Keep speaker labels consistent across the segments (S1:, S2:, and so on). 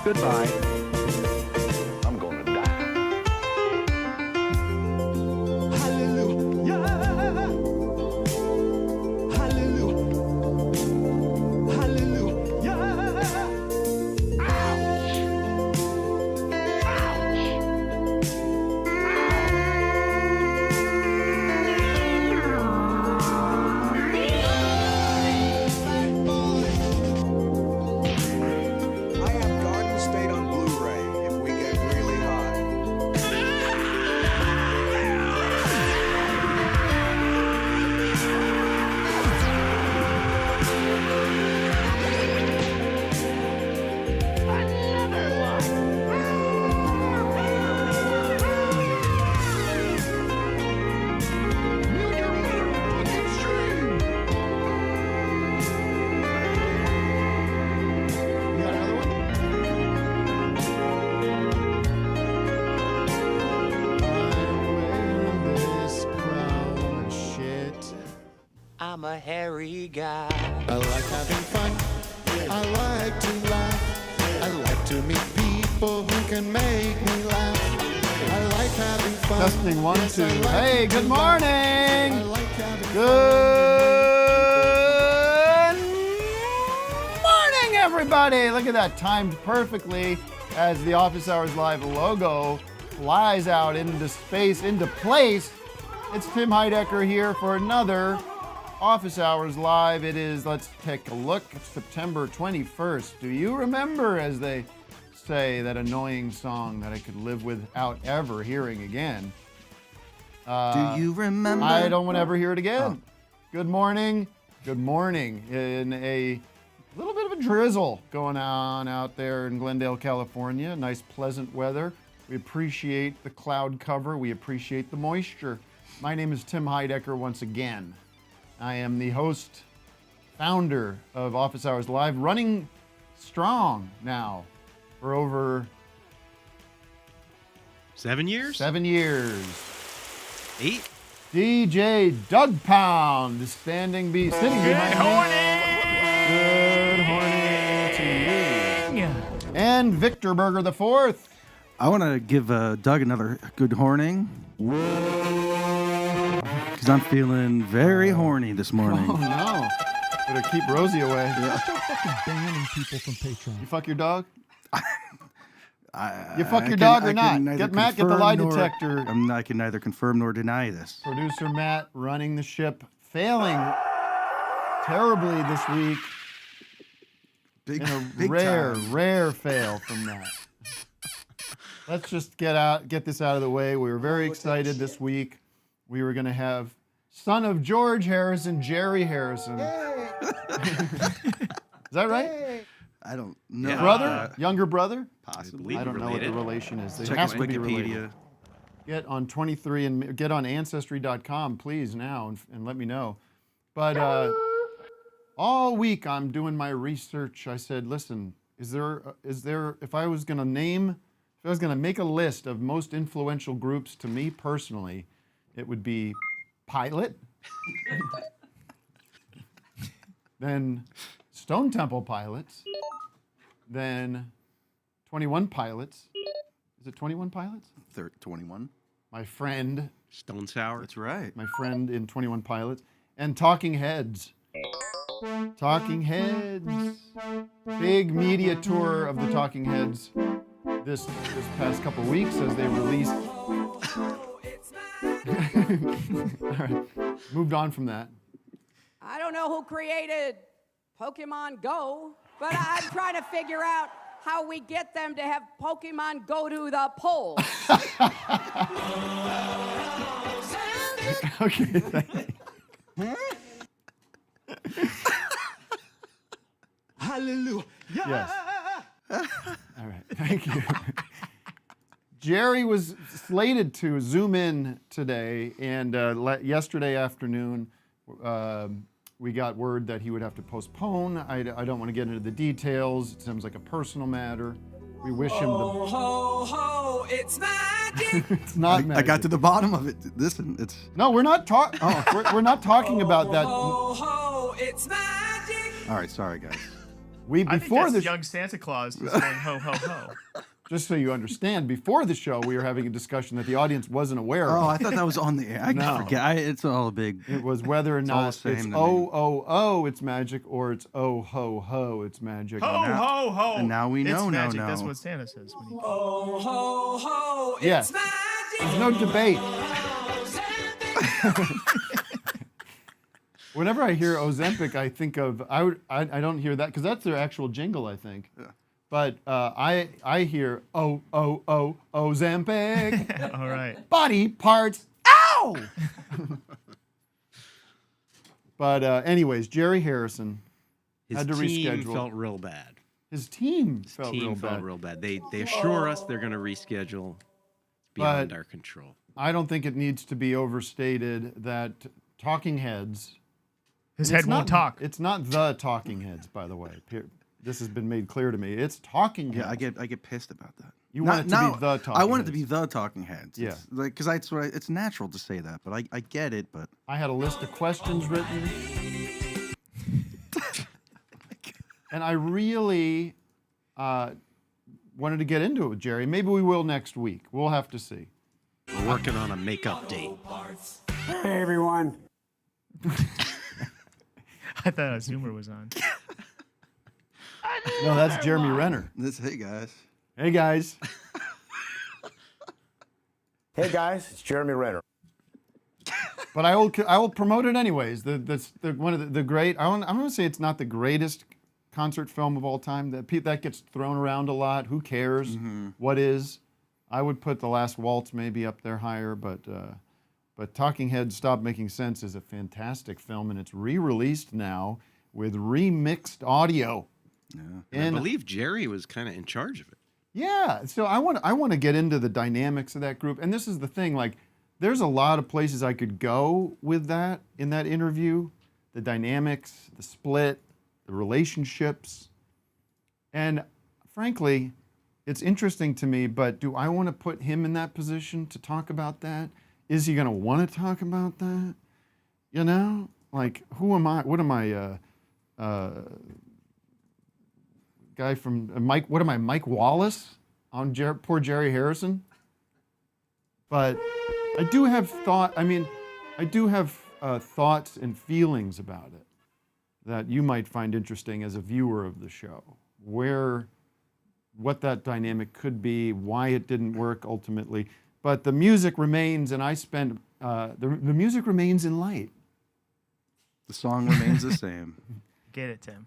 S1: Goodbye.
S2: I'm going to die.
S3: Hallelujah. Hallelujah. Hallelujah.
S4: I have Garden State on Blu-ray if we get really hot.
S3: You got another one? I wear this crown of shit.
S5: I'm a hairy guy.
S3: I like having fun. I like to laugh. I like to meet people who can make me laugh. I like having fun.
S6: Testing one,
S3: Yes,
S6: two.
S3: I like
S6: Hey,
S3: to
S6: good
S3: laugh. I
S6: morning.
S3: like having
S6: Good morning, everybody. Look at that, timed perfectly as the Office Hours Live logo flies out into space, into place. It's Tim Heidecker here for another Office Hours Live. It is, let's take a look, it's September 21st. Do you remember, as they say, that annoying song that I could live without ever hearing again?
S1: Do you remember?
S6: I don't want to ever hear it again.
S1: Oh.
S6: Good morning. Good morning. In a little bit of a drizzle going on out there in Glendale, California. Nice, pleasant weather. We appreciate the cloud cover. We appreciate the moisture. My name is Tim Heidecker once again. I am the host, founder of Office Hours Live, running strong now for over
S7: 7 years?
S6: 7 years.
S7: 8?
S6: DJ Douggpound is sitting behind me. Good morning to you. And Victor Berger the fourth.
S1: I want to give Doug another good horning. Because I'm feeling very horny this morning.
S6: Oh no. Better keep Rosie away.
S3: banning people from Patreon.
S6: You fuck your dog? You fuck
S1: I
S6: your
S1: can-
S6: dog or
S1: I can
S6: not?
S1: neither
S6: Get Matt, get the lie
S1: confirm nor-
S6: detector.
S1: I can neither confirm nor deny this.
S6: Producer Matt running the ship, failing terribly this week.
S1: Big,
S6: In a
S1: big
S6: rare,
S1: time.
S6: rare fail from Matt. Let's just get this out of the way. We were very excited this week. We were going to have son of George Harrison, Jerry Harrison. Is that right?
S1: I don't know.
S7: Yeah.
S6: Brother? Younger brother?
S1: Possibly.
S6: I don't know what the
S7: related.
S6: relation is. They
S1: Check
S6: have
S1: his
S6: to be related.
S1: Wikipedia.
S6: Get on 23 and get on Ancestry.com, please, now, and let me know. But all week I'm doing my research. I said, listen, is there if I was going to make a list of most influential groups to me personally, it would be Pilot, then Stone Temple Pilots, then 21 Pilots. Is it 21 Pilots?
S1: 21.
S6: My friend,
S7: Stone Sour.
S1: That's right.
S6: my friend in 21 Pilots, and Talking Heads. Talking Heads. Big media tour of the Talking Heads this past couple weeks as they released. All right, moved on from that.
S8: I don't know who created Pokemon Go, but I'm trying to figure out how we get them to have Pokemon go to the polls.
S6: Okay, thank you.
S3: Hallelujah.
S6: Yes. All right, thank you. Jerry was slated to Zoom in today, and yesterday afternoon we got word that he would have to postpone. I don't want to get into the details. It seems like a personal matter. We wish him the...
S9: Ho, ho, it's magic.
S6: It's not
S1: I
S6: magic.
S1: got to the bottom of it. Listen, it's...
S6: No, we're not talking. We're not talking about that.
S9: Ho, ho, it's magic.
S1: All right, sorry, guys.
S6: We
S10: I think
S6: before
S10: that's
S6: the
S10: young Santa Claus just going ho ho ho.
S6: just so you understand, before the show we were having a discussion that the audience wasn't aware
S1: Oh,
S6: of.
S1: I thought that was on the air. I
S6: No.
S1: forget. It's all a big.
S6: It was whether or
S1: It's all
S6: not
S1: the same
S6: it's
S1: to me.
S6: oh it's magic or it's oh ho ho it's magic.
S10: Ho ho ho!
S1: and now we know,
S10: it's
S1: now,
S10: magic.
S1: now.
S10: That's what Santa says. When he...
S9: Ho, ho, ho,
S6: Yes.
S9: it's magic.
S6: There's no debate. Whenever I hear Ozempic, I think of I don't hear that because that's their actual jingle, I think. Yeah. But I hear Ozempic.
S10: All right.
S6: Body parts. Ow! But anyways, Jerry Harrison
S7: His
S6: had to
S7: team
S6: reschedule.
S7: felt real bad.
S6: His team
S7: His
S6: felt
S7: team
S6: real
S7: felt
S6: bad.
S7: real bad. They assure us they're going to reschedule. It's beyond our control.
S6: I don't think it needs to be overstated that Talking Heads.
S10: His
S6: and
S10: head
S6: it's
S10: won't
S6: not-
S10: talk.
S6: It's not the Talking Heads, by the way. This has been made clear to me. It's Talking Heads.
S1: Yeah, I get pissed about that.
S6: You want it to be the Talking
S1: I want it to
S6: Heads.
S1: be the Talking Heads.
S6: Yeah.
S1: It's like because that's what it's natural to say that, but I get it. But
S6: I had a list of questions written. And I really wanted to get into it with Jerry. Maybe we will next week. We'll have to see.
S7: We're working on a makeup date.
S11: Hey, everyone.
S10: I thought Zoomer was on.
S6: No, that's Jeremy Renner.
S1: hey guys.
S6: Hey guys.
S11: Hey, guys, it's Jeremy Renner.
S6: But I will promote it anyways. The one of the great. I'm going to say it's not the greatest concert film of all time. That gets thrown around a lot. Who cares? What is? I would put The Last Waltz maybe up there higher, but Talking Heads Stop Making Sense is a fantastic film, and it's re-released now with remixed audio.
S1: Yeah.
S6: And
S7: I believe Jerry was kind of in charge of it.
S6: yeah, so I want to get into the dynamics of that group, and this is the thing. Like, there's a lot of places I could go with that in that interview, the dynamics, the split, the relationships, and frankly, it's interesting to me. But do I want to put him in that position to talk about that? Is he going to want to talk about that? You know, like who am I? What am I? Guy from Mike. What am I? Mike Wallace on poor Jerry Harrison. But I do have thoughts and feelings about it that you might find interesting as a viewer of the show. What that dynamic could be, why it didn't work ultimately. But the music remains, and I spend the music remains in light.
S1: The song remains the same.
S10: Get it, Tim.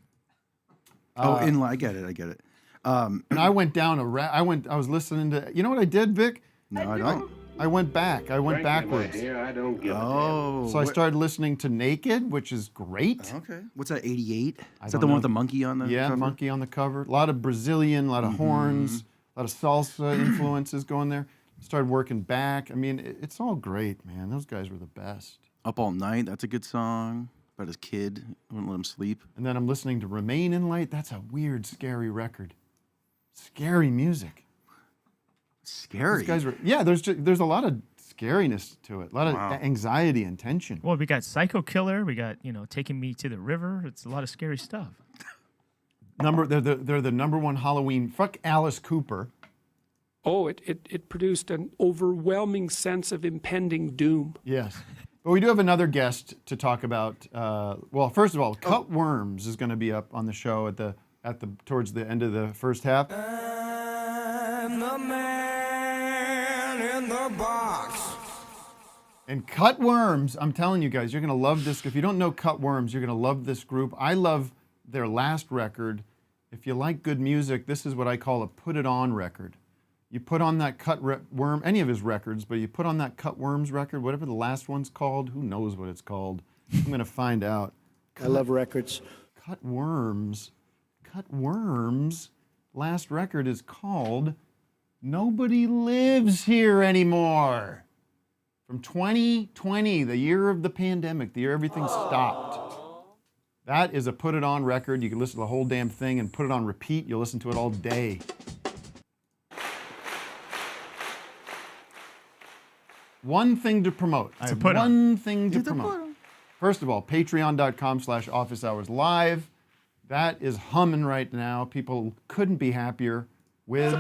S1: I get it.
S6: And I went down I was listening to. You know what I did, Vic?
S1: No, I don't.
S6: I went back. I went backwards.
S2: I don't give
S1: Oh.
S6: So I started listening to Naked, which is great.
S1: Okay. What's that? 88? Is that
S6: don't
S1: the one
S6: know.
S1: with the monkey on the
S6: Yeah,
S1: cover?
S6: monkey on the cover. A lot of Brazilian, a lot of horns, a lot of salsa influences going there. Started working back. I mean, it's all great, man. Those guys were the best.
S1: Up All Night. That's a good song. About his kid. Wouldn't let him sleep.
S6: And then I'm listening to Remain in Light. That's a weird, scary record. Scary music.
S1: Scary.
S6: These guys were, yeah, there's a lot of scariness to it. A lot of anxiety and tension.
S10: Well, we got Psycho Killer. We got, Taking Me to the River. It's a lot of scary stuff.
S6: They're the number one Halloween. Fuck Alice Cooper.
S12: Oh, it produced an overwhelming sense of impending doom.
S6: Yes. But we do have another guest to talk about. Well, first of all, Cut Worms is going to be up on the show towards the end of the first half.
S9: I'm the man in the box.
S6: And Cut Worms, I'm telling you guys, you're going to love this. If you don't know Cut Worms, you're going to love this group. I love their last record. If you like good music, this is what I call a put it on record. You put on that Worm, any of his records, but you put on that Cut Worms record, whatever the last one's called, who knows what it's called. I'm going to find out.
S11: I love records.
S6: Cut Worms, last record is called Nobody Lives Here Anymore. From 2020, the year of the pandemic, the year everything stopped. That is a put it on record. You can listen to the whole damn thing and put it on repeat. You'll listen to it all day. One thing to promote. I have one thing to promote. First of all, patreon.com/officeHoursLive. That is humming right now. People couldn't be happier with the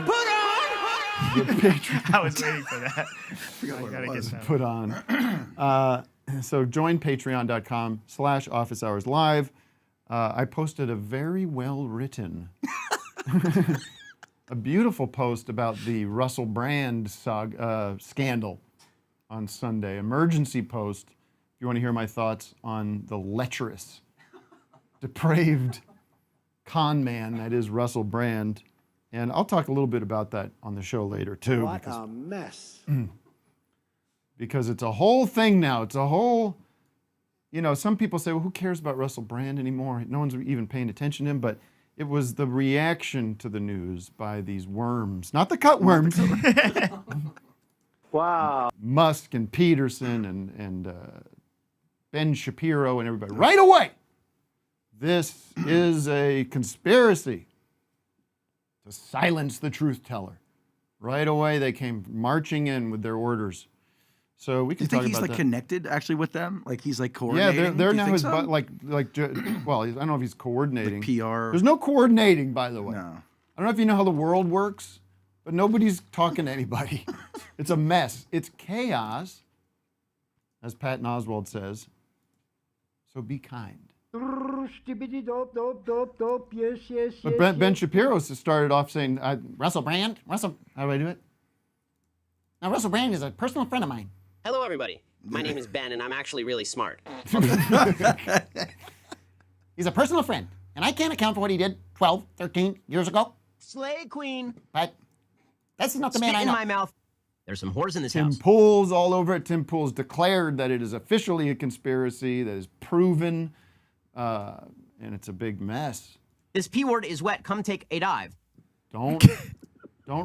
S6: Patreon.
S10: I was waiting for that. I gotta get that.
S6: Put on. So join patreon.com/officeHoursLive. I posted a very well-written, a beautiful post about the Russell Brand scandal on Sunday. Emergency post, if you want to hear my thoughts on the lecherous, depraved con man that is Russell Brand. And I'll talk a little bit about that on the show later, too.
S11: What a mess.
S6: Because it's a whole thing now. It's a whole, some people say, well, who cares about Russell Brand anymore? No one's even paying attention to him. But it was the reaction to the news by these worms, not the cut worms.
S11: Wow.
S6: Musk and Peterson and Ben Shapiro and everybody. Right away! This is a conspiracy to silence the truth teller. Right away, they came marching in with their orders. So we can talk about that.
S1: Do you think he's connected actually with them? Like he's coordinating?
S6: Yeah, they're now his
S1: so?
S6: well, I don't know if he's coordinating.
S1: PR.
S6: There's no coordinating, by the way.
S1: No.
S6: I don't know if you know how the world works, but nobody's talking to anybody. It's a mess. It's chaos, as Patton Oswalt says. So be kind. But Ben Shapiro started off saying, Russell Brand? How do I do it? Now, Russell Brand is a personal friend of mine.
S13: Hello, everybody. My name is Ben, and I'm actually really smart.
S14: He's a personal friend, and I can't account for what he did 12, 13 years ago.
S13: Slay Queen.
S14: But that's not the man I know.
S13: Spit in my mouth. There's some whores in this
S6: Tim
S13: house.
S6: Pool's all over it. Tim Pool's declared that it is officially a conspiracy, that is proven, and it's a big mess.
S13: This P word is wet. Come take a dive.
S6: Don't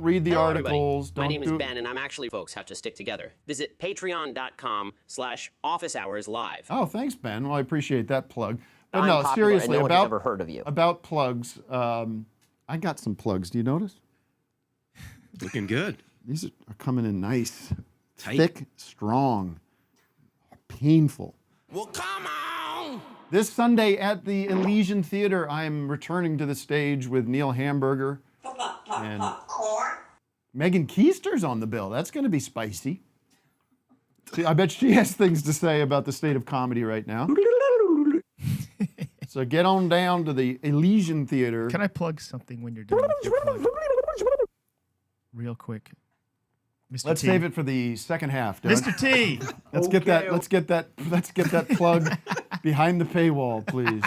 S6: read the
S13: Hello,
S6: articles.
S13: everybody. My name is Ben, and I'm actually folks have to stick together. Visit patreon.com/officeHoursLive.
S6: Oh, thanks, Ben. Well, I appreciate that plug. But
S13: I'm
S6: no,
S13: popular,
S6: seriously,
S13: and no one has
S6: about
S13: ever heard of you.
S6: About plugs. I got some plugs. Do you notice?
S7: Looking good.
S6: These are coming in nice,
S7: Tight.
S6: thick, strong, painful.
S9: Well, come on!
S6: This Sunday at the Elysian Theater, I'm returning to the stage with Neil Hamburger and Megan Keister's on the bill. That's going to be spicy. See, I bet she has things to say about the state of comedy right now. So get on down to the Elysian Theater.
S10: Can I plug something when you're done with your plug? Real quick. Mr.
S6: Let's
S10: T.
S6: save it for the second half, Doug.
S10: Mr. T.
S6: Let's get that plug behind the paywall, please.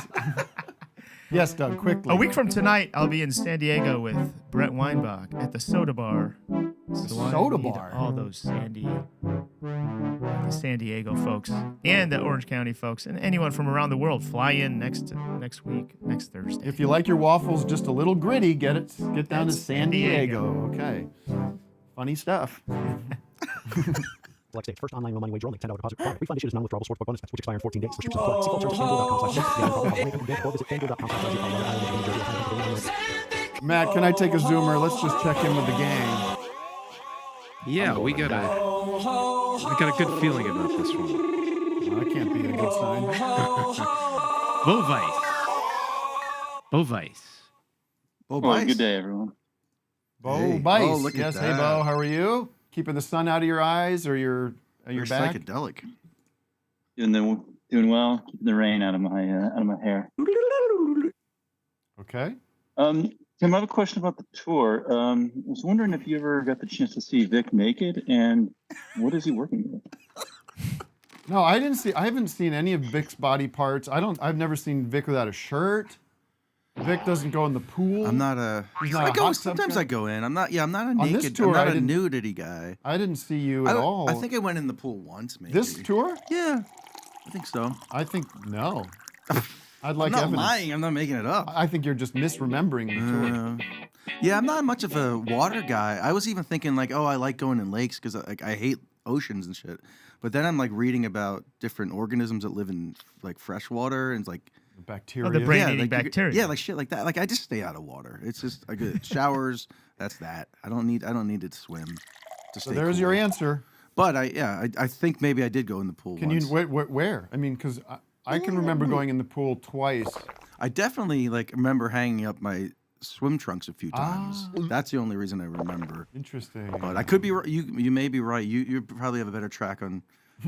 S6: Yes, Doug, quickly.
S10: A week from tonight, I'll be in San Diego with Brett Weinbach at the Soda Bar. So I
S6: Soda
S10: need
S6: Bar?
S10: All those San Diego folks and the Orange County folks and anyone from around the world fly in next week, next Thursday.
S6: If you like your waffles just a little gritty, get down to San Diego. Okay. Funny stuff.
S15: Select stage. First online real money wager only. $10 deposit required. Refund issued as non-withdrawable sportsbook bonus bets which expire in 14 days. Restrictions apply. See full terms at FanDuel.com/bet. Or visit FanDuel.com/bet.
S6: Matt, can I take a zoomer? Let's just check in with the gang.
S7: Yeah, I got a good feeling about this one.
S6: Well, that can't be a good sign.
S7: Bovice.
S16: Good day, everyone.
S6: Bo
S1: Hey.
S6: Bice.
S1: Oh, look at
S6: yes, hey
S1: that.
S6: Bo, how are you? Keeping the sun out of your eyes or your back?
S1: Psychedelic.
S16: Doing well. Keeping the rain out of my hair.
S6: Okay.
S16: Tim, I have a question about the tour. I was wondering if you ever got the chance to see Vic naked, and what is he working with?
S6: No, I haven't seen any of Vic's body parts. I've never seen Vic without a shirt. Vic doesn't go in the pool.
S1: I'm not a.
S6: He's not a hot tub
S1: Sometimes
S6: guy?
S1: I go in. I'm not a
S6: On this
S1: naked.
S6: tour,
S1: I'm not
S6: I
S1: a
S6: didn't-
S1: nudity guy.
S6: I didn't see you at all.
S1: I think I went in the pool once, maybe.
S6: This tour?
S1: Yeah, I think so.
S6: I think no. I'd like
S1: I'm not
S6: evidence.
S1: lying. I'm not making it up.
S6: I think you're just misremembering the tour.
S1: Yeah, I'm not much of a water guy. I was even thinking I like going in lakes because I hate oceans and shit. But then I'm reading about different organisms that live in fresh water and
S6: bacteria.
S10: Oh, the brain-eating bacteria.
S1: Yeah, shit like that. I just stay out of water. It's just I get showers. That's that. I don't need to swim. To
S6: So
S1: stay
S6: there's
S1: cool.
S6: your answer.
S1: But I think maybe I did go in the pool.
S6: Can
S1: once.
S6: you where? I mean, because I can remember going in the pool twice.
S1: I definitely like remember hanging up my swim trunks a few times. That's the only reason I remember.
S6: Interesting.
S1: But I could be right. You may be right. You probably have a better track on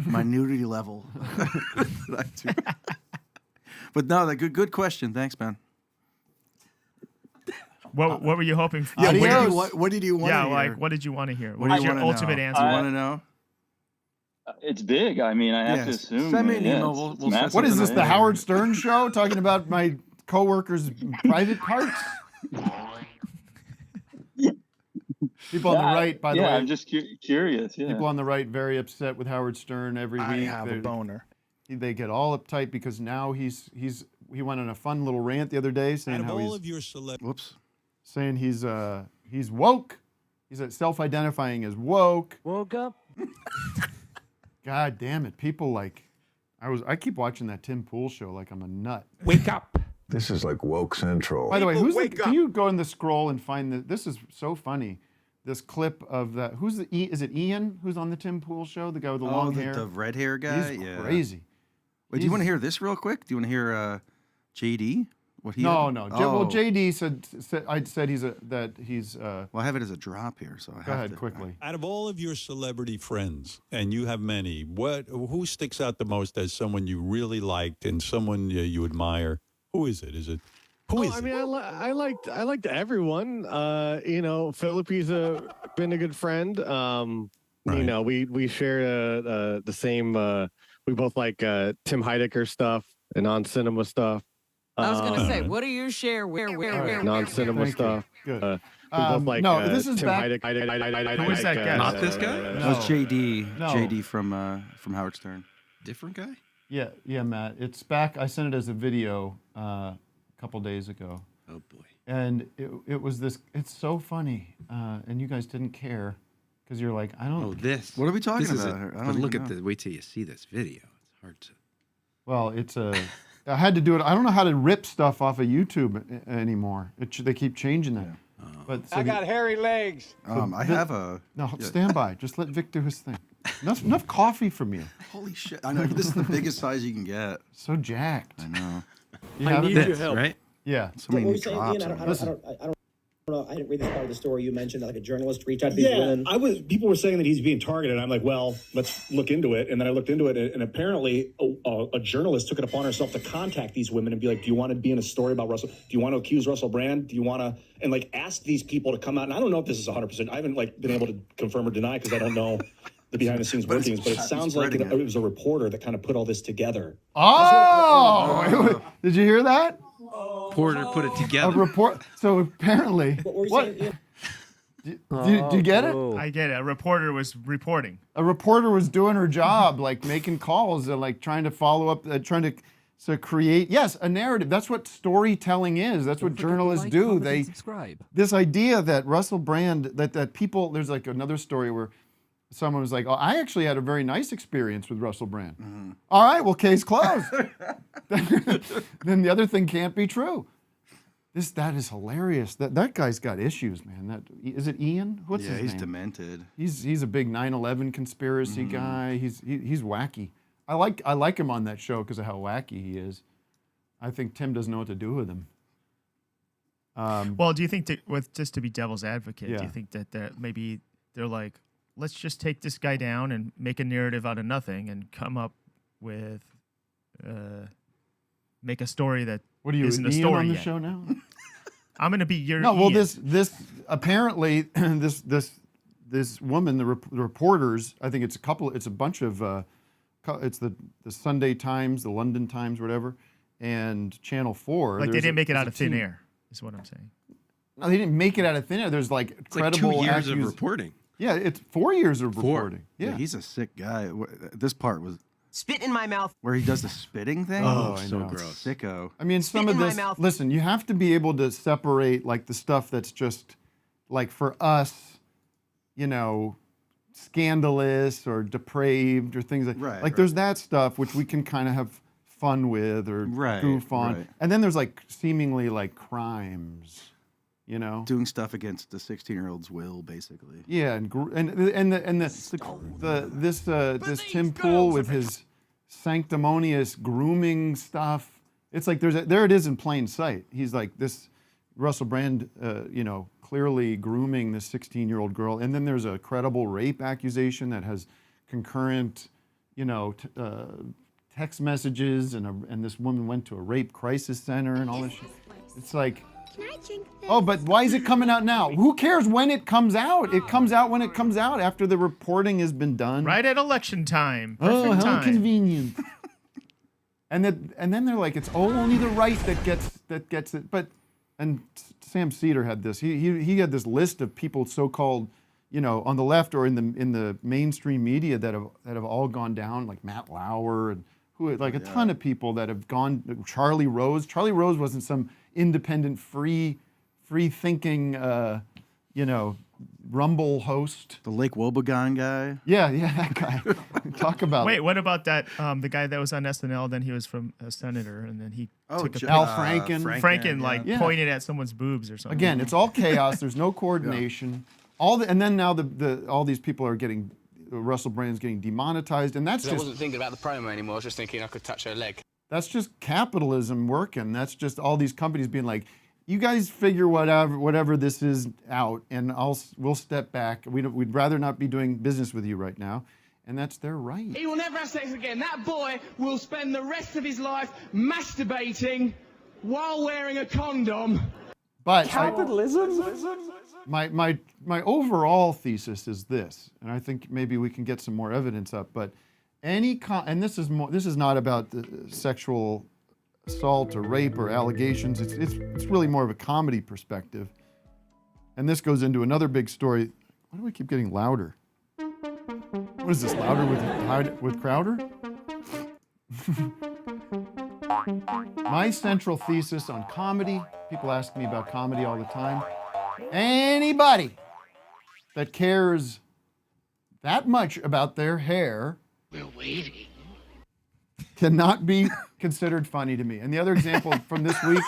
S1: my nudity level than I do. But no, good question. Thanks, man.
S10: What were you hoping for?
S1: Yeah, what did you want to hear?
S10: Yeah, like what did you want to hear?
S1: What
S10: What's
S1: do you
S10: your
S1: wanna
S10: ultimate
S1: know?
S10: answer?
S1: Do you want to know?
S16: It's big. I mean, I have to assume.
S1: Send me an
S16: yeah,
S1: people.
S16: it's
S1: We'll
S16: massive.
S6: What is this, the Howard Stern show? Talking about my coworkers' private parts? People on the right, by the way.
S16: I'm just curious. Yeah.
S6: People on the right very upset with Howard Stern every week.
S17: I have a boner.
S6: They get all uptight because now he went on a fun little rant the other day saying how saying he's woke. He's self-identifying as woke.
S17: Woke up.
S6: God damn it! People I keep watching that Tim Pool show like I'm a nut.
S12: Wake up.
S2: This is like woke central.
S6: By the way, can you go in the scroll and find this is so funny. This clip of that. Is it Ian who's on the Tim Pool show? The guy with the long hair?
S1: The red hair guy?
S6: He's
S1: yeah.
S6: crazy.
S1: Wait, do you want to hear this real quick? Do you want to hear JD? What he
S6: No.
S1: had?
S6: Well, JD said he's.
S1: Well, I have it as a drop here, so I
S6: Go
S1: have
S6: ahead
S1: to,
S6: quickly.
S18: Out of all of your celebrity friends, and you have many, who sticks out the most as someone you really liked and someone you admire? Who is it? Who is
S19: I
S18: it?
S19: mean, I liked everyone. Philippe's been a good friend. You know, we share the same. We both like Tim Heidecker stuff and non-cinema stuff.
S20: I was gonna say, what do you share? Where?
S19: Non-cinema stuff.
S6: Good.
S19: We both like
S6: this is
S19: Tim
S6: back.
S19: Heidecker.
S10: Who is that guy?
S7: Not this guy?
S1: That was JD.
S6: No.
S1: JD from Howard Stern.
S7: Different guy?
S6: Yeah, Matt. It's back. I sent it as a video a couple days ago.
S7: Oh boy.
S6: And it was this. It's so funny, and you guys didn't care because you're like, I don't.
S7: Oh, this.
S1: What are we talking
S7: This is
S1: about here? I
S7: But
S1: don't
S7: look
S1: even
S7: at
S1: know.
S7: the. Wait till you see this video. It's hard to.
S6: Well, it's a. I had to do it. I don't know how to rip stuff off of YouTube anymore. They keep changing that. But so
S17: I got hairy legs.
S1: I have a.
S6: No, stand by. Just let Vic do his thing. Enough coffee from you.
S1: Holy shit! I know this is the biggest size you can get.
S6: So jacked.
S1: I know.
S6: I
S7: need your help. Right?
S6: Yeah.
S1: So many
S21: What were
S1: new
S21: you saying,
S1: drops.
S21: Ian?
S1: on
S21: I
S1: it.
S21: don't know. I didn't read this part of the story. You mentioned that like a journalist reached out to these women.
S22: People were saying that he's being targeted. I'm like, well, let's look into it. And then I looked into it, and apparently a journalist took it upon herself to contact these women and be like, do you want to be in a story about Russell? Do you want to accuse Russell Brand? Do you want to, and like ask these people to come out? And I don't know if this is 100%. I haven't like been able to confirm or deny because I don't know the behind the scenes workings, but it sounds like it was a reporter that kind of put all this together.
S6: Oh, did you hear that?
S7: Porter put it
S6: A
S7: together.
S6: report. So apparently, what? Do you get it?
S10: I get it. A reporter was reporting.
S6: A reporter was doing her job, like making calls and like trying to follow up, trying to create, yes, a narrative. That's what storytelling is. That's what journalists do. They
S23: subscribe.
S6: This idea that Russell Brand, that people, there's like another story where someone was like, oh, I actually had a very nice experience with Russell Brand.
S1: Mm-hmm.
S6: All right, well, case closed. Then the other thing can't be true. That is hilarious. That guy's got issues, man. Is it Ian? What's his name?
S1: He's demented.
S6: He's a big 9/11 conspiracy guy. He's wacky. I like him on that show because of how wacky he is. I think Tim doesn't know what to do with him.
S10: Well, do you think just to be devil's advocate, do
S6: Yeah.
S10: you think that maybe they're like, let's just take this guy down and make a narrative out of nothing and come up with make a story that
S6: What are you,
S10: isn't a
S6: Ian
S10: story
S6: on the
S10: yet.
S6: show now?
S10: I'm going to be your
S6: No, well,
S10: Ian.
S6: this apparently this woman, the reporters, I think it's a bunch of, it's the Sunday Times, the London Times, whatever, and Channel 4.
S10: Like they didn't make it
S6: there's
S10: out
S6: a
S10: of thin
S6: team.
S10: air, is what I'm saying.
S6: No, they didn't make it out of thin air. There's like
S7: It's like
S6: credible
S7: 2 years of reporting.
S6: Yeah, it's 4 years of
S7: 4.
S6: reporting. Yeah.
S1: He's a sick guy. This part was
S13: Spit in my mouth.
S1: where he does the spitting thing.
S6: Oh, I
S7: so
S6: know.
S7: gross.
S1: Sicko.
S6: I mean, some of
S13: in my
S6: this.
S13: mouth.
S6: Listen, you have to be able to separate like the stuff that's just like for us, you know, scandalous or depraved or things like there's that stuff which we can kind of have fun with or goof on,
S1: right.
S6: and then there's like seemingly like crimes, you know,
S1: Doing stuff against the 16-year-old's will, basically.
S6: yeah, and this Tim Pool with his sanctimonious grooming stuff. It's like there it is in plain sight. He's like this Russell Brand, clearly grooming this 16-year-old girl, and then there's a credible rape accusation that has concurrent, text messages, and this woman went to a rape crisis center and all this shit. It's like, oh, but why is it coming out now? Who cares when it comes out? It comes out when it comes out after the reporting has been done.
S10: Right at election time.
S6: Oh,
S10: Perfect
S6: how
S10: time.
S6: convenient. And then they're like, it's only the right that gets it. And Sam Cedar had this. He had this list of people so-called, on the left or in the mainstream media that have all gone down, like Matt Lauer and a ton of people that have gone. Charlie Rose. Charlie Rose wasn't some independent, free thinking, Rumble host.
S1: The Lake Wobegon guy.
S6: Yeah, that guy. Talk about.
S10: Wait, what about that? The guy that was on SNL, then he was from a senator, and then he took
S6: Al Franken.
S10: Franken pointed at someone's boobs or something.
S6: Again, it's all chaos. There's no coordination. And then now all these people are getting. Russell Brand's getting demonetized, and that's
S4: I wasn't thinking about the promo anymore. I was just thinking I could touch her leg.
S6: That's just capitalism working. That's just all these companies being like, you guys figure whatever this is out, and we'll step back. We'd rather not be doing business with you right now, and that's their right.
S9: He will never have sex again. That boy will spend the rest of his life masturbating while wearing a condom.
S6: But
S9: capitalism.
S6: My overall thesis is this, and I think maybe we can get some more evidence up. But and this is not about the sexual assault or rape or allegations. It's really more of a comedy perspective. And this goes into another big story. Why do we keep getting louder? What is this, louder with Crowder? My central thesis on comedy, people ask me about comedy all the time. Anybody that cares that much about their hair cannot be considered funny to me. And the other example from this week,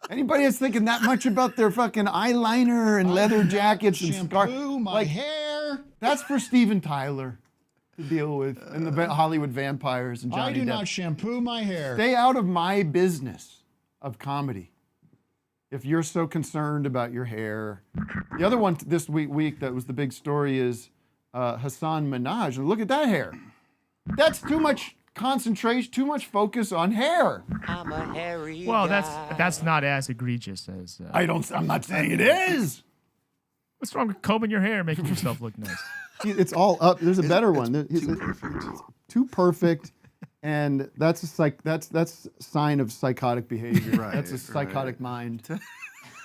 S6: anybody that's thinking that much about their fucking eyeliner and leather jackets and
S5: shampoo my hair.
S6: That's for Steven Tyler to deal with and the Hollywood vampires and Johnny Depp.
S5: I do not shampoo my hair.
S6: Stay out of my business of comedy. If you're so concerned about your hair. The other one this week that was the big story is Hassan Minaj. And look at that hair. That's too much concentration, too much focus on hair.
S20: I'm a hairy
S10: Well,
S20: guy.
S10: that's not as egregious as.
S6: I'm not saying it is.
S10: What's wrong with combing your hair, making yourself look nice?
S6: It's all up. There's a better one. Too perfect. And that's a sign of psychotic behavior.
S1: Right,
S6: That's a psychotic mind.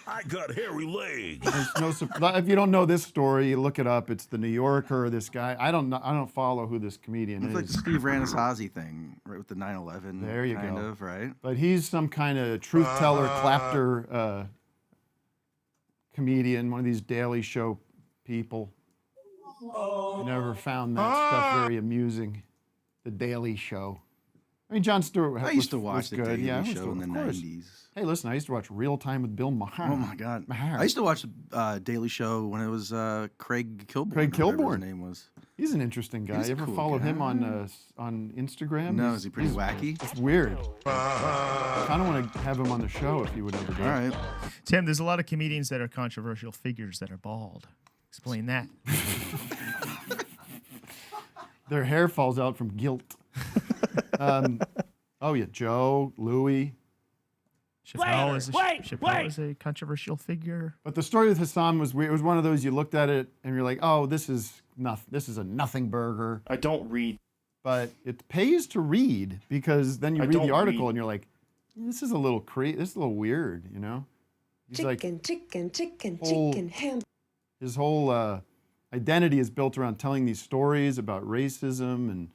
S9: I got hairy legs.
S6: If you don't know this story, you look it up. It's the New Yorker. This guy. I don't follow who this comedian
S1: It's
S6: is.
S1: like the Steve Ranassazi thing, right, with the 9/11.
S6: There you
S1: kind
S6: go.
S1: of, right?
S6: But he's some kind of truth teller, clapter comedian. One of these Daily Show people. I never found that stuff very amusing. The Daily Show. I mean, Jon Stewart.
S1: I used to watch
S6: was
S1: the
S6: good.
S1: Daily
S6: Show
S1: Show in the
S6: of course.
S1: 90s.
S6: Hey, listen, I used to watch Real Time with Bill Maher.
S1: Oh my God!
S6: Maher.
S1: I used to watch Daily Show when it was Craig Kilborn.
S6: Craig
S1: or whatever
S6: Kilborn.
S1: His name was.
S6: He's an interesting guy.
S1: He's a
S6: You ever
S1: cool
S6: follow
S1: guy.
S6: him on Instagram?
S1: No, is he pretty
S6: he's
S1: wacky?
S6: It's weird. I kind of want to have him on the show if he would ever do.
S1: All right.
S10: Tim, there's a lot of comedians that are controversial figures that are bald. Explain that.
S6: Their hair falls out from guilt. Oh yeah, Joe, Louis.
S10: Chappelle is a controversial figure.
S6: But the story with Hassan was weird. It was one of those you looked at it and you're like, oh, this is a nothing burger.
S23: I don't read.
S6: But it pays to read because then you read
S23: don't
S6: the article
S23: read.
S6: and you're like, this is a little this is a little weird, you know? He's
S24: Chicken, ham.
S6: His whole identity is built around telling these stories about racism and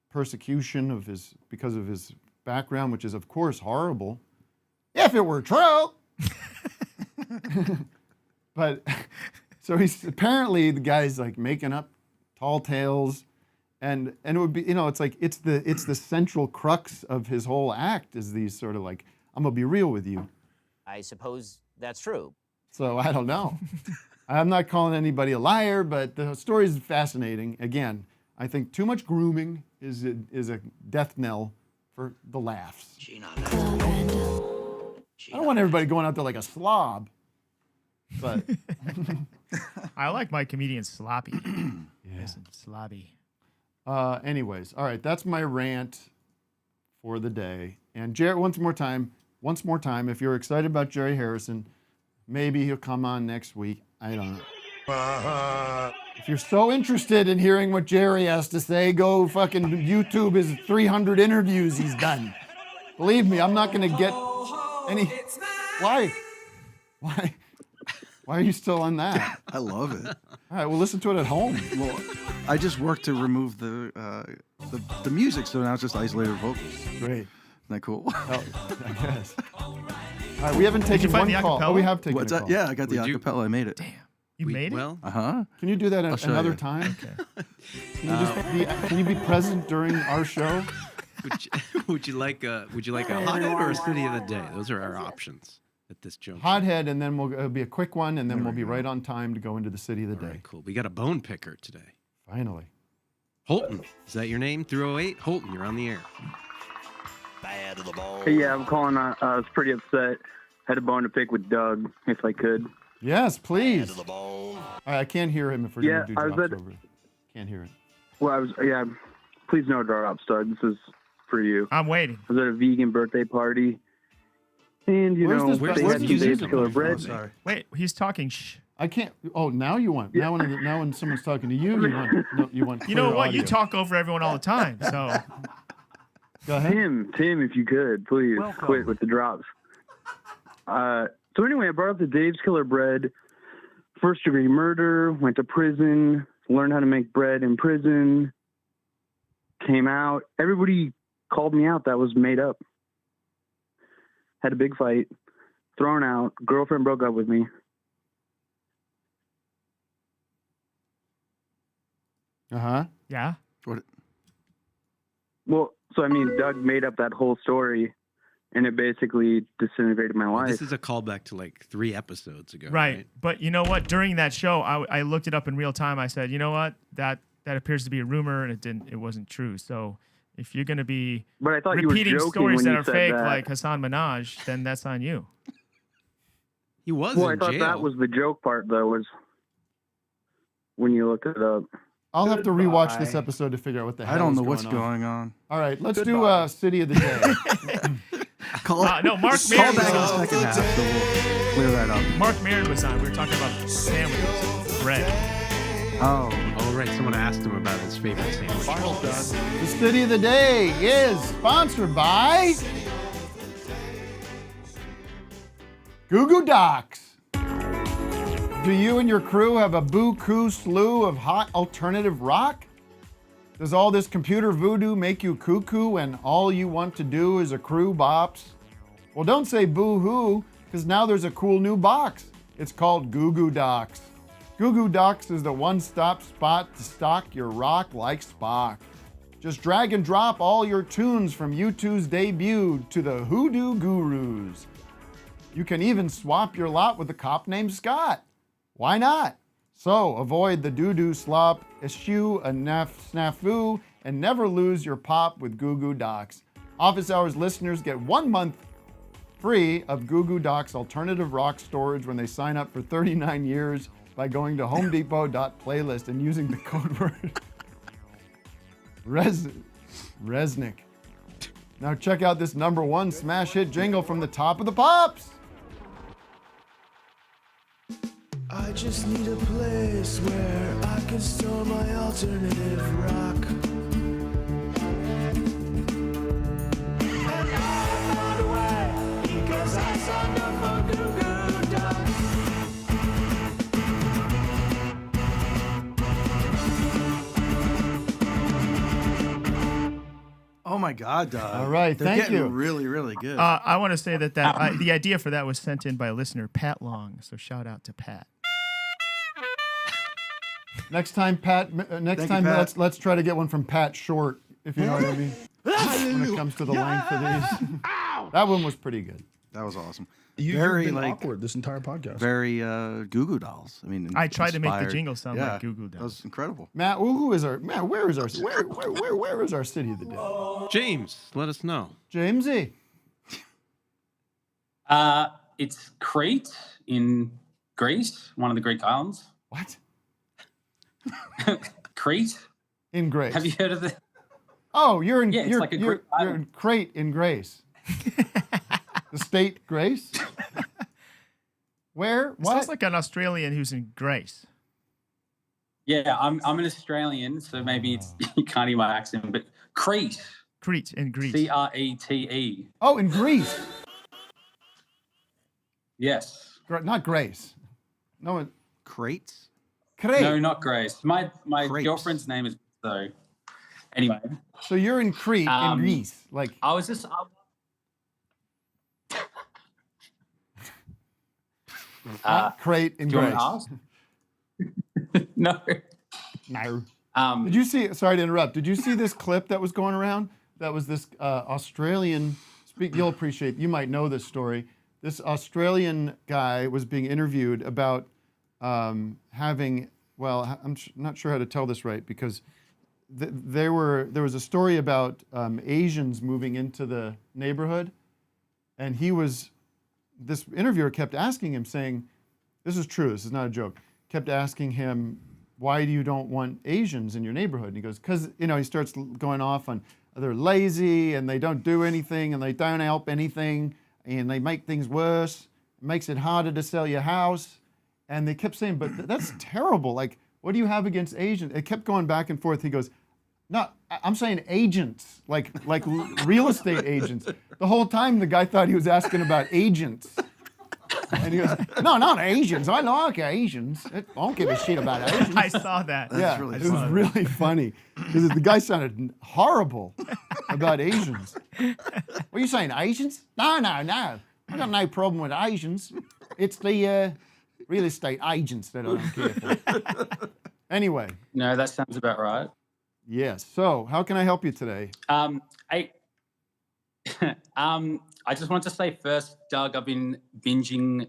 S6: persecution because of his background, which is of course horrible. If it were true. But so he's apparently the guy's like making up tall tales, and it would be, it's like it's the central crux of his whole act is these sort of like, I'm gonna be real with you.
S13: I suppose that's true.
S6: So I don't know. I'm not calling anybody a liar, but the story is fascinating. Again, I think too much grooming is a death knell for the laughs. I don't want everybody going out there like a slob, but
S10: I like my comedians sloppy. Nice and slobby.
S6: anyways, all right, that's my rant for the day. And Jerry, once more time, if you're excited about Jerry Harrison, maybe he'll come on next week. I don't know. If you're so interested in hearing what Jerry has to say, go fucking YouTube his 300 interviews he's done. Believe me, I'm not going to get any... Why? Why are you still on that?
S1: I love it.
S6: All right, well, listen to it at home.
S1: Well, I just worked to remove the music, so now it's just isolated vocals.
S6: Great.
S1: Isn't that cool?
S6: Oh, I guess. All right, we haven't taken one call. Oh, we have taken
S1: What's
S6: a
S1: that?
S6: call.
S1: Yeah, I got the acapella. I made it.
S10: Damn. You made it?
S7: Well,
S1: Uh-huh.
S6: Can you do that
S1: I'll show
S6: another
S1: you.
S6: time? Okay. Can you be present during our show?
S7: would you like a hothead or a city of the day? Those are our options at this juncture.
S6: Hothead, and then it'll be a quick one, and then we'll be right on time to go into the city of the day.
S7: Right, cool. We got a bone picker today.
S6: Finally.
S7: Holton, is that your name? 308? Holton, you're on the air.
S3: Hey, yeah, I'm calling. I was pretty upset. Had a bone to pick with Doug, if I could.
S6: Yes, please. All right, I can't hear him if we're going to do drops over. Can't hear it.
S3: Well, please no drops, Doug. This is for you.
S10: I'm waiting.
S3: I was at a vegan birthday party, and they had some Dave's Killer Bread.
S1: Sorry.
S10: Wait, he's talking.
S6: I can't. Oh, now you want. Now when someone's talking to you, you want.
S10: You know
S6: clear
S10: what? You
S6: audio.
S10: talk over everyone all the time. So
S6: Go ahead.
S3: Tim, if you could, please quit with the drops. So anyway, I brought up the Dave's Killer Bread, first-degree murder, went to prison, learned how to make bread in prison, came out. Everybody called me out. That was made up. Had a big fight, thrown out. Girlfriend broke up with me.
S6: Uh-huh.
S10: Yeah.
S1: What?
S3: Well, so I mean, Doug made up that whole story, and it basically disintegrated my life.
S7: This is a callback to like 3 episodes ago.
S10: right. But you know what? During that show, I looked it up in real time. I said, you know what? That appears to be a rumor, and it wasn't true. So if you're going to be
S3: But I thought you were
S10: repeating
S3: joking
S10: stories
S3: when
S10: that
S3: you
S10: are
S3: said
S10: fake,
S3: that.
S10: like Hassan Minaj, then that's on you.
S7: He was
S3: Well, I
S7: in
S3: thought
S7: jail.
S3: that was the joke part, though, was when you looked it up.
S6: I'll have to rewatch this episode to figure out what the hell
S1: I don't know
S6: is
S1: what's
S6: on.
S1: going on.
S6: All right, let's do City of the Day.
S10: No, Mark
S1: Call
S10: Maron
S1: back in the
S10: was on.
S1: second half, so we'll clear that up.
S10: Mark Maron was on. We were talking about sandwiches, bread.
S1: Oh,
S7: right. Someone asked him about his favorite sandwich.
S6: The City of the Day is sponsored by Goo Goo Docs. Do you and your crew have a buku slew of hot alternative rock? Does all this computer voodoo make you cuckoo and all you want to do is accrue bops? Well, don't say boo-hoo, because now there's a cool new box. It's called Goo Goo Docs. Goo Goo Docs is the one-stop spot to stock your rock like Spock. Just drag and drop all your tunes from U2's debut to the Hoodoo Gurus. You can even swap your lot with a cop named Scott. Why not? So avoid the doo-doo slop, eschew a snafu, and never lose your pop with Goo Goo Docs. Office Hours listeners get 1 month free of Goo Goo Docs alternative rock storage when they sign up for 39 years by going to homedepot.playlist and using the code word Resnick. Now check out this #1 smash hit jingle from the Top of the Pops.
S8: I just need a place where I can store my alternative rock. And I found a way because I signed up for Goo Goo Docs.
S1: Oh my God, Doug.
S6: All right,
S1: They're
S6: thank
S1: getting
S6: you.
S1: really, really good.
S10: I want to say that the idea for that was sent in by listener Pat Long. So shout out to Pat.
S6: Next time, Pat.
S1: Pat.
S6: Let's try to get one from Pat Short, if you know what I mean. When it comes to the length of these, that one was pretty good.
S1: That was awesome.
S11: You've
S1: Very
S11: been
S1: like
S11: awkward this entire podcast.
S1: very Goo Goo Dolls. I mean,
S10: I tried to make the
S1: inspired.
S10: jingle sound like Goo Goo
S1: That was
S10: Dolls.
S1: incredible.
S6: Matt, where is our where is our city of the day?
S7: James, let us know.
S6: Jamesy.
S14: It's Crete in Greece, one of the Greek islands.
S6: What?
S14: Crete?
S6: In Grace.
S14: Have you heard of the?
S6: Oh, you're in.
S14: Yeah, it's
S6: you're,
S14: like a
S6: you're,
S14: Greek
S6: you're
S14: island.
S6: in Crate in Grace. The state Grace. Where? What?
S10: Sounds like an Australian who's in Grace.
S14: Yeah, I'm an Australian, so maybe it's you can't hear my accent, but Crete.
S10: Crete in Greece.
S14: Crete.
S6: Oh, in Greece.
S14: Yes.
S6: Not Grace. No,
S1: Crates.
S6: Crate.
S14: No, not Grace. My
S1: Crepes.
S14: girlfriend's name is so. Anyway.
S6: So you're in Crete in Greece, like.
S14: I was just.
S6: Crate in
S14: do you
S6: Grace.
S14: want to ask? No.
S6: No. Did you see? Sorry to interrupt. Did you see this clip that was going around? That was this Australian. You'll appreciate. You might know this story. This Australian guy was being interviewed about having. Well, I'm not sure how to tell this right because there was a story about Asians moving into the neighborhood, and this interviewer kept asking him, saying, "This is true. This is not a joke." Kept asking him, "Why do you don't want Asians in your neighborhood?" And he goes, "Because he starts going off on they're lazy and they don't do anything and they don't help anything and they make things worse. It makes it harder to sell your house." And they kept saying, "But that's terrible. Like, what do you have against Asians?" It kept going back and forth. He goes, "No, I'm saying agents, like real estate agents." The whole time the guy thought he was asking about agents. And he goes, "No, not Asians. I like Asians. I don't give a shit about Asians."
S10: I saw that.
S6: Yeah, it was really funny because the guy sounded horrible about Asians. What are you saying, Asians? No. I got no problem with Asians. It's the real estate agents that I don't care for. Anyway.
S14: No, that sounds about right.
S6: Yes. So, how can I help you today?
S14: I just want to say first, Doug, I've been binging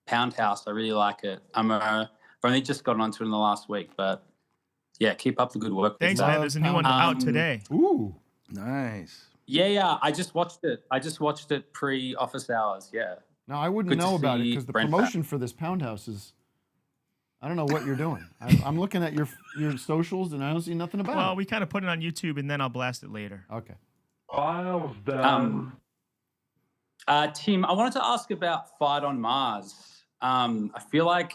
S14: Pound House. I really like it. I've only just gotten onto it in the last week, but yeah, keep up the good work.
S10: Thanks, man. There's a new one out today.
S6: Ooh,
S1: nice.
S14: Yeah. I just watched it pre-office hours. Yeah.
S6: No, I wouldn't
S14: Good to
S6: know about it
S14: see
S6: because the
S14: Brent
S6: promotion for this Pound House is. I don't know what you're doing. I'm looking at your socials and I don't see nothing about it.
S10: Well, we kind of put it on YouTube and then I'll blast it later.
S6: Okay.
S14: Tim, I wanted to ask about Fight on Mars. I feel like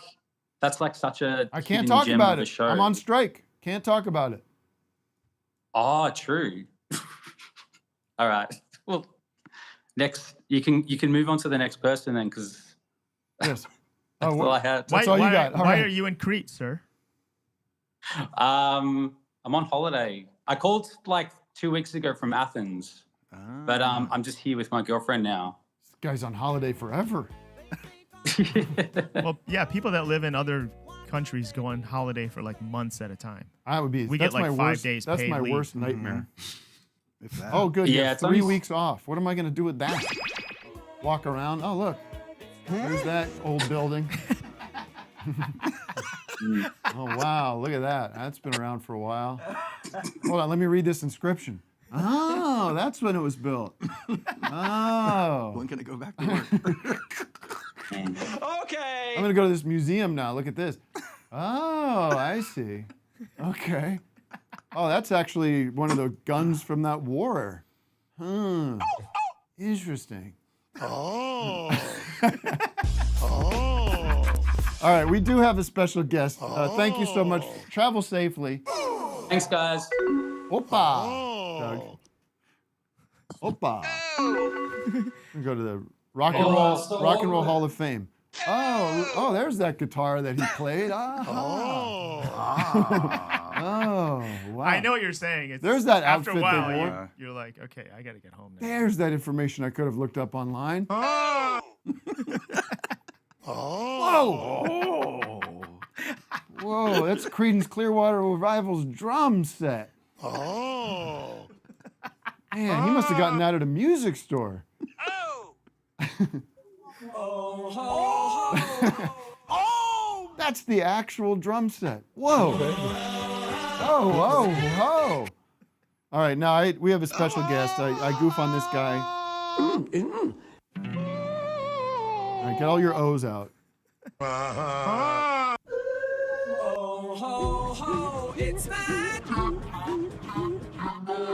S14: that's like such a
S6: I can't
S14: hidden
S6: talk
S14: gem
S6: about
S14: of a
S6: it.
S14: show.
S6: I'm on strike. Can't talk about it.
S14: Oh, true. All right. Well, next you can move on to the next person then, because
S6: yes,
S14: that's all I had.
S6: That's all you got. All
S10: Why
S6: right.
S10: are you in Crete, sir?
S14: I'm on holiday. I called like 2 weeks ago from Athens, but I'm just here with my girlfriend now.
S6: This guy's on holiday forever.
S10: Well, yeah, people that live in other countries go on holiday for like months at a time.
S6: I would be.
S10: We
S6: that's
S10: get like
S6: my
S10: 5
S6: worst,
S10: days
S6: That's
S10: paid
S6: my
S10: leave.
S6: worst nightmare.
S1: If that.
S6: Oh, good.
S14: Yeah,
S6: Yeah,
S14: it's
S6: 3
S14: only-
S6: weeks off. What am I going to do with that? Walk around. Oh, look. There's that old building. Oh, wow. Look at that. That's been around for a while. Hold on. Let me read this inscription. Oh, that's when it was built. Oh.
S1: When can I go back to work?
S17: Okay.
S6: I'm going to go to this museum now. Look at this. Oh, I see. Okay. Oh, that's actually one of the guns from that war. Interesting.
S17: Oh.
S6: All right, we do have a special guest. Thank you so much. Travel safely.
S14: Thanks, guys.
S6: Opa. Doug. Opa. We go to the Rock and Roll Hall of Fame. Oh, there's that guitar that he played. Oh, wow.
S10: I know what you're saying. It's,
S6: There's that
S10: after
S6: outfit
S10: a
S6: they
S10: while,
S6: wore.
S10: you're like, okay, I got to get home now.
S6: There's that information I could have looked up online. Whoa! Whoa, that's Creedence Clearwater Revival's drum set. Man, he must have gotten that at a music store. Oh, that's the actual drum set. Whoa. Oh, whoa, whoa. All right, now we have a special guest. I goof on this guy. All right, get all your O's out.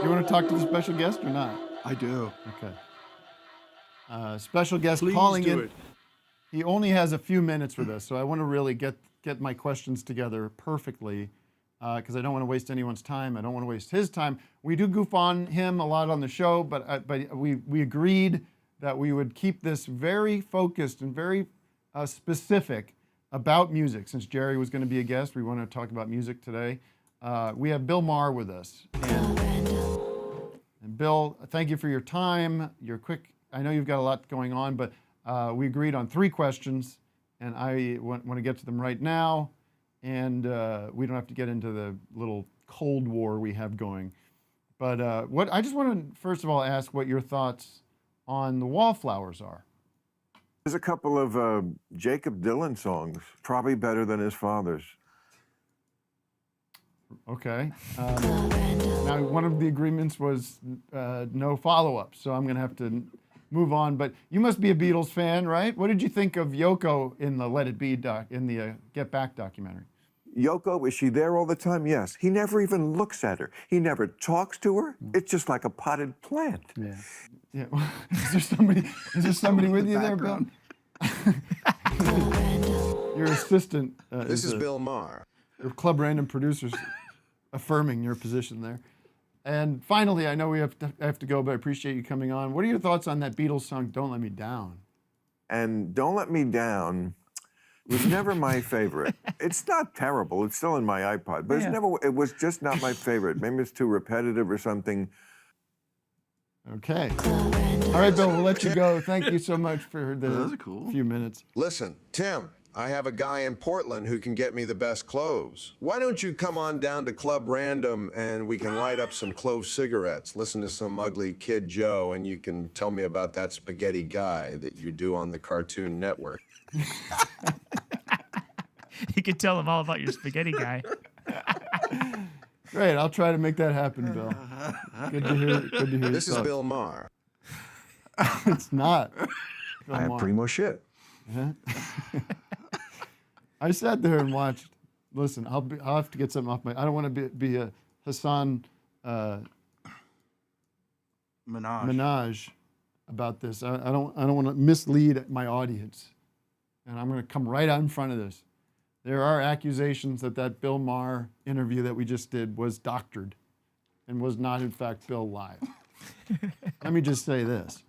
S6: You want to talk to the special guest or not?
S1: I do.
S6: Okay. Special guest
S1: Please
S6: calling
S1: do
S6: in.
S1: it.
S6: He only has a few minutes for this, so I want to really get my questions together perfectly because I don't want to waste anyone's time. I don't want to waste his time. We do goof on him a lot on the show, but we agreed that we would keep this very focused and very specific about music. Since Jerry was going to be a guest, we want to talk about music today. We have Bill Maher with us. And Bill, thank you for your time. You're quick. I know you've got a lot going on, but we agreed on 3 questions, and I want to get to them right now. And we don't have to get into the little Cold War we have going. But I just want to, first of all, ask what your thoughts on the Wallflowers are.
S2: There's a couple of Jacob Dylan songs, probably better than his father's.
S6: Okay. Now, one of the agreements was no follow-up, so I'm going to have to move on. But you must be a Beatles fan, right? What did you think of Yoko in the Let It Be in the Get Back documentary?
S2: Yoko, is she there all the time? Yes. He never even looks at her. He never talks to her. It's just like a potted plant.
S6: Yeah. Yeah. Is there somebody with you there, Bill? Your assistant.
S2: This is Bill Maher.
S6: Your Club Random producers affirming your position there. And finally, I know I have to go, but I appreciate you coming on. What are your thoughts on that Beatles song, Don't Let Me Down?
S2: And Don't Let Me Down was never my favorite. It's not terrible. It's still in my iPod, but it was just not my favorite. Maybe it's too repetitive or something.
S6: Okay. All right, Bill, we'll let you go. Thank you so much for the few minutes.
S11: Listen, Tim, I have a guy in Portland who can get me the best cloves. Why don't you come on down to Club Random and we can light up some clove cigarettes, listen to some ugly Kid Joe, and you can tell me about that spaghetti guy that you do on the Cartoon Network.
S10: You could tell him all about your spaghetti guy.
S6: Great, I'll try to make that happen, Bill. Good to hear. Good to hear.
S11: This is Bill Maher.
S6: It's not.
S2: I have primo shit.
S6: Yeah. I sat there and watched. Listen, I'll have to get something off my. I don't want to be a Hassan Minaj about this. I don't want to mislead my audience, and I'm going to come right out in front of this. There are accusations that Bill Maher interview that we just did was doctored, and was not in fact Bill live. Let me just say this.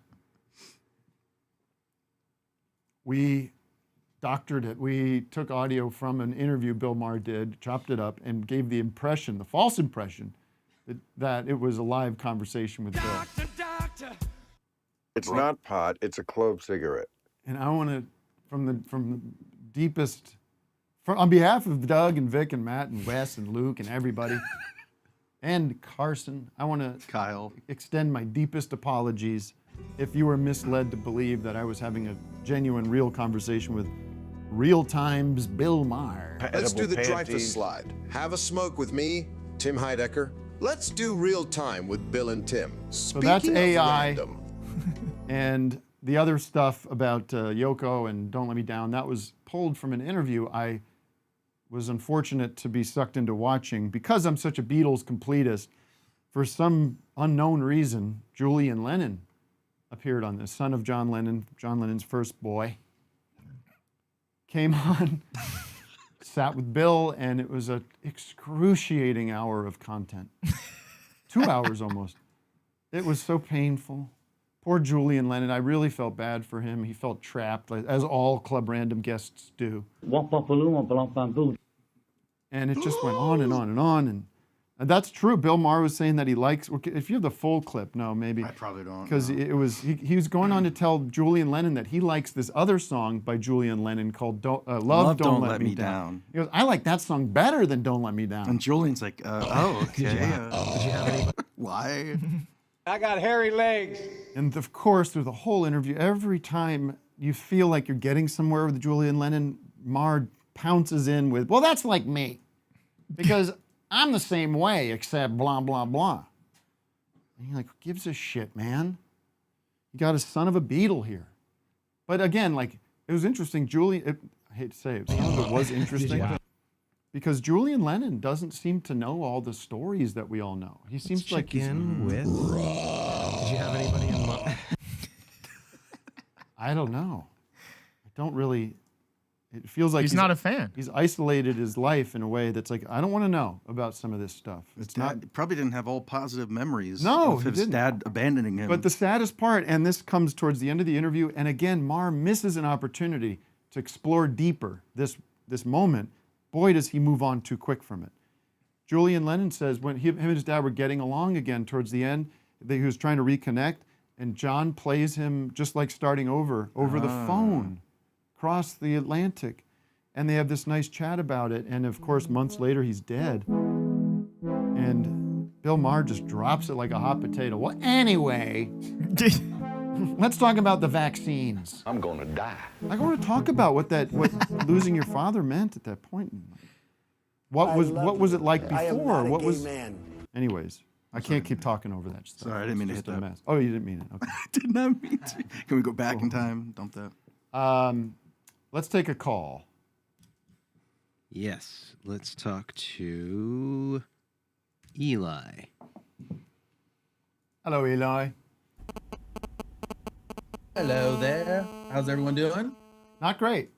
S6: We doctored it. We took audio from an interview Bill Maher did, chopped it up, and gave the impression, the false impression, that it was a live conversation with Bill.
S2: It's not pot, it's a clove cigarette.
S6: And I want to, from the deepest, on behalf of Doug and Vic and Matt and Wes and Luke and everybody, and Carson, I want to extend my deepest apologies if you were misled to believe that I was having a genuine, real conversation with Real Time's Bill Maher.
S11: Let's do the Dreyfus slide. Have a smoke with me, Tim Heidecker. Let's do Real Time with Bill and Tim.
S6: So that's
S11: Speaking of
S6: AI.
S11: random.
S6: And the other stuff about Yoko and Don't Let Me Down, that was pulled from an interview I was unfortunate to be sucked into watching. Because I'm such a Beatles completist, for some unknown reason, Julian Lennon appeared on this, son of John Lennon, John Lennon's first boy. Came on, sat with Bill, and it was an excruciating hour of content. 2 hours almost. It was so painful. Poor Julian Lennon, I really felt bad for him. He felt trapped, as all Club Random guests do. And it just went on and on and on. And that's true. Bill Maher was saying that he likes, if you have the full clip, no, maybe.
S1: I probably don't.
S6: Because it was, he was going on to tell Julian Lennon that he likes this other song by Julian Lennon called Love Don't Let Me Down. He goes, I like that song better than Don't Let Me Down.
S1: And Julian's like, oh, okay. Why?
S17: I got hairy legs.
S6: And of course, through the whole interview, every time you feel like you're getting somewhere with Julian Lennon, Marr pounces in with, well, that's like me. Because I'm the same way, except blah, blah, blah. And you're like, who gives a shit, man? You got a son of a Beatle here. But again, like, it was interesting. I hate to say it, some of it was interesting. Because Julian Lennon doesn't seem to know all the stories that we all know. He seems like he's
S7: in with. Did you have anybody in mind?
S6: I don't know. I don't really. It feels like
S10: he's not a fan.
S6: He's isolated his life in a way that's like, I don't want to know about some of this stuff.
S1: His dad probably didn't have all positive memories
S6: No,
S1: of
S6: he
S1: his
S6: didn't.
S1: dad abandoning him.
S6: But the saddest part, and this comes towards the end of the interview, and again, Marr misses an opportunity to explore deeper this moment. Boy, does he move on too quick from it. Julian Lennon says when him and his dad were getting along again towards the end, he was trying to reconnect, and John plays him just like starting over the phone, across the Atlantic. And they have this nice chat about it. And of course, months later, he's dead. And Bill Maher just drops it like a hot potato. Well, anyway, let's talk about the vaccines.
S12: I'm going to die.
S6: I want to talk about what losing your father meant at that point. What was it like before?
S12: I am not a
S6: what
S12: gay
S6: was?
S12: man.
S6: Anyways, I can't keep talking over that stuff.
S1: Sorry, I didn't mean to
S6: It's
S1: hit
S6: just a
S1: that.
S6: mess. Oh, you didn't mean it. Okay.
S1: I did not mean to. Can we go back in time? Dump that.
S6: Let's take a call.
S7: Yes, let's talk to Eli.
S6: Hello, Eli.
S15: Hello there. How's everyone doing?
S6: Not great.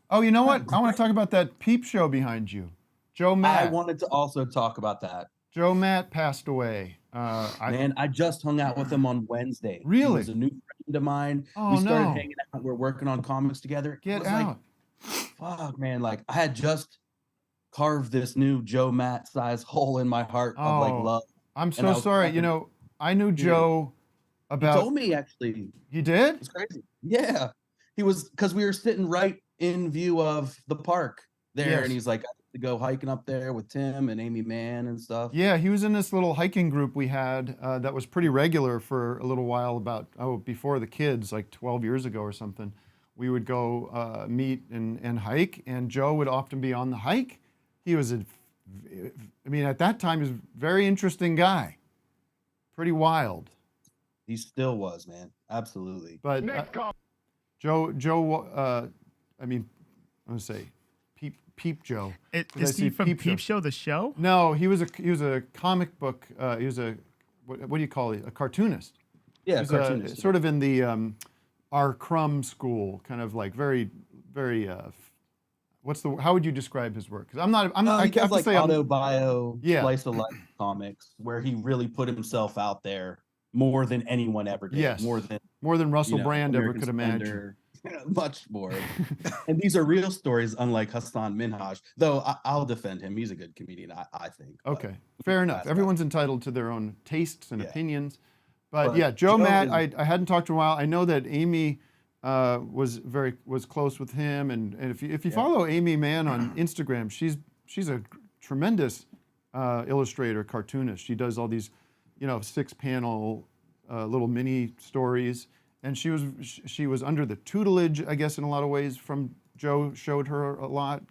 S6: Oh, you know what? I want to talk about that peep show behind you. Joe Matt.
S15: I wanted to also talk about that.
S6: Joe Matt passed away.
S15: Man, I just hung out with him on Wednesday.
S6: Really?
S15: He was a new friend of mine.
S6: Oh,
S15: we started
S6: no.
S15: hanging out. We're working on comics together.
S6: Get
S15: It was
S6: out.
S15: Fuck, man. Like, I had just carved this new Joe Matt size hole in my heart of like love.
S6: I'm
S15: And
S6: so
S15: I was
S6: sorry.
S15: fucking-
S6: You know, I knew Joe about.
S15: He told me, actually.
S6: He did?
S15: It's crazy. Yeah. He was, because we were sitting right in view of the park there.
S6: Yes.
S15: And he's like, I have to go hiking up there with Tim and Amy Mann and stuff.
S6: Yeah, he was in this little hiking group we had that was pretty regular for a little while before the kids, like 12 years ago or something. We would go meet and hike, and Joe would often be on the hike. He was at that time, he was a very interesting guy. Pretty wild.
S15: He still was, man. Absolutely.
S6: But Joe, I'm going to say Peep Joe. 'Cause I
S10: Is
S6: see
S10: he from Peep Show, the show?
S6: No, he was a comic book. He was what do you call it? A cartoonist.
S15: Yeah,
S6: He was
S15: cartoonist.
S6: sort of in the R. Crumb school, kind of like very, very. How would you describe his work? Because I
S15: He does
S6: have to
S15: like
S6: say,
S15: auto-bio,
S6: Yeah.
S15: slice of life comics where he really put himself out there more than anyone ever did.
S6: Yes.
S15: More than
S6: Russell Brand ever
S15: American
S6: could imagine.
S15: Splendor. Much more. And these are real stories, unlike Hassan Minhaj. Though I'll defend him. He's a good comedian, I think. but-
S6: Okay, fair enough. Everyone's entitled to their own tastes and opinions. But
S15: But
S6: yeah, Joe
S15: Joe
S6: Matt,
S15: is-
S6: I hadn't talked to in a while. I know that Amy was close with him, and if you follow Amy Mann on Instagram, she's a tremendous illustrator, cartoonist. She does all these, 6-panel little mini stories, and she was under the tutelage, I guess, in a lot of ways from Joe. Showed her a lot.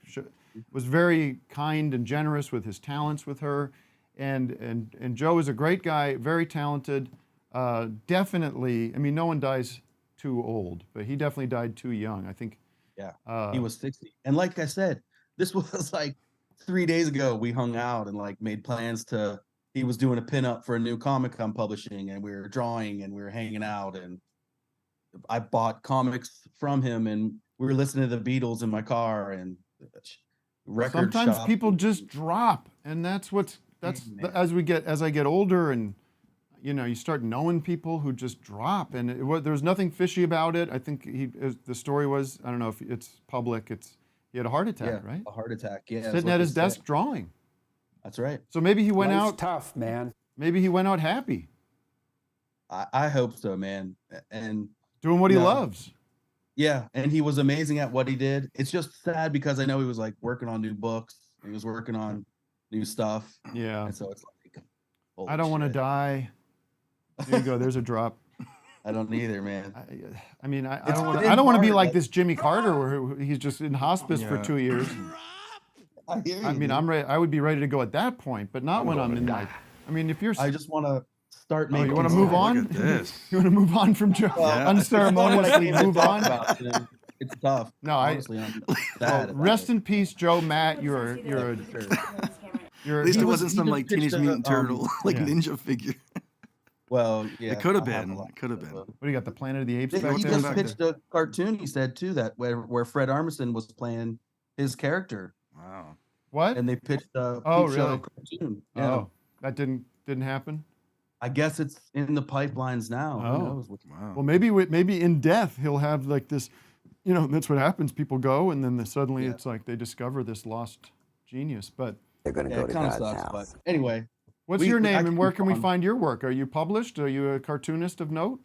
S6: Was very kind and generous with his talents with her, and Joe is a great guy, very talented. Definitely, no one dies too old, but he definitely died too young. I think.
S15: Yeah, he was 60. And like I said, this was like 3 days ago. We hung out and like made plans to. He was doing a pinup for a new comic I'm publishing, and we were drawing and we were hanging out, and I bought comics from him, and we were listening to the Beatles in my car and record
S6: Sometimes
S15: shop.
S6: people just drop, and that's as I get older, and you start knowing people who just drop, and there's nothing fishy about it. I think the story was, I don't know if it's public. He had a heart attack, right?
S15: A heart attack. Yeah, that's
S6: Sitting
S15: what
S6: at
S15: they
S6: his desk
S15: said.
S6: drawing.
S15: That's right.
S6: So maybe he went
S15: Life's
S6: out
S15: tough, man.
S6: Maybe he went out happy,
S15: I hope so, man. And
S6: doing what he loves.
S15: Yeah, and he was amazing at what he did. It's just sad because I know he was like working on new books. He was working on new stuff.
S6: Yeah.
S15: And so it's like,
S6: I don't want to die. There you go. There's a drop.
S15: I don't either, man.
S6: I mean, I don't want to be like this Jimmy Carter where he's just in hospice for 2 years.
S15: I hear you.
S6: I mean, I would be ready to go at that point, but not when I'm in my. I mean, if you're.
S15: I just want to start making.
S6: You want to move on?
S1: Look at this.
S6: You want to move on from Joe? Unceremoniously move on.
S15: It's tough.
S6: No,
S15: honestly, I'm sad.
S6: Rest in peace, Joe Matt. You're
S1: At least it wasn't some like Teenage Mutant Turtle like ninja figure.
S15: Well, yeah.
S1: It could have been. It could have been.
S6: What do you got? The Planet of the Apes?
S15: He just pitched a cartoon. He said too that where Fred Armisen was playing his character.
S1: Wow.
S6: What?
S15: And they pitched a
S6: really?
S15: cartoon. Yeah.
S6: Oh, that didn't happen.
S15: I guess it's in the pipelines now.
S6: Oh.
S15: Who knows?
S1: Wow.
S6: Well, maybe in death he'll have like this. You know, that's what happens. People go, and then suddenly it's like they discover this lost genius. But
S2: they're going to go to God's house.
S15: But anyway.
S6: What's your name and where can we find your work? Are you published? Are you a cartoonist of note?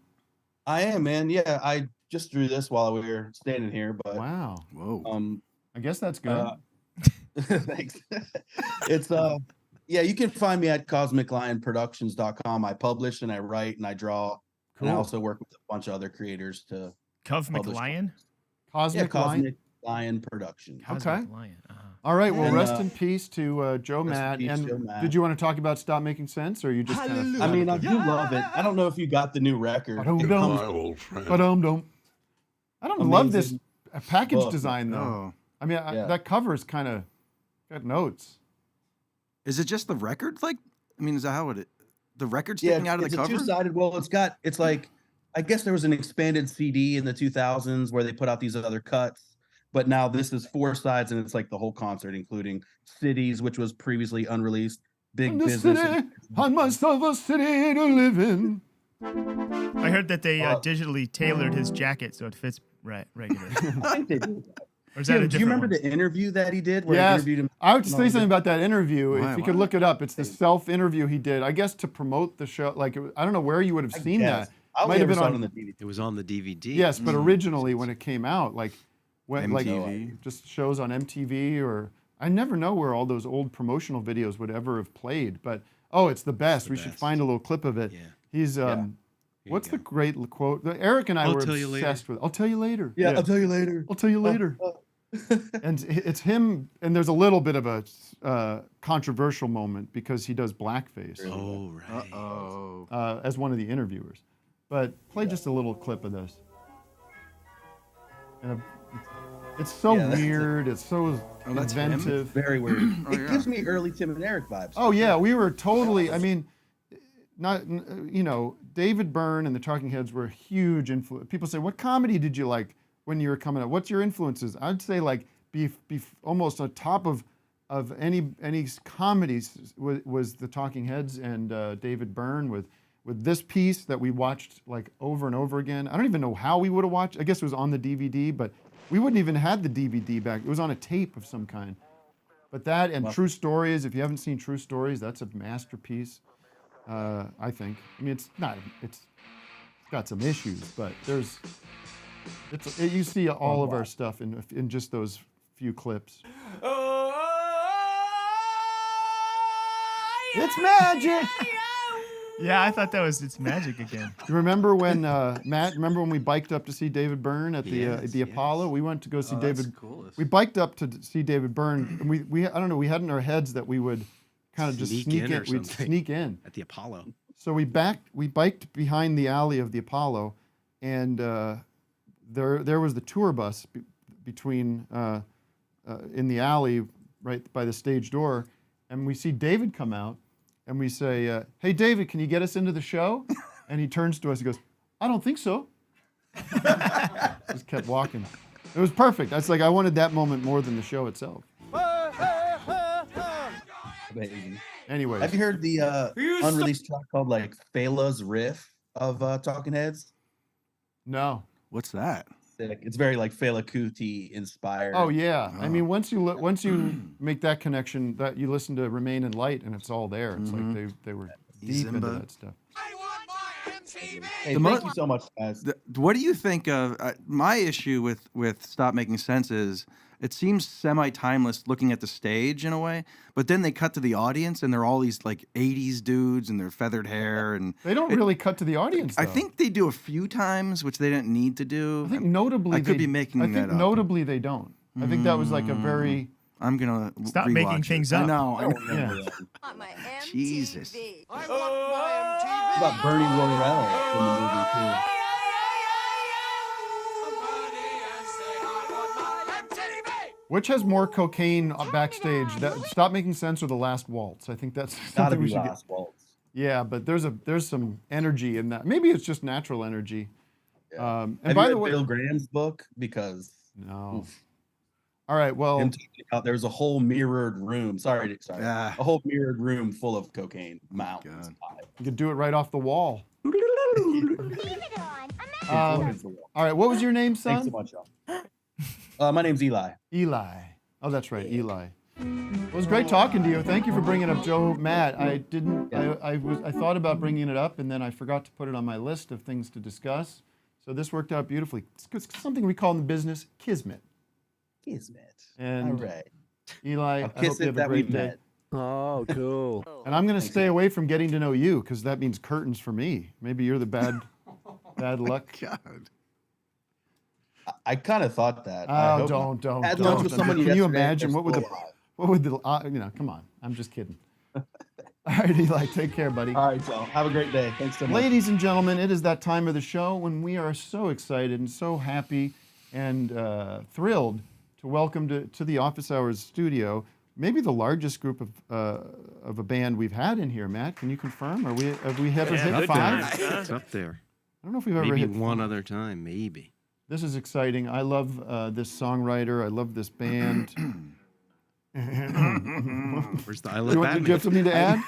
S15: I am, man. Yeah, I just drew this while we were standing here. But
S6: wow,
S1: whoa.
S6: I guess that's good.
S15: Thanks. It's yeah, you can find me at cosmiclionproductions.com. I publish and I write and I draw, and I also work with a bunch of other creators to.
S10: Cosmic Lion.
S6: Cosmic
S15: Lion Productions.
S6: Okay.
S10: Lion.
S6: All right. Well,
S15: And,
S6: rest in peace to Joe Matt. And
S15: Joe Matt.
S6: did you want to talk about Stop Making Sense, or you just?
S15: I mean, I do love it. I don't know if you got the new record.
S6: I don't love this package design though. I mean, that cover is kind of got notes.
S1: Is it just the record? Like, I mean, is that how it? The record sticking out of the cover?
S15: It's two-sided. Well, it's like, I guess there was an expanded CD in the 2000s where they put out these other cuts. But now this is 4 sides, and it's like the whole concert, including Cities, which was previously unreleased, Big Business.
S6: I must have a city to live in.
S10: I heard that they digitally tailored his jacket so it fits regular.
S15: I think they did.
S10: Or is that a different
S15: do you remember
S10: one?
S15: the interview that he did? Where he
S6: Yes,
S15: interviewed him?
S6: I would say something about that interview. If you could look it up, it's the self-interview he did. I guess to promote the show. Like, I don't know where you would have seen that.
S15: I
S6: Might have been on
S15: the DVD.
S7: It was on the DVD.
S6: Yes, but originally when it came out, like when
S1: MTV.
S6: like just shows on MTV, or I never know where all those old promotional videos would ever have played. But it's the best. We should find a little clip of it. Yeah. He's what's the great quote? Eric and I were obsessed with. I'll tell you later.
S15: Yeah, I'll tell you later.
S6: I'll tell you later. And it's him, and there's a little bit of a controversial moment because he does blackface.
S7: Oh, right.
S6: As one of the interviewers. But play just a little clip of this. And it's so weird. It's so inventive.
S15: Very weird. It gives me early Tim and Eric vibes.
S6: Oh yeah, we were totally. I mean, David Byrne and the Talking Heads were a huge influence. People say, "What comedy did you like when you were coming up? What's your influences?" I'd say like be almost on top of any comedies was the Talking Heads and David Byrne with this piece that we watched like over and over again. I don't even know how we would have watched. I guess it was on the DVD, but we wouldn't even had the DVD back. It was on a tape of some kind. But that and True Stories. If you haven't seen True Stories, that's a masterpiece. I think. I mean, it's got some issues, but you see all of our stuff in just those few clips. It's magic.
S10: Yeah, I thought that was It's Magic again.
S6: You remember when Matt? Remember when we biked up to see David Byrne at the Apollo? We went to go see David. We biked up to see David Byrne, and we I don't know. We had in our heads that we would kind of just sneak in. We'd sneak in
S7: at the Apollo.
S6: So we biked behind the alley of the Apollo, and there was the tour bus between in the alley right by the stage door, and we see David come out. And we say, "Hey, David, can you get us into the show?" And he turns to us. He goes, "I don't think so." Just kept walking. It was perfect. That's like I wanted that moment more than the show itself.
S15: Amazing.
S6: Anyway,
S15: have you heard the unreleased track called like Fela's Riff of Talking Heads?
S6: No.
S1: What's that?
S15: It's very like Fela Kuti inspired.
S6: Oh yeah. I mean, once you make that connection, that you listen to Remain in Light, and it's all there. It's like they were deep into that stuff.
S15: Hey,
S1: The
S15: thank
S1: mo-
S15: you so much, guys.
S1: What do you think of my issue with Stop Making Sense is it seems semi-timeless looking at the stage in a way, but then they cut to the audience and they're all these like 80s dudes and their feathered hair and
S6: They don't really cut to the audience,
S1: I
S6: though.
S1: think they do a few times, which they didn't need to do.
S6: I think notably
S1: I could
S6: they-
S1: be making
S6: I
S1: that
S6: think
S1: up.
S6: notably they don't. I think that was like a very.
S1: I'm gonna
S10: Stop
S1: rewatch
S10: making
S1: it.
S10: things
S1: I
S10: up.
S1: know. I know.
S6: Yeah.
S1: Jesus.
S15: What about Bernie Worrell from the movie too?
S6: Which has more cocaine backstage? That Stop Making Sense or The Last Waltz? I think that's
S15: Gotta
S6: something we
S15: be
S6: should
S15: Last Waltz.
S6: Yeah, but there's some energy in that. Maybe it's just natural energy. And
S15: Have
S6: by
S15: you
S6: the
S15: read
S6: way,
S15: Bill Graham's book? Because
S6: no. All right, well,
S15: him talking about there's a whole mirrored room. Sorry, a whole mirrored room full of cocaine mountains.
S6: You could do it right off the wall.
S15: Influence the wall.
S6: All right, what was your name, son?
S15: Thanks so much, y'all. My name's Eli.
S6: Eli. Oh, that's right, Eli. It was great talking to you. Thank you for bringing up Joe Matt. I didn't. I thought about bringing it up, and then I forgot to put it on my list of things to discuss. So this worked out beautifully. It's something we call in the business kismet.
S15: Kismet.
S6: And
S15: All right.
S6: Eli,
S15: I'll
S6: I
S15: kiss
S6: hope you
S15: it
S6: have a
S15: that
S6: great
S15: we've
S6: day.
S15: met.
S12: Oh, cool.
S6: And I'm going to stay away from getting to know you because that means curtains for me. Maybe you're the bad luck.
S1: God.
S15: I kind of thought that.
S6: Oh, don't.
S15: Had lunch with someone
S6: Can you
S15: yesterday,
S6: imagine
S15: they're
S6: what would the come on. I'm just kidding. All right, Eli, take care, buddy.
S15: All right, y'all. Have a great day. Thanks so much.
S6: Ladies and gentlemen, it is that time of the show when we are so excited and so happy and thrilled to welcome to the Office Hours studio maybe the largest group of a band we've had in here. Matt, can you confirm? Have we ever hit 5?
S7: It's up there.
S6: I don't know if we've ever
S7: Maybe
S6: hit
S7: one other time, maybe.
S6: This is exciting. I love this songwriter. I love this band.
S7: Where's the I love
S6: Do
S7: Batman?
S6: you have something to add?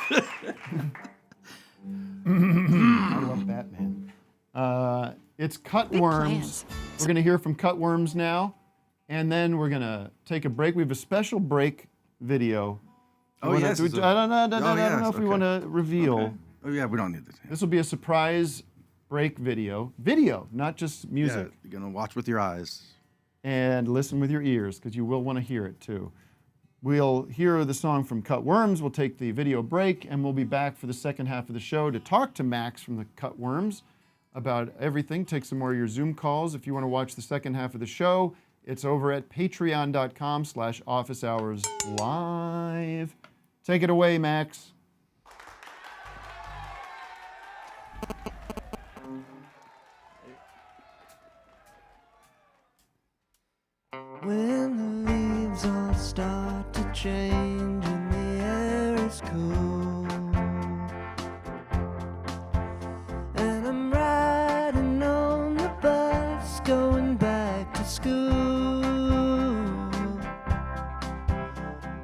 S6: I love Batman. It's Cutworms. We're going to hear from Cutworms now, and then we're going to take a break. We have a special break video.
S1: Oh, yes.
S6: I don't know if we want to reveal.
S1: Okay. Oh, yeah, we don't need this.
S6: This will be a surprise break video. Video, not just music.
S1: Yeah, you're going to watch with your eyes.
S6: And listen with your ears, because you will want to hear it, too. We'll hear the song from Cutworms, we'll take the video break, and we'll be back for the second half of the show to talk to Max from the Cutworms about everything. Take some more of your Zoom calls. If you want to watch the second half of the show, it's over at patreon.com/officehourslive. Take it away, Max.
S8: When the leaves all start to change and the air is cool, and I'm riding on the bus going back to school,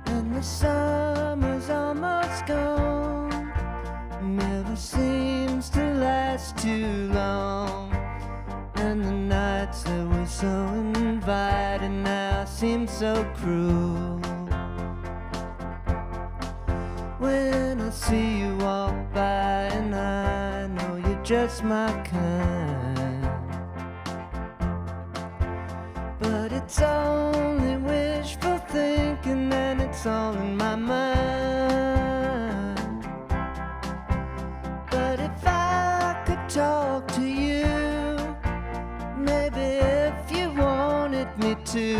S8: and the summer's almost gone, never seems to last too long, and the nights that were so inviting now seem so cruel. When I see you walk by and I know you're just my kind, but it's only wishful thinking and it's all in my mind. But if I could talk to you, maybe if you wanted me to,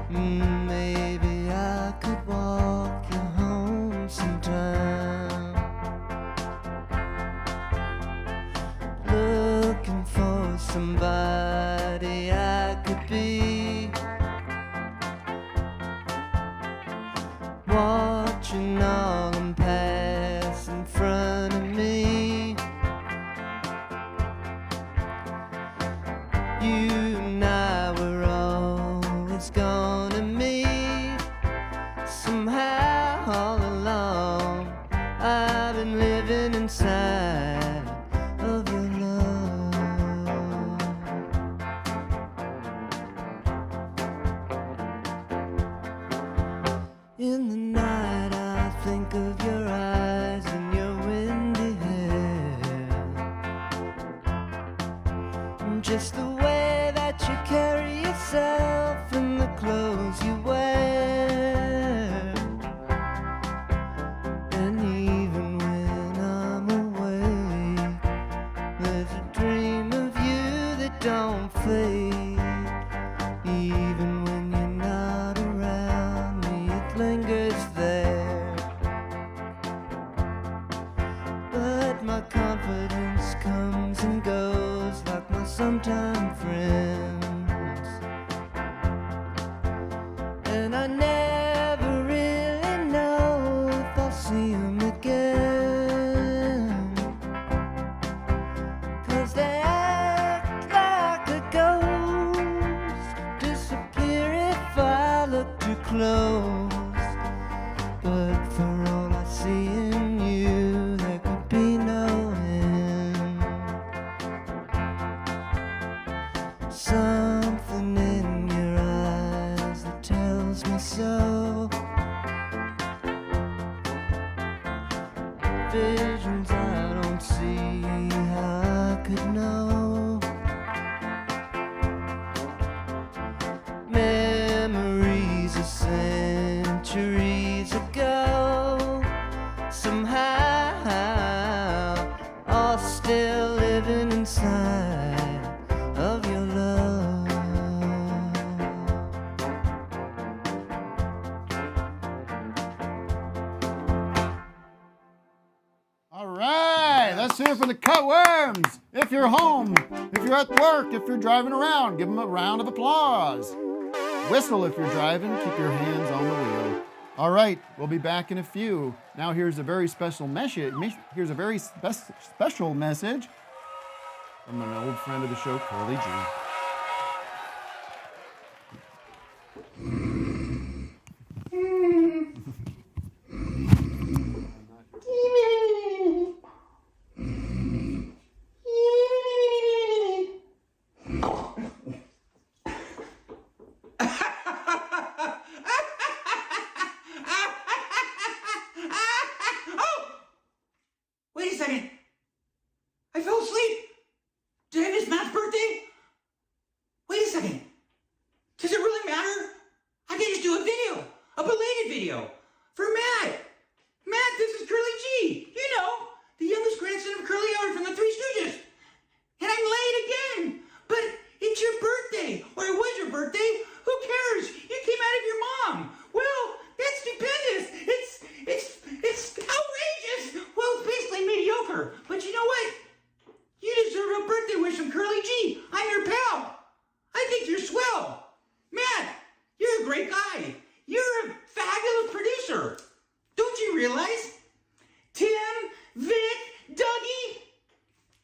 S8: maybe I could walk you home sometime. Looking for somebody I could be, watching all them pass in front of me. You and I were always gonna meet. Somehow all along I've been living inside of your love. In the night I think of your eyes and your windy hair. Even when you're not around me, it lingers there. But my confidence comes and goes like my sometime friends. And I never really know if I'll see them again. 'Cause they act like a ghost, disappear if I look too close. But for all I see in you, there could be no end. Something in your eyes that tells me so. Visions I don't see, how I could know. Memories of centuries ago, somehow are still living inside of your love.
S6: All right, let's hear it for the Cutworms. If you're home, if you're at work, if you're driving around, give them a round of applause. Whistle if you're driving, keep your hands on the wheel. All right, we'll be back in a few. Now here's a very special message. Here's a very special message from an old friend of the show, Curly G.
S16: Wait a second. I fell asleep. Did I miss Matt's birthday? Wait a second. Does it really matter? I can just do a video, a belated video for Matt. Matt, this is Curly G. You know, the youngest grandson of Curly Howard from the Three Stooges. And I'm late again. But it's your birthday, or it was your birthday. Who cares? You came out of your mom. Well, that's stupendous. It's outrageous. Well, it's basically mediocre. But you know what? You deserve a birthday wish from Curly G. I'm your pal. I think you're swell. Matt, you're a great guy. You're a fabulous producer. Don't you realize? Tim, Vic, Dougie,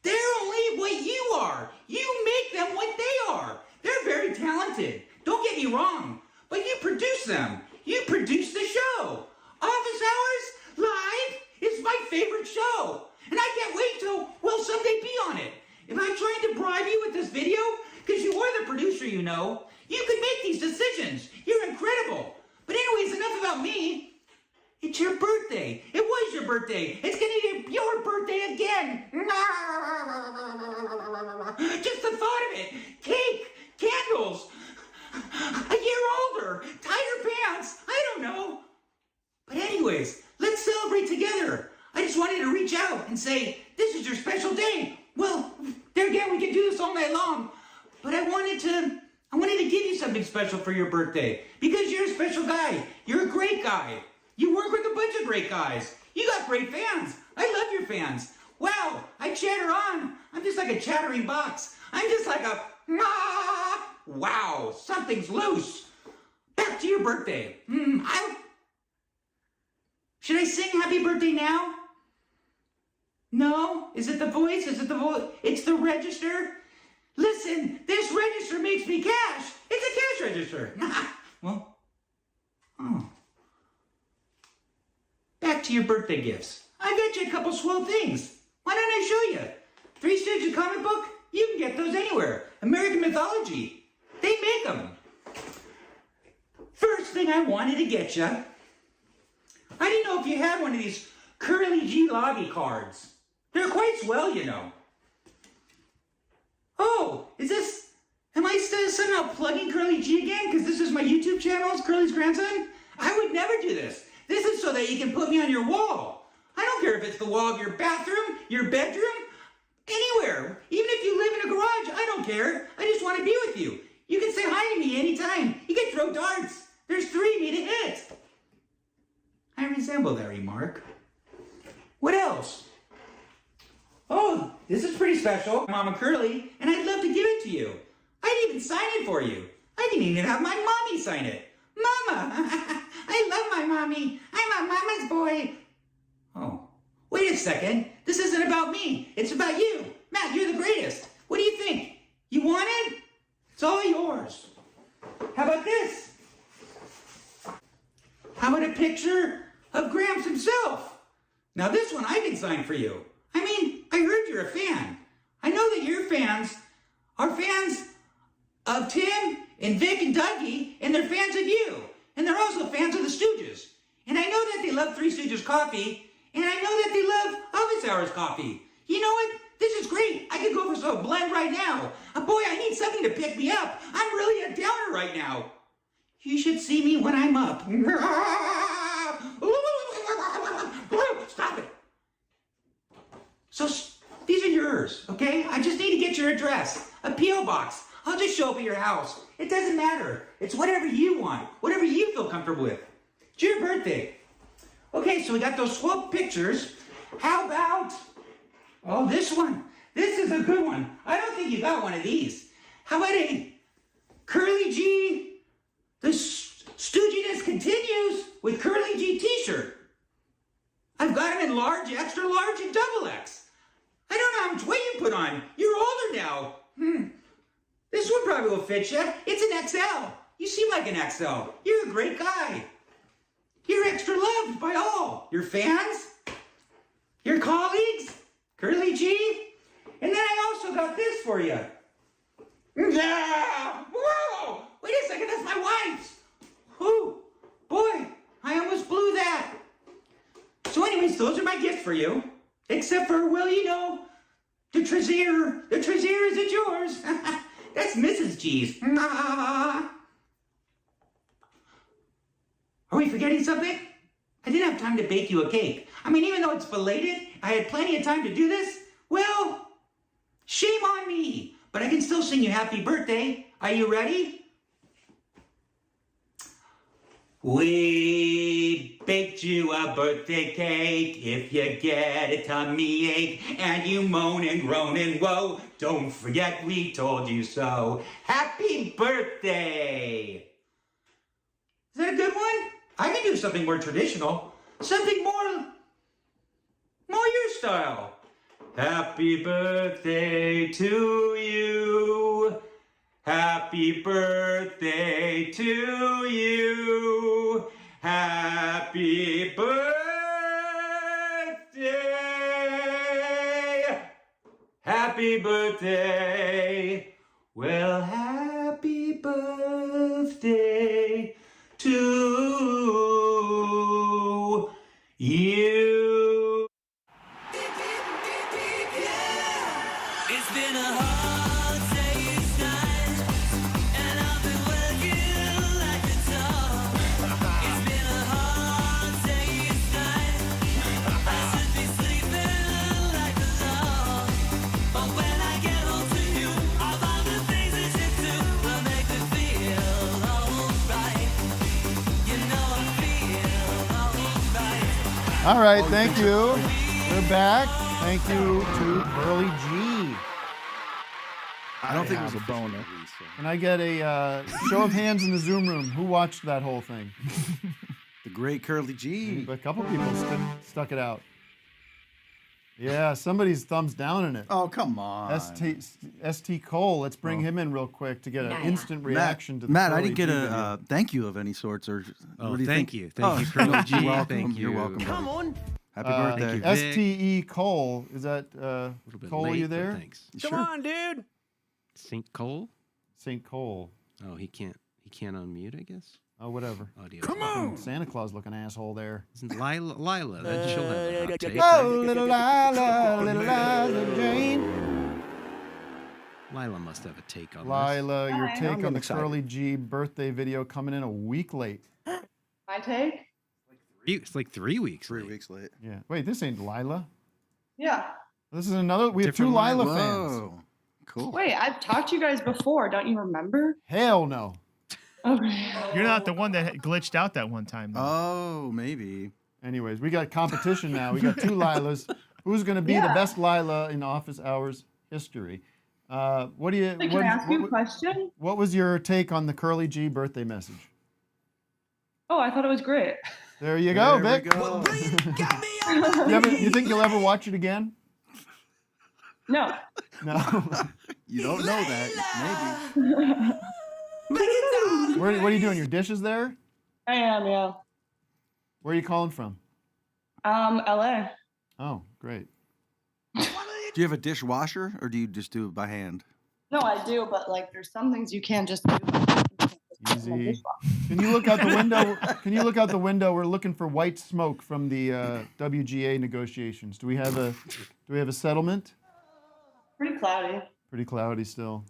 S16: they're only what you are. You make them what they are. They're very talented. Don't get me wrong. But you produce them. You produce the show. Office Hours Live is my favorite show. And I can't wait till we'll someday be on it. If I'm trying to bribe you with this video, because you are the producer, you know, you can make these decisions. You're incredible. But anyways, enough about me. It's your birthday. It was your birthday. It's going to be your birthday again. Just the thought of it. Cake, candles, a year older, tighter pants. I don't know. But anyways, let's celebrate together. I just wanted to reach out and say, this is your special day. Well, there again, we can do this all night long. But I wanted to give you something special for your birthday. Because you're a special guy. You're a great guy. You work with a bunch of great guys. You got great fans. I love your fans. Wow, I chatter on. I'm just like a chattering box. I'm just like a, wow, something's loose. Back to your birthday. Should I sing happy birthday now? No? Is it the voice? Is it the voice? It's the register? Listen, this register makes me cash. It's a cash register. Well, back to your birthday gifts. I got you a couple swell things. Why don't I show you? Three Stooges comic book? You can get those anywhere. American mythology. They make them. First thing I wanted to get you, I didn't know if you had one of these Curly G lobby cards. They're quite swell, you know. Oh, am I somehow plugging Curly G again? Because this is my YouTube channel, it's Curly's grandson? I would never do this. This is so that you can put me on your wall. I don't care if it's the wall of your bathroom, your bedroom, anywhere. Even if you live in a garage, I don't care. I just want to be with you. You can say hi to me anytime. that remark. What else? Oh, this is pretty special. Mama Curly, and I'd love to give it to you. I'd even sign it for you. I didn't even have my mommy sign it. Mama! I love my mommy. I'm a mama's boy. Oh, wait a second. This isn't about me. It's about you. Matt, you're the greatest. What do you think? You want it? It's all yours. How about this? How about a picture of Gramps himself? Now this one I can sign for you. I mean, I heard you're a fan. I know that your fans are fans of Tim and Vic and Dougie, and they're fans of you. And they're also fans of the Stooges. And I know that they love Three Stooges coffee, and I know that they love Office Hours coffee. You know what? This is great. I could go for some blend right now. Boy, I need something to pick me up. I'm really a downer right now. You should see me when I'm up. Stop it. So these are yours, okay? I just need to get your address. A P.O. box. I'll just show up at your house. It doesn't matter. It's whatever you want. Whatever you feel comfortable with. It's your birthday. Okay, so we got those swap pictures. How about... Oh, this one. This is a good one. I don't think you got one of these. How about a Curly G? The stooginess continues with Curly G t-shirt. I've got them in large, extra large, and double X. I don't know how much weight you put on. You're older now. This one probably will fit you. It's an XL. You seem like an XL. You're a great guy. You're extra loved by all. Your fans, your colleagues, Curly G. And then I also got this for you. Yeah! Whoa! Wait a second, that's my wife's. Whew. Boy, I almost blew that. So anyways, those are my gifts for you. Except for, well, you know, the Trezier. The Trezier isn't yours. That's Mrs. G's. Are we forgetting something? I didn't have time to bake you a cake. I mean, even though it's belated, I had plenty of time to do this. Well, shame on me. But I can still sing you happy birthday. Are you ready? We baked you a birthday cake. If you get a tummy ache and you moan and groan and woe, don't forget we told you so. Happy birthday! Is that a good one? I can do something more traditional. Something more your style. Happy birthday to you. Happy birthday to you. Happy birthday. Happy birthday. Well, happy birthday to you.
S8: It's been a hard day's night, and I've been working like a dog. It's been a hard day's night. I should be sleeping like a log. But when I get home to you, all of the things that you do will make me feel alright. You know I feel alright.
S6: All right, thank you. We're back. Thank you to Curly G.
S1: I don't think it was
S5: a boner.
S6: Can I get a show of hands in the Zoom room? Who watched that whole thing?
S1: The great Curly G.
S6: A couple people stuck it out. Yeah, somebody's thumbs down in it.
S1: Oh, come on.
S6: ST Cole, let's bring him in real quick to get an instant reaction to the
S1: Matt, I
S6: Curly
S1: didn't get
S6: G
S1: a
S6: video.
S1: thank you of any sorts. Or
S7: Oh,
S1: what do you
S7: thank
S1: think?
S7: you. Thank you, Curly G.
S1: You're welcome.
S7: Thank you.
S1: You're welcome.
S7: Come
S1: buddy.
S7: on.
S1: Happy birthday.
S7: Thank you, Vic.
S6: STE Cole, is that Cole?
S7: late,
S6: You
S7: but
S6: there?
S7: thanks.
S12: Come on, dude.
S7: St. Cole?
S6: St. Cole.
S7: Oh, he can't unmute, I guess.
S6: Oh, whatever.
S7: Audio.
S6: Come on, Santa Claus looking asshole there.
S7: Isn't Lila? That she'll have a hot take.
S6: Oh, little Lila Jane.
S7: Lila must have a take on
S6: Lila, your
S7: Hi.
S6: take
S7: I'm
S6: on the
S7: excited.
S6: Curly G birthday video coming in a week late.
S18: My take?
S7: this. It's like 3 weeks.
S1: 3 weeks late.
S6: Yeah. Wait, this ain't Lila.
S18: Yeah.
S6: This is another. We have two
S7: Different
S6: Lila
S7: Lila.
S6: fans.
S1: Whoa. Cool.
S18: Wait, I've talked to you guys before. Don't you remember?
S6: Hell no.
S18: Okay.
S10: You're not the one that glitched out that one time. Though.
S1: Oh, maybe.
S6: Anyways, we got competition now. We got two Lilas. Who's going to be the best Lila in office hours history? What do you?
S18: Can I ask you a question?
S6: What was your take on the Curly G birthday message?
S18: Oh, I thought it was great.
S6: There you go,
S1: There we
S6: Vic.
S1: go.
S6: You think you'll ever watch it again?
S18: No.
S6: No.
S1: You don't know that. Maybe.
S6: What are you doing? Your dishes there?
S18: I am, yeah.
S6: Where are you calling from?
S18: LA.
S6: Oh, great.
S1: Do you have a dishwasher, or do you just do it by hand?
S18: No, I do, but like, there's some things you can't just do.
S6: Easy. Can you look out the window? Can you look out the window? We're looking for white smoke from the WGA negotiations. Do we have a settlement?
S18: Pretty cloudy.
S6: Pretty cloudy still.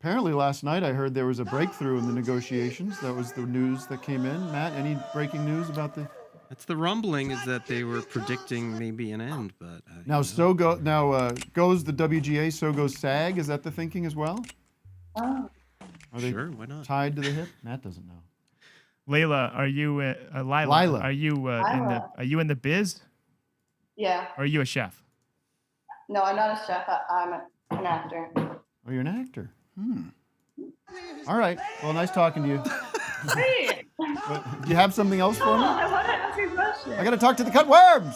S6: Apparently last night I heard there was a breakthrough in the negotiations. That was the news that came in. Matt, any breaking news about the?
S7: That's the rumbling is that they were predicting maybe an end, but
S6: Now goes the WGA, so goes SAG. Is that the thinking as well?
S18: Oh.
S6: Are they
S7: Sure, why not?
S6: tied to the hip? Matt doesn't know.
S10: Layla, are you Lila?
S6: Lila.
S10: Are you in the biz?
S18: Yeah.
S10: Or are you a chef?
S18: No, I'm not a chef. I'm an actor.
S6: Oh, you're an actor. All right. Well, nice talking to you.
S18: Hey!
S6: Do you have something else for me?
S18: I want to ask you a question.
S6: I got to talk to the cutworms.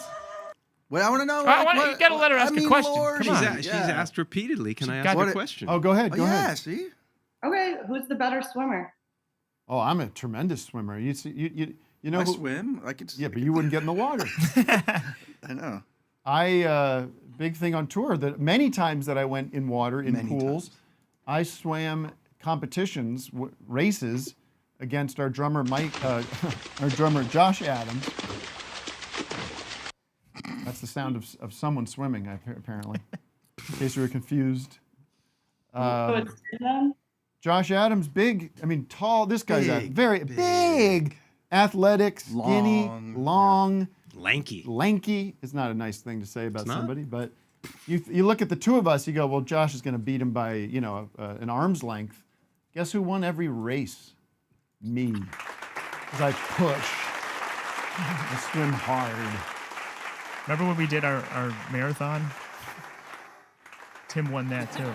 S1: Well, I want to know.
S10: You got to let her ask a question.
S7: She's asked repeatedly. Can I ask her a question?
S6: Oh, go ahead. Go
S1: yeah,
S6: ahead.
S1: see?
S18: Okay, who's the better swimmer?
S6: Oh, I'm a tremendous swimmer. You know
S1: I
S6: who,
S1: swim. I could.
S6: Yeah, but you wouldn't get in the water.
S1: I know.
S6: Big thing on tour that many times that I went in water in pools, I swam competitions, races against our drummer Josh Adams. That's the sound of someone swimming, apparently. In case you were confused.
S18: So it's them?
S6: Josh Adams, tall. This guy's very big, athletic, skinny, long, lanky. It's not a nice thing to say about somebody, but you look at the two of us, you go, well, Josh is going to beat him by an arm's length. Guess who won every race? Me, because I push. I swim hard.
S10: Remember when we did our marathon? Tim won that too.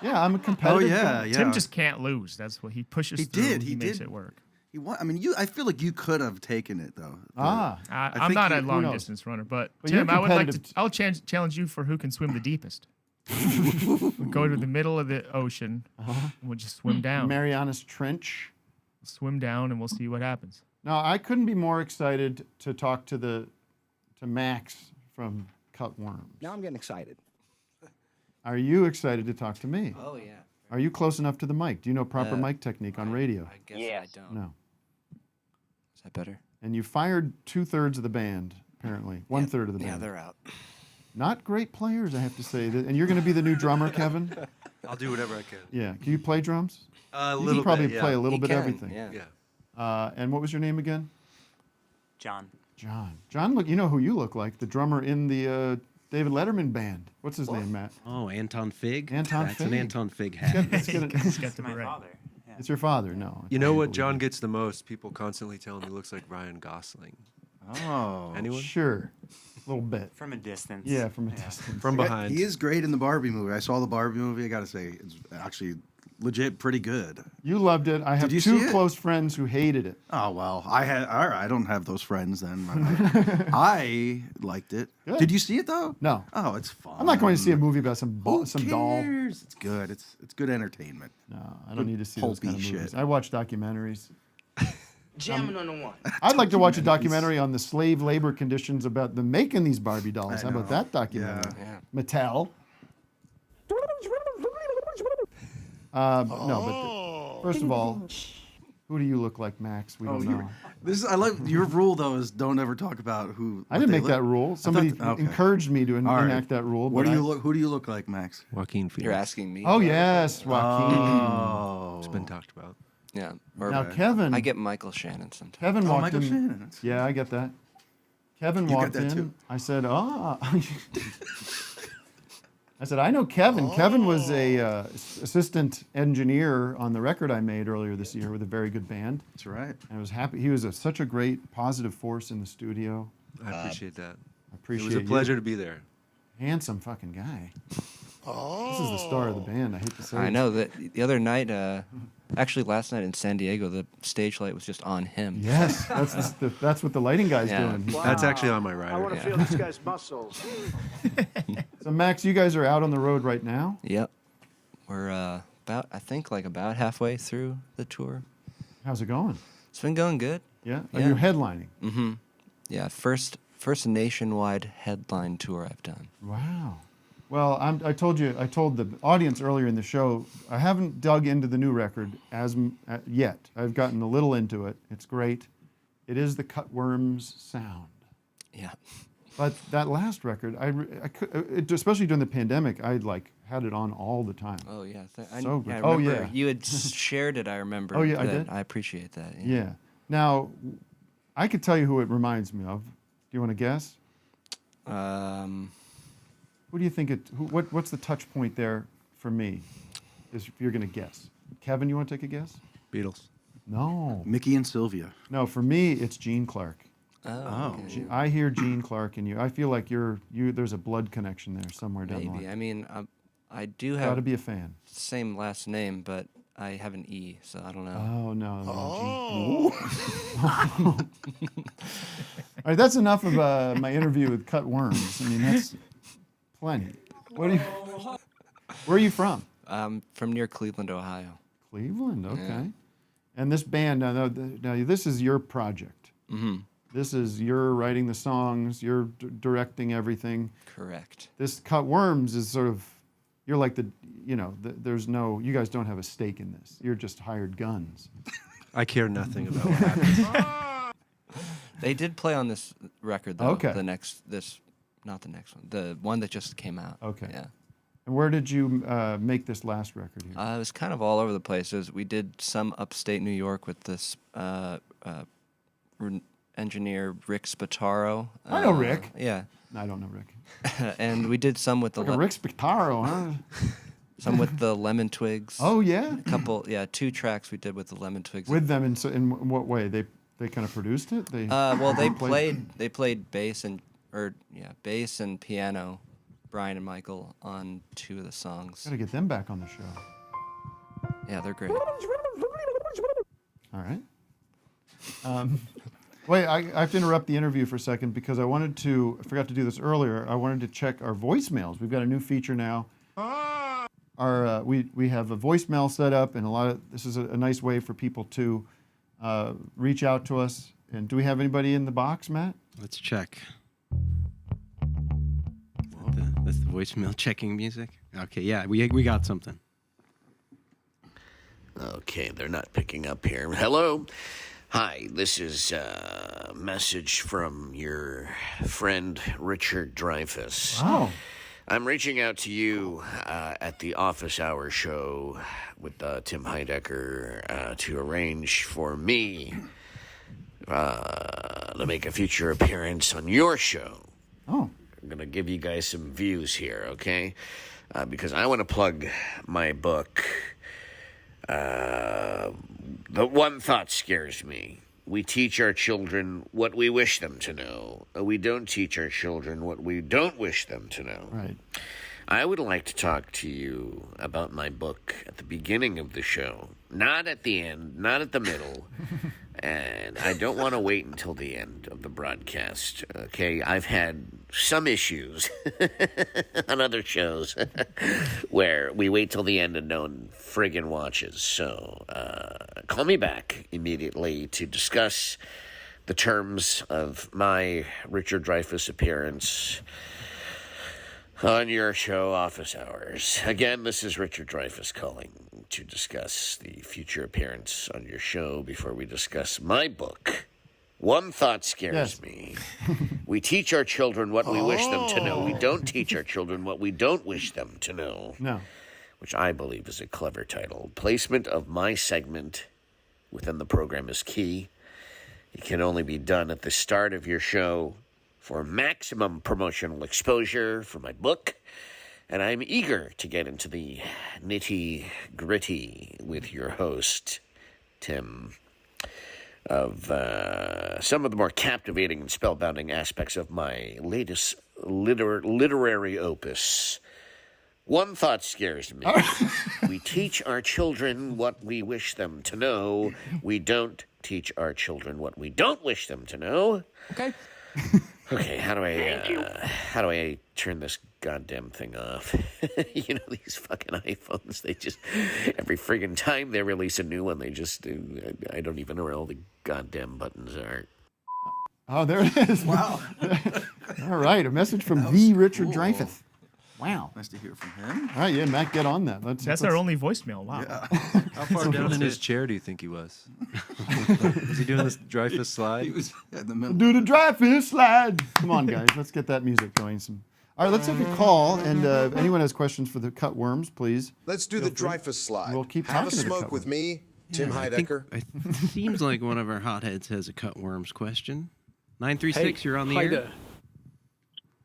S6: Yeah, I'm a competitive.
S1: Oh yeah.
S10: Tim just can't lose. That's what he pushes through. He makes
S1: did.
S10: it work.
S1: He won. I mean, I feel like you could have taken it though.
S10: I'm not a long distance runner, but
S6: you're
S10: Tim, I would like to.
S6: competitive.
S10: I'll challenge you for who can swim the deepest. We'll go to the middle of the ocean. And we'll just swim down.
S6: Marianas Trench.
S10: Swim down, and we'll see what happens.
S6: No, I couldn't be more excited to talk to Max from Cutworms.
S12: Now I'm getting excited.
S6: Are you excited to talk to me?
S12: Oh, yeah.
S6: Are you close enough to the mic? Do you know proper mic technique on radio?
S12: I guess I don't.
S6: No.
S12: Is that better?
S6: And you fired 2/3 of the band, apparently. 1/3 of the band.
S12: Yeah, they're out.
S6: Not great players, I have to say. And you're going to be the new drummer, Kevin?
S19: I'll do whatever I can.
S6: Yeah. Can you play drums?
S19: A
S6: You
S19: little
S6: can probably
S19: bit, yeah.
S6: play a little
S19: He
S6: bit
S19: can,
S6: of everything.
S19: yeah.
S6: And what was your name again?
S21: John.
S6: John, look, you know who you look like, the drummer in the David Letterman band. What's his name, Matt?
S7: Oh, Anton Fig.
S6: Anton
S7: That's
S6: Fig.
S7: an Anton Fig hat.
S10: It's
S21: my father. Yeah.
S6: It's your father, no.
S19: You know what John gets the most? People constantly tell him he looks like Ryan Gosling.
S1: Oh.
S19: Anyone?
S6: Sure. A little bit.
S21: From a distance.
S6: Yeah, from a distance.
S19: From behind.
S1: He is great in the Barbie movie. I saw the Barbie movie. I got to say, it's actually legit pretty good.
S6: You loved it. I have
S1: Did you
S6: two
S1: see it?
S6: close friends who hated it.
S1: Oh well, I don't have those friends then. I liked it.
S6: Good.
S1: Did you see it though?
S6: No.
S1: Oh, it's fun.
S6: I'm not going to see a movie about some doll.
S1: Cares? It's good. It's good entertainment.
S6: No, I don't need to see those kind of
S1: Pulpy
S6: movies.
S1: shit.
S6: I watch documentaries.
S21: Jamming on the one.
S6: I'd like to watch a documentary on the slave labor conditions about them making these Barbie dolls. How about that documentary?
S19: Yeah.
S6: Mattel. No, but first of all, who do you look like, Max? We don't know.
S1: I like your rule though is don't ever talk about who.
S6: I didn't make that rule. Somebody
S1: okay.
S6: encouraged me to enact that rule.
S1: What
S6: but
S1: do you look? Who do you look like, Max?
S19: Joaquin Phoenix.
S12: You're asking me?
S6: Oh yes, Joaquin.
S1: Oh,
S19: It's been talked about.
S12: Yeah. Or
S6: Now Kevin.
S12: I get Michael Shannon sometimes.
S6: Kevin walked
S1: Michael
S6: in.
S1: Shannon.
S6: Yeah, I get that. Kevin
S1: You got
S6: walked
S1: that
S6: in.
S1: too.
S6: I said, I said, I know Kevin. Kevin was a assistant engineer on the record I made earlier this year with a very good band.
S1: That's right.
S6: And I was happy. He was such a great positive force in the studio.
S19: I appreciate that.
S6: I appreciate
S19: It was a
S6: you.
S19: pleasure to be there.
S6: Handsome fucking guy. This is the star of the band. I hate to say
S12: I
S6: it.
S12: know that the other night, actually last night in San Diego, the stage light was just on him.
S6: Yes, that's what the lighting guy's
S12: Yeah.
S6: doing.
S19: That's actually on my rider.
S17: I want to feel this guy's muscles.
S6: So Max, you guys are out on the road right now.
S12: Yep. We're about halfway through the tour.
S6: How's it going?
S12: It's been going good.
S6: Yeah. Are you headlining?
S12: Mm-hmm. Yeah. First nationwide headline tour I've done.
S6: Wow. Well, I told the audience earlier in the show, I haven't dug into the new record yet. I've gotten a little into it. It's great. It is the Cutworms sound.
S12: Yeah.
S6: But that last record, especially during the pandemic, I had it on all the time.
S12: Oh yeah.
S6: So good.
S12: I
S6: Oh
S12: remember
S6: yeah.
S12: You had shared it. I remember.
S6: Oh yeah, I
S12: that.
S6: did.
S12: I appreciate that.
S6: Yeah. Now, I could tell you who it reminds me of. Do you want to guess? Who do you think what's the touch point there for me? If you're going to guess. Kevin, you want to take a guess?
S19: Beatles.
S6: No.
S1: Mickey and Sylvia.
S6: No, for me, it's Gene Clark.
S12: Oh. Okay.
S6: I hear Gene Clark in you. I feel like there's a blood connection there somewhere down the line.
S12: Maybe. I mean, I do have.
S6: Got to be a fan.
S12: Same last name, but I have an E, so I don't know.
S6: Oh no. All right, that's enough of my interview with Cutworms. I mean, that's plenty. Where are you from?
S12: From near Cleveland, Ohio.
S6: Cleveland, okay.
S12: Yeah.
S6: And this band, now this is your project.
S12: Mm-hmm.
S6: This is you're writing the songs, you're directing everything.
S12: Correct.
S6: This Cutworms is sort of, you're like you guys don't have a stake in this. You're just hired guns.
S19: I care nothing about what happens.
S12: They did play on this record, though.
S6: Okay.
S12: Not the next one. The one that just came out.
S6: Okay.
S12: Yeah.
S6: And where did you make this last record here?
S12: It was kind of all over the place. We did some upstate New York with this engineer Rick Spataro.
S6: I know Rick.
S12: Yeah.
S6: I don't know Rick.
S12: And we did some with the
S6: Rick Spataro, huh?
S12: some with the Lemon Twigs.
S6: Oh yeah.
S12: Two tracks we did with the Lemon Twigs.
S6: With them in what way? They kind of produced it. They
S12: played bass and piano. Brian and Michael on two of the songs.
S6: Got to get them back on the show.
S12: Yeah, they're great.
S6: All right. Wait, I have to interrupt the interview for a second because I forgot to do this earlier. I wanted to check our voicemails. We've got a new feature now. We have a voicemail set up, and this is a nice way for people to reach out to us. And do we have anybody in the box, Matt?
S7: Let's check. That's the voicemail checking music. Okay, yeah, we got something.
S4: Okay, they're not picking up here. Hello. Hi, this is a message from your friend Richard Dreyfuss.
S6: Oh.
S4: I'm reaching out to you at the Office Hour show with Tim Heidecker to arrange for me to make a future appearance on your show.
S6: Oh.
S4: I'm going to give you guys some views here, okay? Because I want to plug my book, The One Thought Scares Me. We teach our children what we wish them to know. We don't teach our children what we don't wish them to know.
S6: Right.
S4: I would like to talk to you about my book at the beginning of the show, not at the end, not at the middle. And I don't want to wait until the end of the broadcast, okay? I've had some issues on other shows where we wait till the end and no one friggin' watches. So call me back immediately to discuss the terms of my Richard Dreyfuss appearance on your show, Office Hours. Again, this is Richard Dreyfuss calling to discuss the future appearance on your show before we discuss my book. One Thought Scares Me. We teach our children what we wish them to know. We don't teach our children what we don't wish them to know.
S6: No.
S4: Which I believe is a clever title. Placement of my segment within the program is key. It can only be done at the start of your show for maximum promotional exposure for my book. And I'm eager to get into the nitty-gritty with your host, Tim some of the more captivating and spellbinding aspects of my latest literary opus. One thought scares me. We teach our children what we wish them to know. We don't teach our children what we don't wish them to know.
S12: Okay.
S4: Okay, how do I turn this goddamn thing off? You know, these fucking iPhones, they just, every friggin' time they release a new one, they just do, I don't even know where all the goddamn buttons are.
S6: Oh, there it is. Wow. All right, a message from the Richard Dreyfuss. Wow.
S1: Nice to hear from him.
S6: All right, yeah, Matt, get on that.
S10: That's our only voicemail. Wow.
S19: How far down in his chair do you think he was? Was he doing this Dreyfuss slide? He was
S1: in the middle.
S6: Do the Dreyfuss slide. Come on, guys, let's get that music going. All right, let's take a call, and anyone has questions for the cut worms, please.
S11: Let's do the Dreyfuss slide.
S6: We'll keep
S11: Have a
S6: talking to the
S11: smoke
S6: cut
S11: with me, Tim Heidecker.
S7: It seems like one of our hotheads has a cut worms question. 936, you're on the air.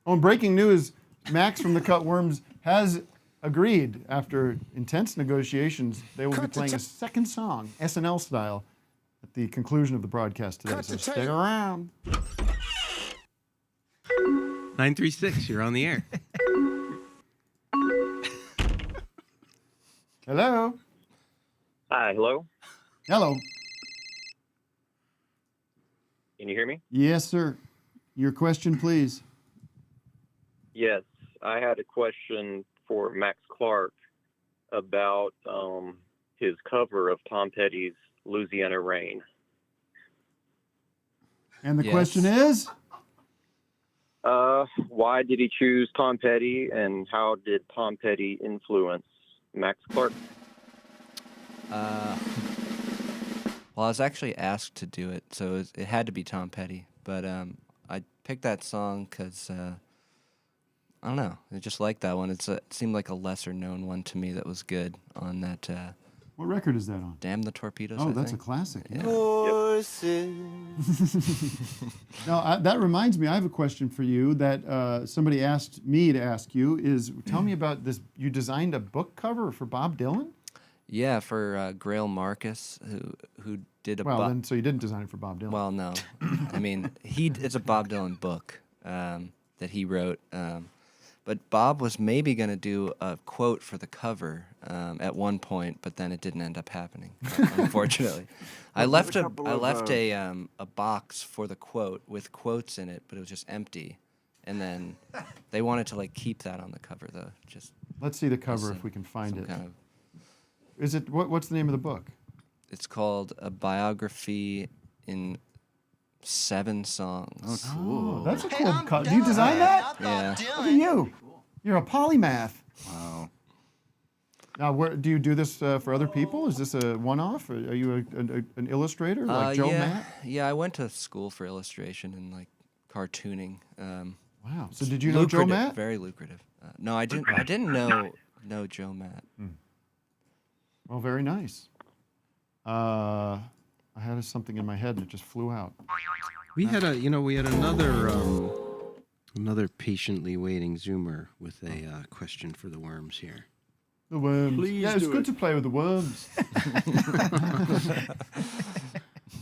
S6: Oh, breaking news, Max from the Cut Worms has agreed after intense negotiations. They will be playing a second song, SNL style, at the conclusion of the broadcast today. So stick around.
S7: 936, you're on the air.
S6: Hello.
S9: Hi, hello.
S6: Hello.
S9: Can you hear me?
S6: Yes, sir. Your question, please.
S9: Yes, I had a question for Max Clark about his cover of Tom Petty's Louisiana Rain.
S6: And the question is?
S9: Why did he choose Tom Petty, and how did Tom Petty influence Max Clark?
S12: Well, I was actually asked to do it, so it had to be Tom Petty. But I picked that song because, I don't know, I just liked that one. It seemed like a lesser-known one to me that was good on that.
S6: What record is that on?
S12: Damn the Torpedoes,
S6: Oh,
S12: I
S6: that's
S12: think.
S6: a classic. Yeah.
S12: Horses.
S6: Now, that reminds me, I have a question for you that somebody asked me to ask you is, tell me about this, you designed a book cover for Bob Dylan?
S12: Yeah, for Grail Marcus, who did a.
S6: Well, then, so you didn't design it for Bob Dylan.
S12: Well, no, I mean it's a Bob Dylan book that he wrote, but Bob was maybe going to do a quote for the cover at one point, but then it didn't end up happening, unfortunately. I left a box for the quote with quotes in it, but it was just empty, and then they wanted to keep that on the cover though. Just
S6: let's see the cover if we can find it. Is it what's the name of the book?
S12: It's called A Biography in 7 Songs.
S6: Oh, cool. That's a cool cover. Do you design that?
S12: Yeah.
S6: Look at you. You're a polymath. Wow. Now, do you do this for other people? Is this a one-off? Are you an illustrator like Joe Matt?
S12: Yeah, I went to school for illustration and cartooning.
S6: Wow. So did you know Joe Matt?
S12: Very lucrative. No, I didn't. I didn't know Joe Matt.
S6: Well, very nice. I had something in my head and it just flew out.
S7: We had another patiently waiting Zoomer with a question for the worms here.
S6: The worms.
S7: Please
S6: yeah, it's
S7: do
S6: good
S7: it.
S6: to play with the worms.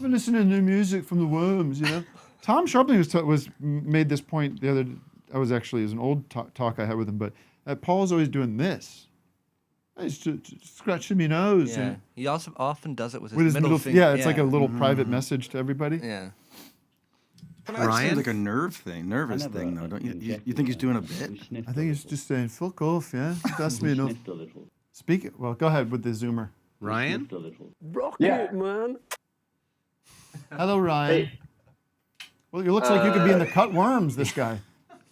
S6: We're listening to new music from the worms, you know. Tom Sharpling made this point the other. It was an old talk I had with him, but Paul's always doing this. He's scratching me nose.
S12: Yeah. He also often does it with his middle finger.
S6: Yeah, it's like a little private message to everybody.
S12: Yeah.
S1: Ryan? It's like a nervous thing, though. Don't you? You think he's doing a bit?
S6: I think he's just saying, fuck off, yeah? That's me enough. Speak it. Well, go ahead with the Zoomer.
S7: Ryan?
S6: Rocket, man. Hello, Ryan.
S20: Hey.
S6: Well, it looks like you could be in the Cut Worms, this guy.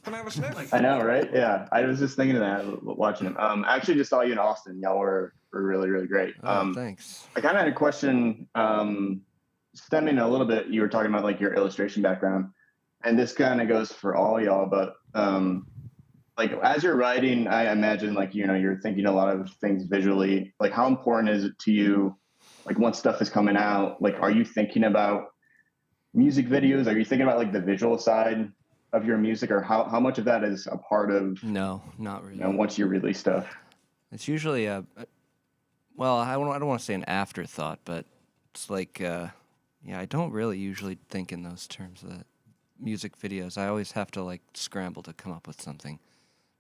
S20: I know, right? Yeah, I was just thinking of that watching him. I actually just saw you in Austin. Y'all were really, really great.
S12: Thanks.
S20: I kind of had a question stemming a little bit. You were talking about your illustration background, and this kind of goes for all y'all. But as you're writing, I imagine you're thinking a lot of things visually. How important is it to you? Once stuff is coming out, are you thinking about music videos? Are you thinking about the visual side of your music, or how much of that is a part of?
S12: No, not really.
S20: Once you release stuff,
S12: it's usually well, I don't want to say an afterthought, but it's I don't really usually think in those terms of music videos. I always have to like scramble to come up with something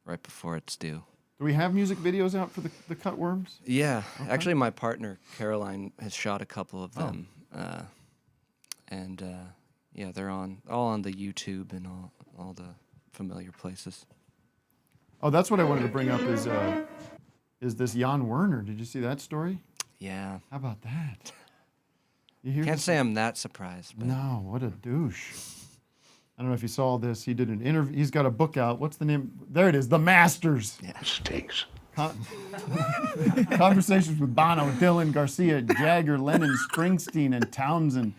S12: right before it's due.
S6: Do we have music videos out for the Cutworms?
S12: Yeah, actually, my partner Caroline has shot a couple of them, and they're all on the YouTube and all the familiar places.
S6: Oh, that's what I wanted to bring up is this Jan Werner. Did you see that story?
S12: Yeah.
S6: How about that? You hear
S12: Can't
S6: this?
S12: say I'm that surprised. But
S6: No, what a douche. I don't know if you saw this. He did an interview. He's got a book out. What's the name? There it is. The Masters.
S12: Yeah.
S6: Stinks. Conversations with Bono, Dylan, Garcia, Jagger, Lennon, Springsteen, and Townsend.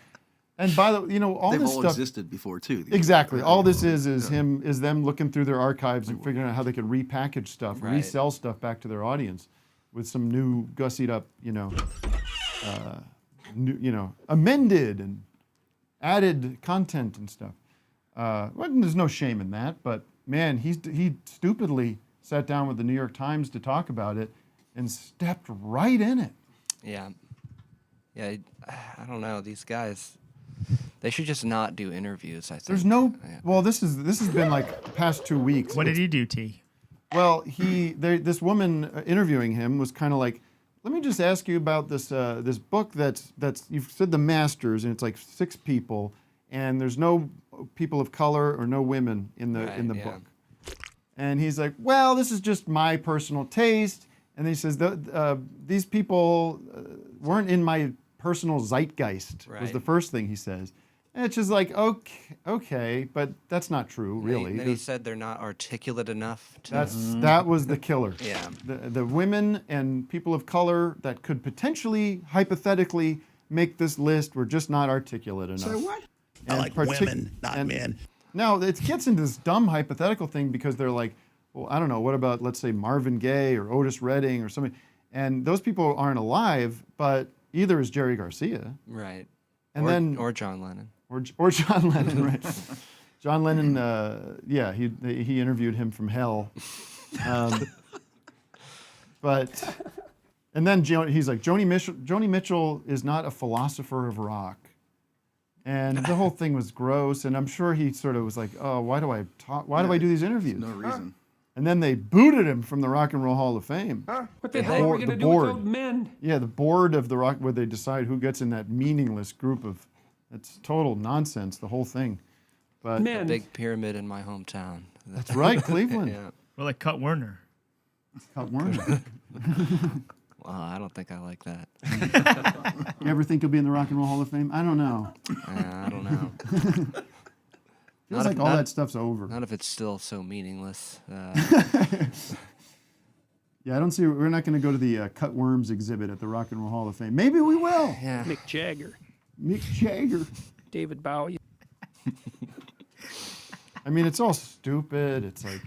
S6: And by the all
S1: They've
S6: this
S1: all
S6: stuff
S1: existed before too.
S6: Exactly. All this is them looking through their archives and figuring out how they could repackage stuff,
S12: Right.
S6: resell stuff back to their audience with some new gussied up, amended and added content and stuff. Well, there's no shame in that, but man, he stupidly sat down with the New York Times to talk about it and stepped right in it.
S12: Yeah. Yeah, I don't know. These guys, they should just not do interviews, I think.
S6: There's no. Well, this has been like the past 2 weeks.
S10: What did he do, T?
S6: Well, this woman interviewing him was kind of like, let me just ask you about this this book that's you've said The Masters, and it's like 6 people, and there's no people of color or no women in the book. And he's like, well, this is just my personal taste. And then he says, these people weren't in my personal zeitgeist, was
S12: Right.
S6: the first thing he says. And it's just like, okay, but that's not true, really.
S12: Then he said they're not articulate enough to...
S6: That was the killer.
S12: Yeah.
S6: The women and people of color that could potentially, hypothetically, make this list were just not articulate enough.
S13: So what? I
S6: And
S13: like women, not men.
S6: Now, it gets into this dumb hypothetical thing because they're like, well, I don't know, what about, let's say, Marvin Gaye or Otis Redding or somebody? And those people aren't alive, but either is Jerry Garcia.
S12: Right.
S6: And
S12: or John Lennon.
S6: Or John Lennon, right. John Lennon, he interviewed him from hell. And then he's like, Joni Mitchell is not a philosopher of rock. And the whole thing was gross, and I'm sure he sort of was like, oh, why do I do these interviews?
S1: No reason.
S6: And then they booted him from the Rock and Roll Hall of Fame.
S22: What the hell are we going to do with those men?
S6: Yeah, the board of the rock, where they decide who gets in that meaningless group of, it's total nonsense, the whole thing. But
S12: The big pyramid in my hometown.
S6: That's right, Cleveland.
S12: Yeah.
S10: Well, like Cut Werner.
S6: Cut Werner.
S12: Well, I don't think I like that.
S6: You ever think you'll be in the Rock and Roll Hall of Fame? I don't know.
S12: I don't know.
S6: Feels like all that stuff's over.
S12: Not if it's still so meaningless.
S6: Yeah, I don't see. We're not going to go to the Cut Worms exhibit at the Rock and Roll Hall of Fame. Maybe we will.
S12: Yeah.
S22: Mick Jagger.
S6: Mick Jagger.
S22: David Bowie.
S6: I mean, it's all stupid. It's like,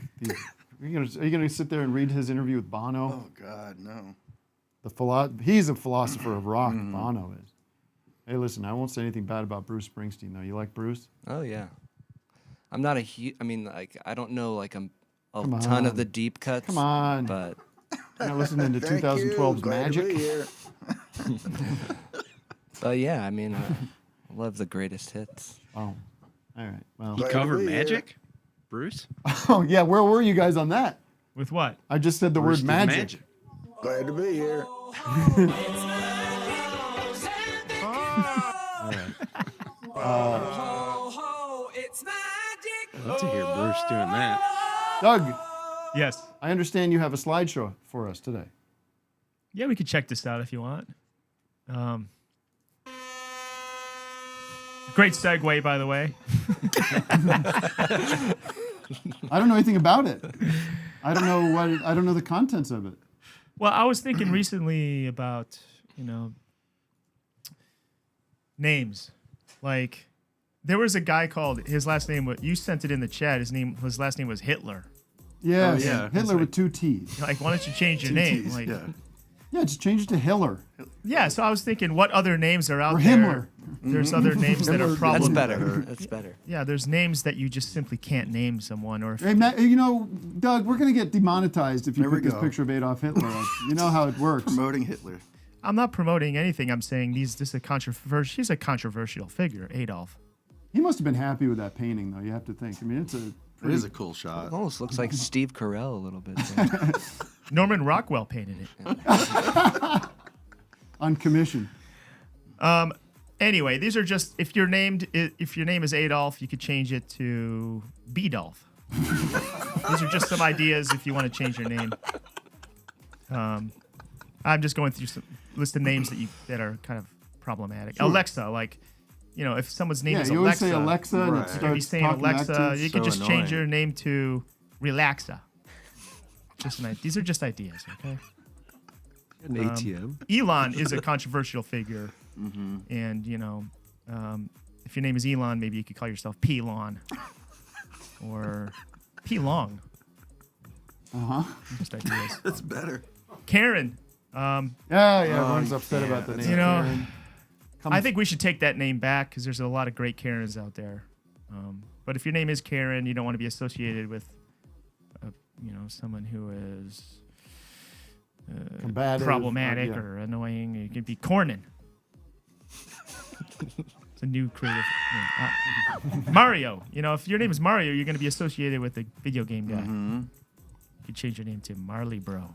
S6: are you gonna sit there and read his interview with Bono?
S1: Oh God, no.
S6: He's a philosopher of rock. Bono is. Hey, listen, I won't say anything bad about Bruce Springsteen though. You like Bruce?
S12: Oh yeah. I'm not a huge. I mean, like I don't know like a
S6: Come
S12: ton
S6: on.
S12: of the deep cuts.
S6: Come on.
S12: But
S6: You're not listening to
S2: Thank
S6: 2012's
S2: you. Glad to be
S6: Magic.
S2: here.
S12: But yeah, I mean, I love the greatest hits.
S6: Oh, all right. Well,
S7: You cover Magic, Bruce?
S6: Oh yeah, where were you guys on that?
S10: With what?
S6: I just said the
S7: Bruce
S6: word
S7: did
S6: magic.
S2: Glad to be here.
S6: All right.
S7: I'd love to hear Bruce doing that.
S6: Doug.
S10: Yes.
S6: I understand you have a slideshow for us today.
S10: Yeah, we could check this out if you want. Great segue, by the way.
S6: I don't know anything about it. I don't know the contents of it.
S10: Well, I was thinking recently about, names. Like, there was a guy called, his last name, you sent it in the chat, his last name was Hitler.
S6: Yeah,
S1: Oh, yeah.
S6: Hitler with 2 T's.
S10: Like, why don't you change your
S1: Two
S10: name?
S1: T's,
S10: Like,
S6: Yeah, just change it to Hiller.
S10: yeah, so I was thinking, what other names are out
S6: Or
S10: there?
S6: Himmler.
S10: There's other names that are
S12: That's
S10: probably
S12: better. That's better.
S10: Yeah, there's names that you just simply can't name someone, or if
S6: Hey, Matt, Doug, we're going to get demonetized if you
S1: There we
S6: put this
S1: go.
S6: picture of Adolf Hitler up. You know how it works.
S1: Promoting Hitler.
S10: I'm not promoting anything. I'm saying he's a controversial figure, Adolf.
S6: He must have been happy with that painting, though. You have to think. I mean,
S1: It is a cool shot.
S12: It almost looks like Steve Carell a little bit.
S10: Norman Rockwell painted it.
S6: On commission.
S10: Anyway, these are just if your name is Adolf, you could change it to Bedolf. These are just some ideas if you want to change your name. I'm just going through some list of names that are kind of problematic.
S6: Sure.
S10: Alexa, like, if someone's name is
S6: you always
S10: Alexa,
S6: say Alexa, and it
S10: you could be
S6: starts
S10: saying
S6: talking back
S10: Alexa.
S6: to
S10: You
S6: you.
S10: could
S1: So
S10: just change
S1: annoying.
S10: your name to Relaxa. These are just ideas, okay?
S7: An ATM.
S10: Elon is a controversial figure, and if your name is Elon, maybe you could call yourself P-Lon or P-Long. Just ideas.
S1: That's better.
S10: Karen.
S6: Everyone's upset about the name. Karen.
S10: I think we should take that name back because there's a lot of great Karens out there. But if your name is Karen, you don't want to be associated with, someone who is
S6: Combative,
S10: problematic
S6: yeah.
S10: or annoying. You could be Cornyn. It's a new creative. Mario. If your name is Mario, you're going to be associated with a video game guy. You could change your name to Marley Bro.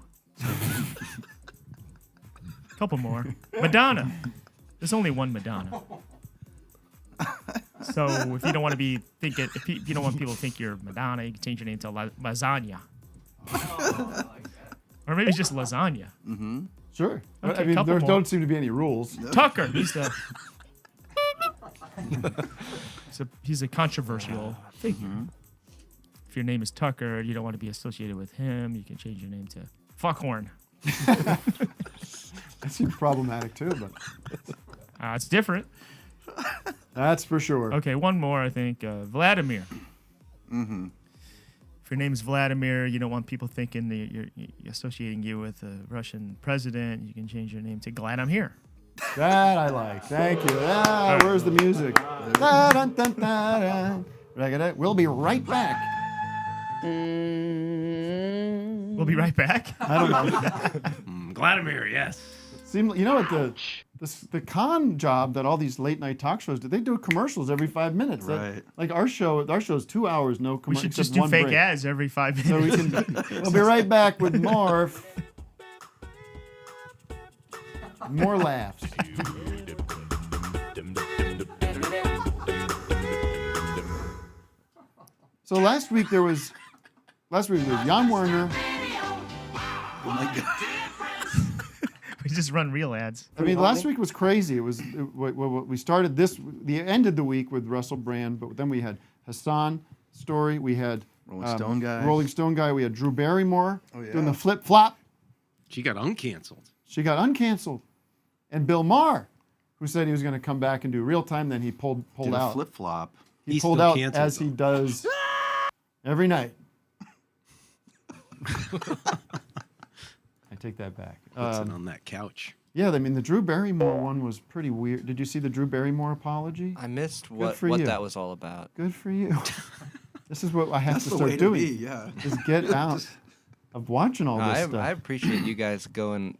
S10: Couple more. Madonna. There's only one Madonna. So if you don't want to be thinking, if you don't want people to think you're Madonna, you can change your name to Lasagna. Or maybe it's just lasagna.
S6: Sure.
S10: Okay,
S6: I mean,
S10: couple
S6: there
S10: more.
S6: don't seem to be any rules.
S10: Tucker. He's a controversial figure. If your name is Tucker, you don't want to be associated with him, you can change your name to Fuckhorn.
S6: That seems problematic too, but
S10: It's different.
S6: That's for sure.
S10: Okay, one more, I think. Vladimir. If your name is Vladimir, you don't want people thinking that you're associating you with a Russian president. You can change your name to Glad I'm Here.
S6: That I like. Thank you. Where's the music? We'll be right back.
S10: We'll be right back.
S6: I don't know.
S7: Vladimir, yes.
S6: What the con job that all these late night talk shows do? They do commercials every 5 minutes.
S1: Right.
S6: Like our show's 2 hours, no
S10: We
S6: commercials.
S10: should just do fake ads every 5 minutes.
S6: So we'll be right back with more. More laughs. So last week there was Jan Werner.
S1: Oh my God.
S10: We just run real ads.
S6: I mean, last week was crazy. We started the ended the week with Russell Brand, but then we had Hassan story. We had
S1: Rolling Stone guy.
S6: Rolling Stone guy. We had Drew Barrymore doing the flip flop.
S7: She got uncanceled.
S6: She got uncanceled, and Bill Maher, who said he was going to come back and do real time, then he pulled
S1: Did
S6: out.
S1: a flip flop.
S6: He pulled out as he does every night. I take that back.
S7: Sitting on that couch.
S6: Yeah, I mean the Drew Barrymore one was pretty weird. Did you see the Drew Barrymore apology?
S12: I missed
S6: Good
S12: what
S6: for you.
S12: that was all about.
S6: Good for you. This is what I have
S1: That's
S6: to
S1: the
S6: start
S1: way to
S6: doing.
S1: be, yeah.
S6: Is get out of watching all this stuff.
S12: I appreciate you guys going,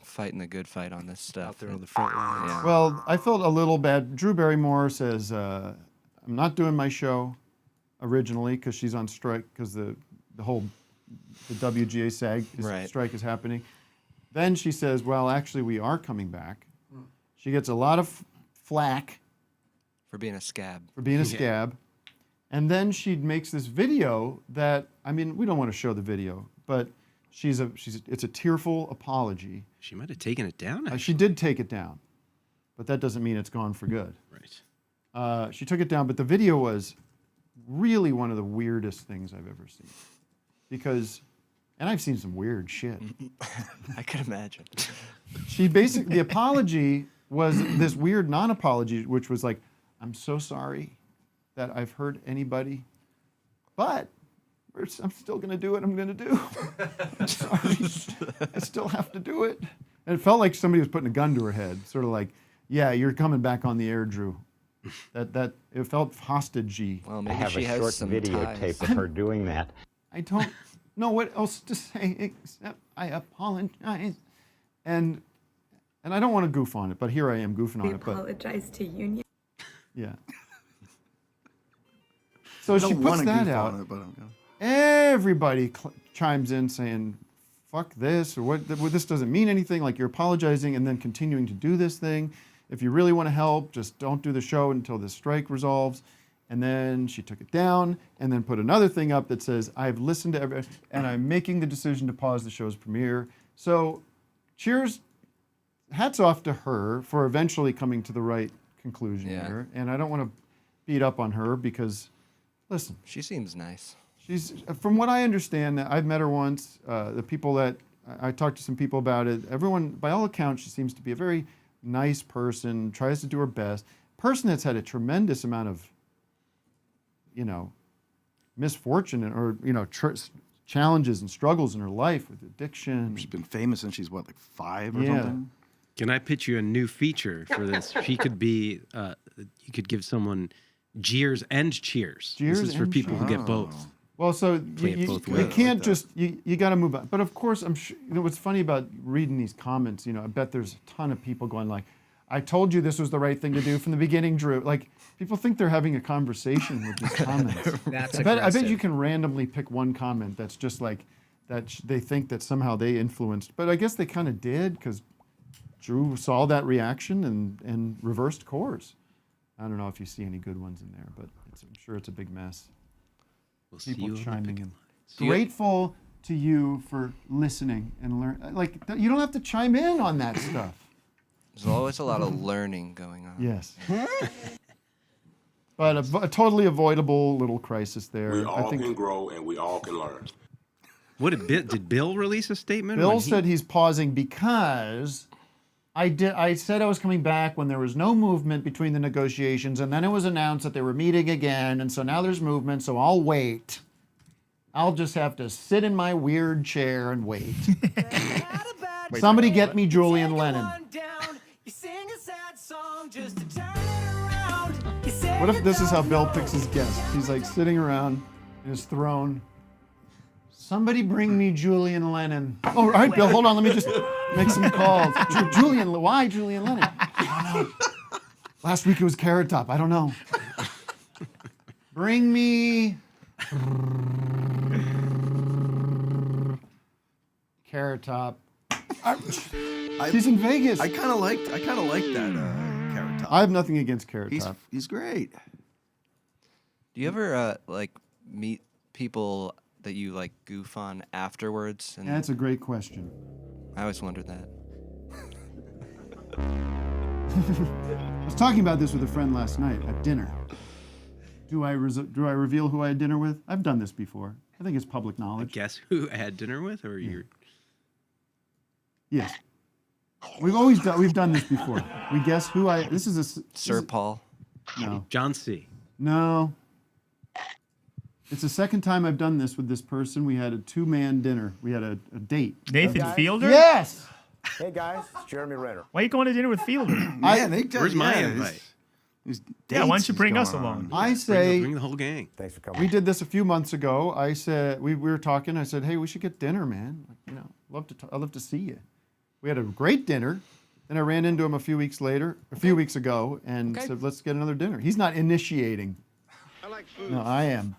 S12: fighting the good fight on this stuff. Out
S7: there on the front lines.
S12: Yeah.
S6: Well, I felt a little bad. Drew Barrymore says, I'm not doing my show originally because she's on strike because the WGA SAG strike is happening. Then she says, well, actually, we are coming back. She gets a lot of flack.
S12: For being a scab.
S6: And then she makes this video that, I mean, we don't want to show the video, but it's a tearful apology.
S7: She might have taken it down.
S6: She did take it down, but that doesn't mean it's gone for good.
S7: Right.
S6: She took it down, but the video was really one of the weirdest things I've ever seen. Because, and I've seen some weird shit.
S12: I could imagine.
S6: The apology was this weird non-apology, which was like, I'm so sorry that I've hurt anybody, but I'm still going to do what I'm going to do. I'm sorry. I still have to do it. And it felt like somebody was putting a gun to her head, sort of like, yeah, you're coming back on the air, Drew. That it felt hostage-y.
S12: Well, maybe
S3: I have
S12: she
S3: a
S12: has
S3: short
S12: some
S3: videotape
S12: ties.
S3: of her doing that.
S6: I don't know what else to say except I apologize. And and I don't want to goof on it, but here I am goofing on
S3: We
S6: it. But
S3: apologize to Union.
S6: yeah. So
S1: I
S6: she
S1: don't
S6: puts
S1: wanna
S6: that
S1: goof
S6: out.
S1: on it, but I'm gonna.
S6: Everybody chimes in saying, fuck this, or what, this doesn't mean anything, like you're apologizing and then continuing to do this thing. If you really want to help, just don't do the show until this strike resolves. And then she took it down and then put another thing up that says, I've listened to and I'm making the decision to pause the show's premiere. So cheers, hats off to her for eventually coming to the right conclusion here. And I don't want to beat up on her because, listen.
S12: She seems nice.
S6: She's, from what I understand, I've met her once. The people that I talked to some people about it. Everyone, by all accounts, she seems to be a very nice person. Tries to do her best. Person that's had a tremendous amount of, misfortune or challenges and struggles in her life with addiction.
S1: She's been famous since she's what, like 5 or
S6: Yeah.
S1: something.
S7: Can I pitch you a new feature for this? She could be. You could give someone jeers and cheers.
S6: Jeers
S7: this is for
S6: and
S7: people who
S6: cheers.
S7: get both.
S6: Well, so
S7: Play it both
S6: you
S7: ways.
S6: can't just you got to move on. But of course, I'm sure. What's funny about reading these comments, I bet there's a ton of people going like, "I told you this was the right thing to do from the beginning, Drew." Like people think they're having a conversation with these comments.
S12: That's
S6: I bet
S12: aggressive.
S6: you can randomly pick one comment that's just like that. They think that somehow they influenced, but I guess they kind of did because Drew saw that reaction and reversed course. I don't know if you see any good ones in there, but I'm sure it's a big mess.
S7: We'll see
S6: People
S7: you on
S6: chiming
S7: the
S6: in.
S7: See you-
S6: Grateful to you for listening and learn. Like you don't have to chime in on that stuff.
S12: There's always a lot of learning going on.
S6: Yes. But a totally avoidable little crisis there.
S13: We all
S6: I think
S13: can grow and we all can learn.
S7: What did Bill release a statement?
S6: Bill
S7: when
S6: said he's pausing because I said I was coming back when there was no movement between the negotiations, and then it was announced that they were meeting again, and so now there's movement, so I'll wait. I'll just have to sit in my weird chair and wait. Somebody get me Julian Lennon. What if this is how Bill picks his guests? He's like sitting around in his throne. Somebody bring me Julian Lennon. Oh, all right, Bill, hold on. Let me just make some calls. Why Julian Lennon? I don't know. Last week it was Carrot Top. I don't know. Bring me Carrot Top. He's in Vegas.
S1: I kind of like that Carrot Top.
S6: I have nothing against Carrot Top.
S1: He's great.
S12: Do you ever meet people that you like goof on afterwards? And
S6: That's a great question.
S12: I always wondered that.
S6: I was talking about this with a friend last night at dinner. Do I reveal who I had dinner with? I've done this before. I think it's public knowledge.
S7: Guess who I had dinner with, or you're?
S6: Yes. We've done this before. We guess who I. This is a
S12: Sir Paul.
S6: No.
S7: John C.
S6: No. It's the second time I've done this with this person. We had a 2-man dinner. We had a date.
S10: Nathan Fielder?
S6: Yes.
S17: Hey guys, it's Jeremy Renner.
S10: Why are you going to dinner with Fielder?
S7: Where's my invite?
S10: Yeah, why don't you bring us along?
S6: I say
S7: bring the whole gang.
S17: Thanks for coming.
S6: we did this a few months ago. I said we were talking. I said, hey, we should get dinner, man. Like, I'd love to see you. We had a great dinner. Then I ran into him a few weeks ago, and said, let's get another dinner. He's not initiating.
S17: I like food.
S6: No, I am.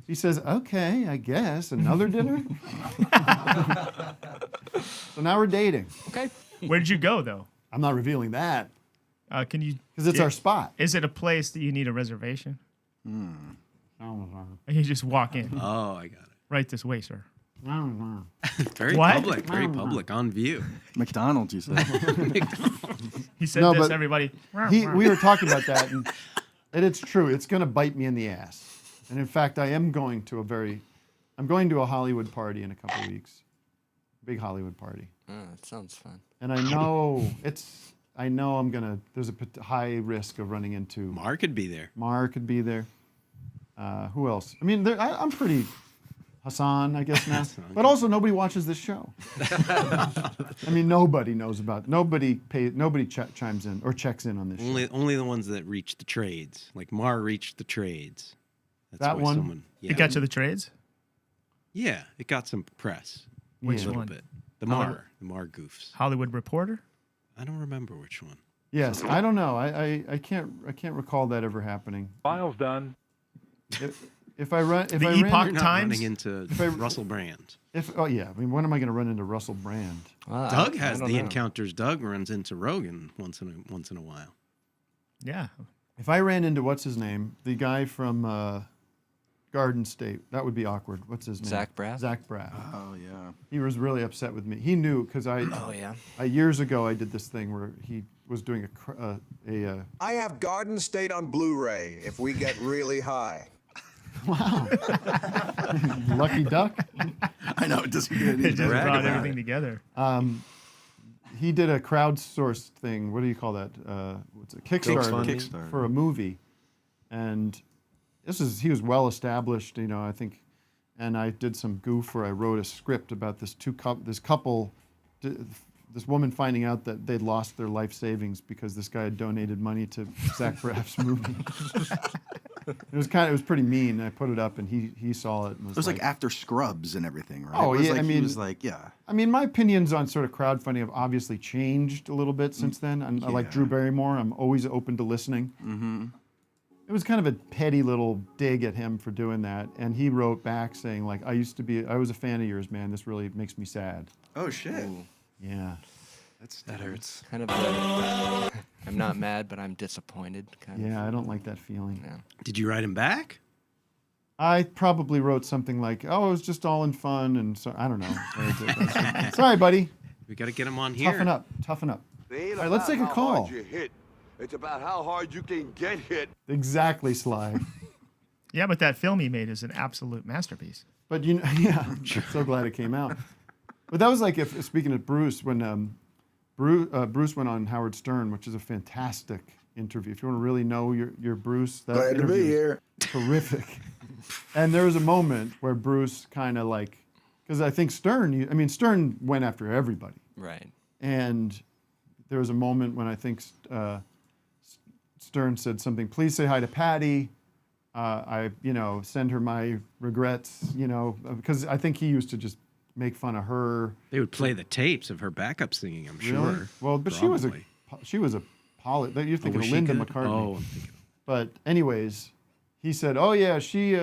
S6: He says, okay, I guess. Another dinner? So now we're dating.
S10: Okay. Where'd you go, though?
S6: I'm not revealing that.
S10: Can you?
S6: Because it's our spot.
S10: Is it a place that you need a reservation?
S6: Oh,
S10: Or you just walk in?
S7: Oh, I got it.
S10: Right this way, sir.
S7: Very
S10: What?
S7: public, very public, on view.
S1: McDonald's, you said.
S10: He said
S6: No,
S10: this,
S6: but
S10: everybody.
S6: we were talking about that, and it's true. It's going to bite me in the ass. And in fact, I'm going to a Hollywood party in a couple of weeks. Big Hollywood party.
S12: Oh, that sounds fun.
S6: And I know there's a high risk of running into.
S7: Mar could be there.
S6: Mar could be there. Who else? I mean, I'm pretty Hassan, I guess now. But also, nobody watches this show. I mean, nobody knows about. Nobody chimes in or checks in on this show.
S7: Only the ones that reach the trades. Like Mar reached the trades. That's
S6: That
S7: why
S6: one?
S7: Someone,
S10: It got to the trades?
S7: Yeah, it got some press.
S10: Which
S7: a little
S10: one?
S7: bit. The Mar goofs.
S10: Hollywood Reporter?
S7: I don't remember which one.
S6: Yes, I don't know. I can't recall that ever happening.
S3: File's done.
S6: If I run, if
S10: The
S6: I
S10: Epoch
S6: ran,
S7: You're not
S10: Times?
S7: running into
S6: If I-
S7: Russell Brand.
S6: oh yeah, I mean, when am I going to run into Russell Brand?
S7: Doug has
S12: don't
S7: the
S12: know.
S7: encounters. Doug runs into Rogan once in a while.
S10: Yeah.
S6: If I ran into what's his name, the guy from Garden State, that would be awkward. What's his name?
S12: Zach Braff?
S6: Zach Braff.
S1: Oh yeah.
S6: He was really upset with me. He knew because years ago I did this thing where he was doing
S11: I have Garden State on Blu-ray if we get really high.
S6: wow, lucky duck.
S1: I know. It doesn't get
S10: It
S1: any
S10: just
S1: brag
S10: brought
S1: about
S10: everything
S1: it.
S10: together.
S6: He did a crowdsourced thing. What do you call that? What's it? Kickstarter for a movie, and he was well established, I think, and I did some goof where I wrote a script about this couple, this woman finding out that they'd lost their life savings because this guy had donated money to Zach Braff's movie. It was pretty mean. I put it up and he saw it and
S1: It was like after Scrubs and everything, right?
S6: Oh
S1: It was
S6: yeah,
S1: like,
S6: I mean,
S1: he was like, yeah.
S6: I mean, my opinions on sort of crowdfunding have obviously changed a little bit since then. I like Drew Barrymore. I'm always open to listening.
S1: Mm-hmm.
S6: It was kind of a petty little dig at him for doing that, and he wrote back saying like, I was a fan of yours, man. This really makes me sad.
S1: Oh shit.
S12: Ooh.
S6: Yeah.
S12: That hurts. Kind of. I'm not mad, but I'm disappointed. Kind of.
S6: Yeah, I don't like that feeling.
S12: Yeah.
S7: Did you write him back?
S6: I probably wrote something like, "Oh, it was just all in fun," and so I don't know. Sorry, buddy.
S7: We got to get him on here.
S6: Toughen up. Toughen up.
S17: It ain't
S6: All right, let's
S17: about
S6: take a
S17: how
S6: call.
S17: hard you hit. It's about how hard you can get hit.
S6: Exactly, Sly.
S10: Yeah, but that film he made is an absolute masterpiece.
S6: But yeah, I'm so glad it came out. But that was like, speaking of Bruce, when Bruce went on Howard Stern, which is a fantastic interview. If you want to really know your Bruce, that
S17: Glad to be
S6: interview is
S17: here.
S6: terrific. And there was a moment where Bruce kind of like, because I think Stern went after everybody.
S12: Right.
S6: And there was a moment when I think Stern said something, please say hi to Patty. I send her my regrets, because I think he used to just make fun of her.
S7: They would play the tapes of her backup singing, I'm
S6: Really?
S7: sure.
S6: Well, but
S7: Probably.
S6: she was a poly. You're thinking
S7: was
S6: of
S7: she
S6: Linda
S7: good?
S6: McCartney.
S7: Oh, I'm thinking.
S6: But anyways, he said, "Oh yeah, she's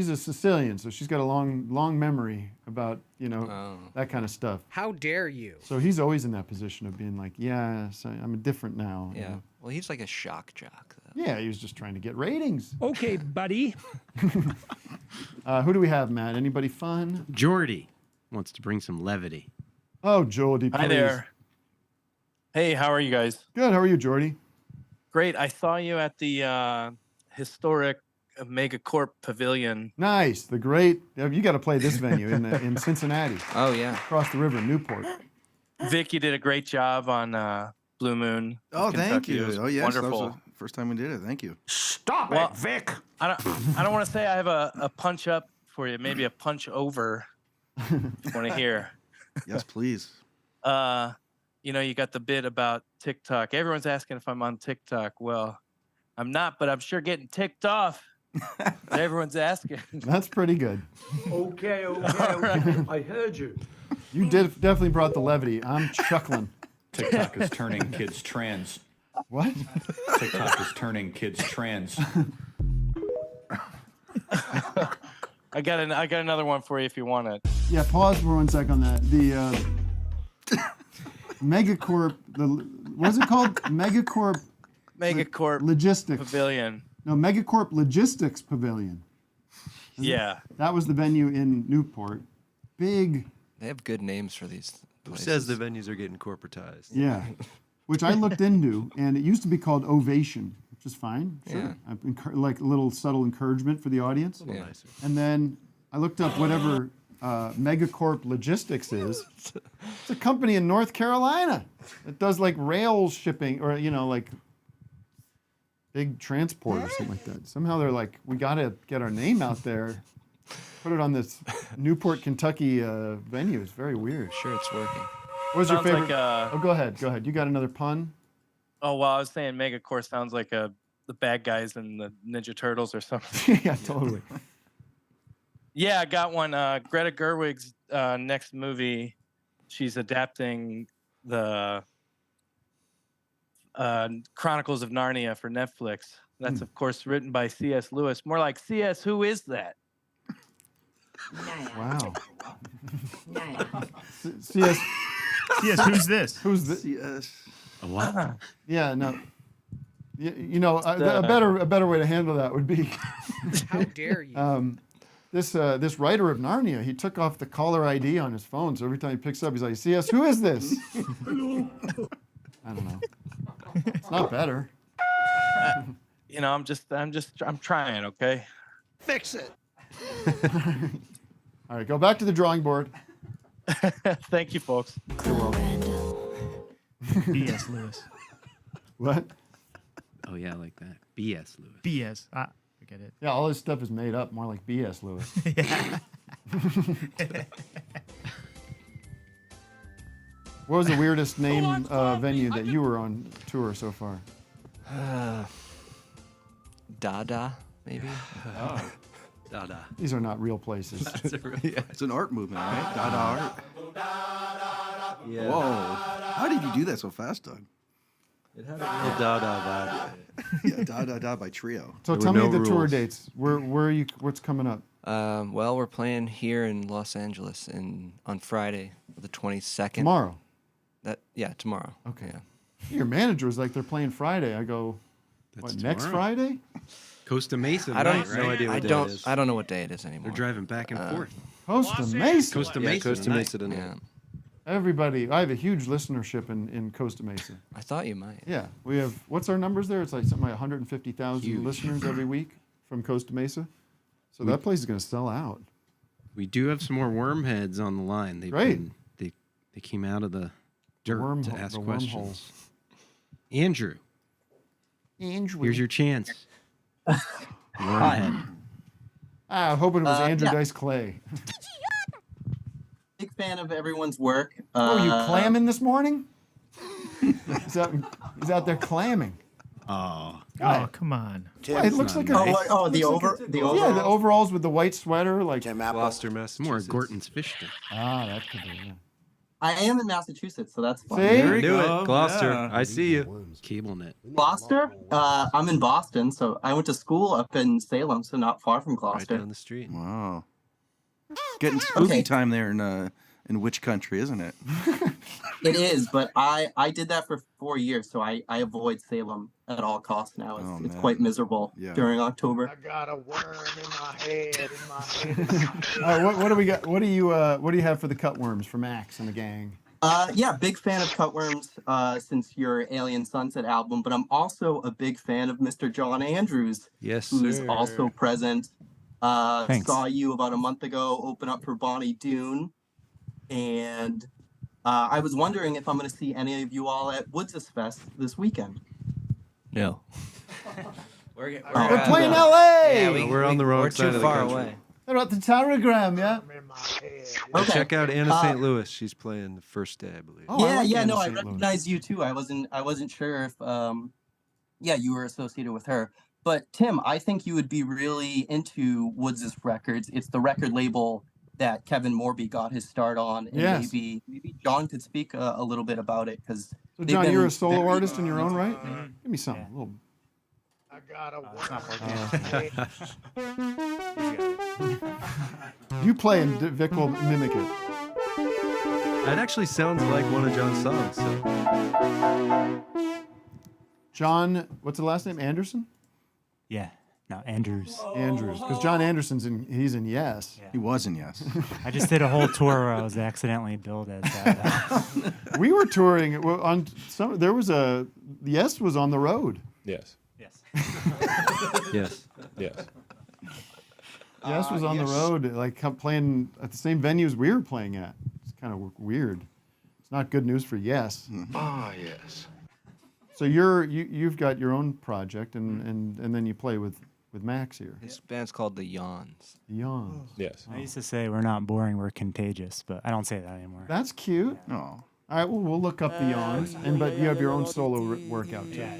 S6: a Sicilian, so she's got a long memory about that kind of stuff."
S13: How dare you?
S6: So he's always in that position of being like, "Yeah, so I'm different now." you
S12: Yeah.
S6: know.
S12: Well, he's like a shock jock, though.
S6: Yeah, he was just trying to get ratings.
S22: Okay, buddy.
S6: Who do we have, Matt? Anybody fun?
S7: Jordy wants to bring some levity.
S6: Oh, Jordy, please.
S23: Hi there. Hey, how are you guys?
S6: Good. How are you, Jordy?
S23: Great. I saw you at the historic Megacorp Pavilion.
S6: Nice. The great. You got to play this venue in Cincinnati.
S12: Oh yeah.
S6: Across the river, Newport.
S23: Vic, you did a great job on Blue Moon.
S1: Oh, thank
S23: Kentucky. It
S1: you.
S23: was
S1: Oh, yes.
S23: wonderful.
S1: That was the first time we did it. Thank you.
S23: Stop it, Vic. I don't want to say I have a punch up for you. Maybe a punch over. Want to hear?
S1: Yes, please.
S23: You got the bit about TikTok. Everyone's asking if I'm on TikTok. Well, I'm not, but I'm sure getting ticked off. Everyone's asking.
S6: That's pretty good.
S22: Okay.
S23: right.
S22: I heard you.
S6: You definitely brought the levity. I'm chuckling.
S24: TikTok is turning kids trans.
S6: What?
S24: TikTok is turning kids trans.
S23: I got another one for you if you want it.
S6: Yeah, pause for 1 sec on that. The Megacorp, what's it called? Megacorp
S23: Logistics
S6: Logistics
S23: Pavilion.
S6: No, Megacorp Logistics Pavilion.
S23: Yeah.
S6: That was the venue in Newport. Big.
S12: They have good names for these
S19: Who
S12: places.
S19: says the venues are getting corporatized?
S6: Yeah. Which I looked into, and it used to be called Ovation, which is fine. Sure.
S12: Yeah.
S6: Like a little subtle encouragement for the audience.
S19: A little nicer.
S6: And then I looked up whatever Megacorp Logistics is. It's a company in North Carolina that does like rail shipping or, like big transport or something like that. Somehow they're like, we got to get our name out there. Put it on this Newport, Kentucky venue. It's very weird.
S12: Sure, it's working.
S6: What was your
S23: Sounds
S6: favorite?
S23: like,
S6: go ahead. You got another pun?
S23: Oh, well, I was saying Megacorp sounds like the bad guys in the Ninja Turtles or something.
S6: Yeah, totally.
S23: Yeah, I got one. Greta Gerwig's next movie, she's adapting the Chronicles of Narnia for Netflix. That's of course written by C.S. Lewis. More like C.S. Who is that?
S6: Wow. CS.
S10: CS, who's this?
S6: Who's this?
S1: CS.
S7: What?
S6: Yeah, no. You know, a better way to handle that would be.
S3: How dare you?
S6: This writer of Narnia, he took off the caller ID on his phone, so every time he picks up, he's like, "CS, who is this?" I don't know. It's not better.
S23: You know, I'm trying. Okay.
S3: Fix it.
S6: All right, go back to the drawing board.
S23: Thank you, folks.
S10: B.S. Lewis.
S6: What?
S7: Oh yeah, I like that. B.S. Lewis.
S10: B.S. I get it.
S6: Yeah, all this stuff is made up, more like B.S. Lewis.
S10: Yeah.
S6: What was the weirdest name venue that you were on tour so far?
S12: Dada, maybe.
S7: Oh. Dada.
S6: These are not real places.
S1: It's an art movement, right? Dada art.
S19: Yeah.
S1: Whoa. How did you do that so fast, Doug?
S19: It had a real Dada vibe.
S1: Yeah, Da Da Da by Trio.
S6: So tell me the tour dates. Where are you? What's coming up?
S12: Well, we're playing here in Los Angeles on Friday, the 22nd.
S6: Tomorrow.
S12: Tomorrow.
S6: Okay.
S12: Yeah.
S6: Your manager was like, they're playing Friday. I go, what, next Friday?
S7: Costa Mesa.
S12: I don't
S7: right?
S12: no idea what day it is. I don't know what day it is anymore.
S7: They're driving back and forth.
S6: Costa Mesa.
S7: Costa
S19: Yeah,
S7: Mesa.
S19: Costa Mesa
S7: tonight.
S19: tonight.
S6: Everybody, I have a huge listenership in Costa Mesa.
S12: I thought you might.
S6: Yeah, we have, what's our numbers there? It's like something like 150,000 listeners every week from Costa Mesa. So that place is going to sell out.
S7: We do have some more wormheads on the line.
S6: Great.
S7: They came out of the dirt to ask
S6: the
S7: questions. Andrew.
S6: Andrew.
S7: Here's your chance. Wormhead.
S6: I'm hoping it was Andrew
S13: yeah.
S6: Dice Clay.
S13: Big fan of everyone's work.
S6: Oh, you clamming this morning? He's out there clamming.
S7: Oh.
S10: Oh, come on.
S6: It looks like
S13: the
S6: overalls with the white sweater, like
S19: Gloucester, Massachusetts.
S7: More Gorton's fish stick.
S6: Ah, that could be. Yeah.
S13: I am in Massachusetts, so that's fun.
S6: See?
S19: There do it, Gloucester.
S1: Yeah.
S19: I see you.
S7: Cable net.
S13: Gloucester? I'm in Boston, so I went to school up in Salem, so not far from
S19: Right
S13: Gloucester.
S19: down the street.
S1: Wow. Getting spooky time there in which country, isn't it?
S13: It is, but I did that for 4 years, so I avoid Salem at all costs now. It's quite miserable during October.
S3: I got a worm in my head.
S6: All right, what do we got? What do you have for the cutworms for Max and the gang?
S13: Yeah, big fan of Cutworms since your Alien Sunset album, but I'm also a big fan of Mr. John Andrews,
S19: Yes,
S13: who's
S19: sir.
S13: also present.
S14: Thanks.
S13: Saw you about a month ago open up for Bonnie Doon, and I was wondering if I'm going to see any of you all at Woods' Fest this weekend.
S12: No.
S6: We're playing LA.
S12: Yeah,
S19: we're on the wrong
S12: we're
S19: side
S12: too
S19: of the
S12: far
S19: country.
S12: away.
S6: They're at the Telegram, yeah.
S13: Okay.
S19: Check out Anna St. Louis. She's playing the first day, I believe.
S6: Oh, I like Anna
S13: no, I
S6: St. Louis.
S13: recognize you too. I wasn't sure if you were associated with her. But Tim, I think you would be really into Woods' records. It's the record label that Kevin Morby got his start on, and
S6: Yes.
S13: maybe John could speak a little bit about it because.
S6: So John, you're a solo artist in your own right. Give me something. A little.
S3: I got a
S6: You play and Vic will mimic it.
S19: That actually sounds like one of John's songs. So.
S6: John, what's the last name? Anderson?
S14: Yeah. No, Andrews.
S6: Andrews. Because John Anderson's he's in Yes.
S1: He was in Yes.
S14: I just did a whole tour where I was accidentally billed as that.
S6: We were touring on some. There was Yes was on the road.
S24: Yes.
S14: Yes.
S19: Yes.
S24: Yes.
S6: Yes was on the road, like playing at the same venues we were playing at. It's kind of weird. It's not good news for Yes.
S17: Ah, yes.
S6: So you've got your own project, and then you play with Max here.
S12: His band's called The Yawns.
S6: The Yawns.
S24: Yes.
S14: I used to say we're not boring, we're contagious, but I don't say that anymore.
S6: That's cute.
S1: Oh.
S6: All right, well, we'll look up The Yawns, but you have your own solo workout too.
S14: Yeah.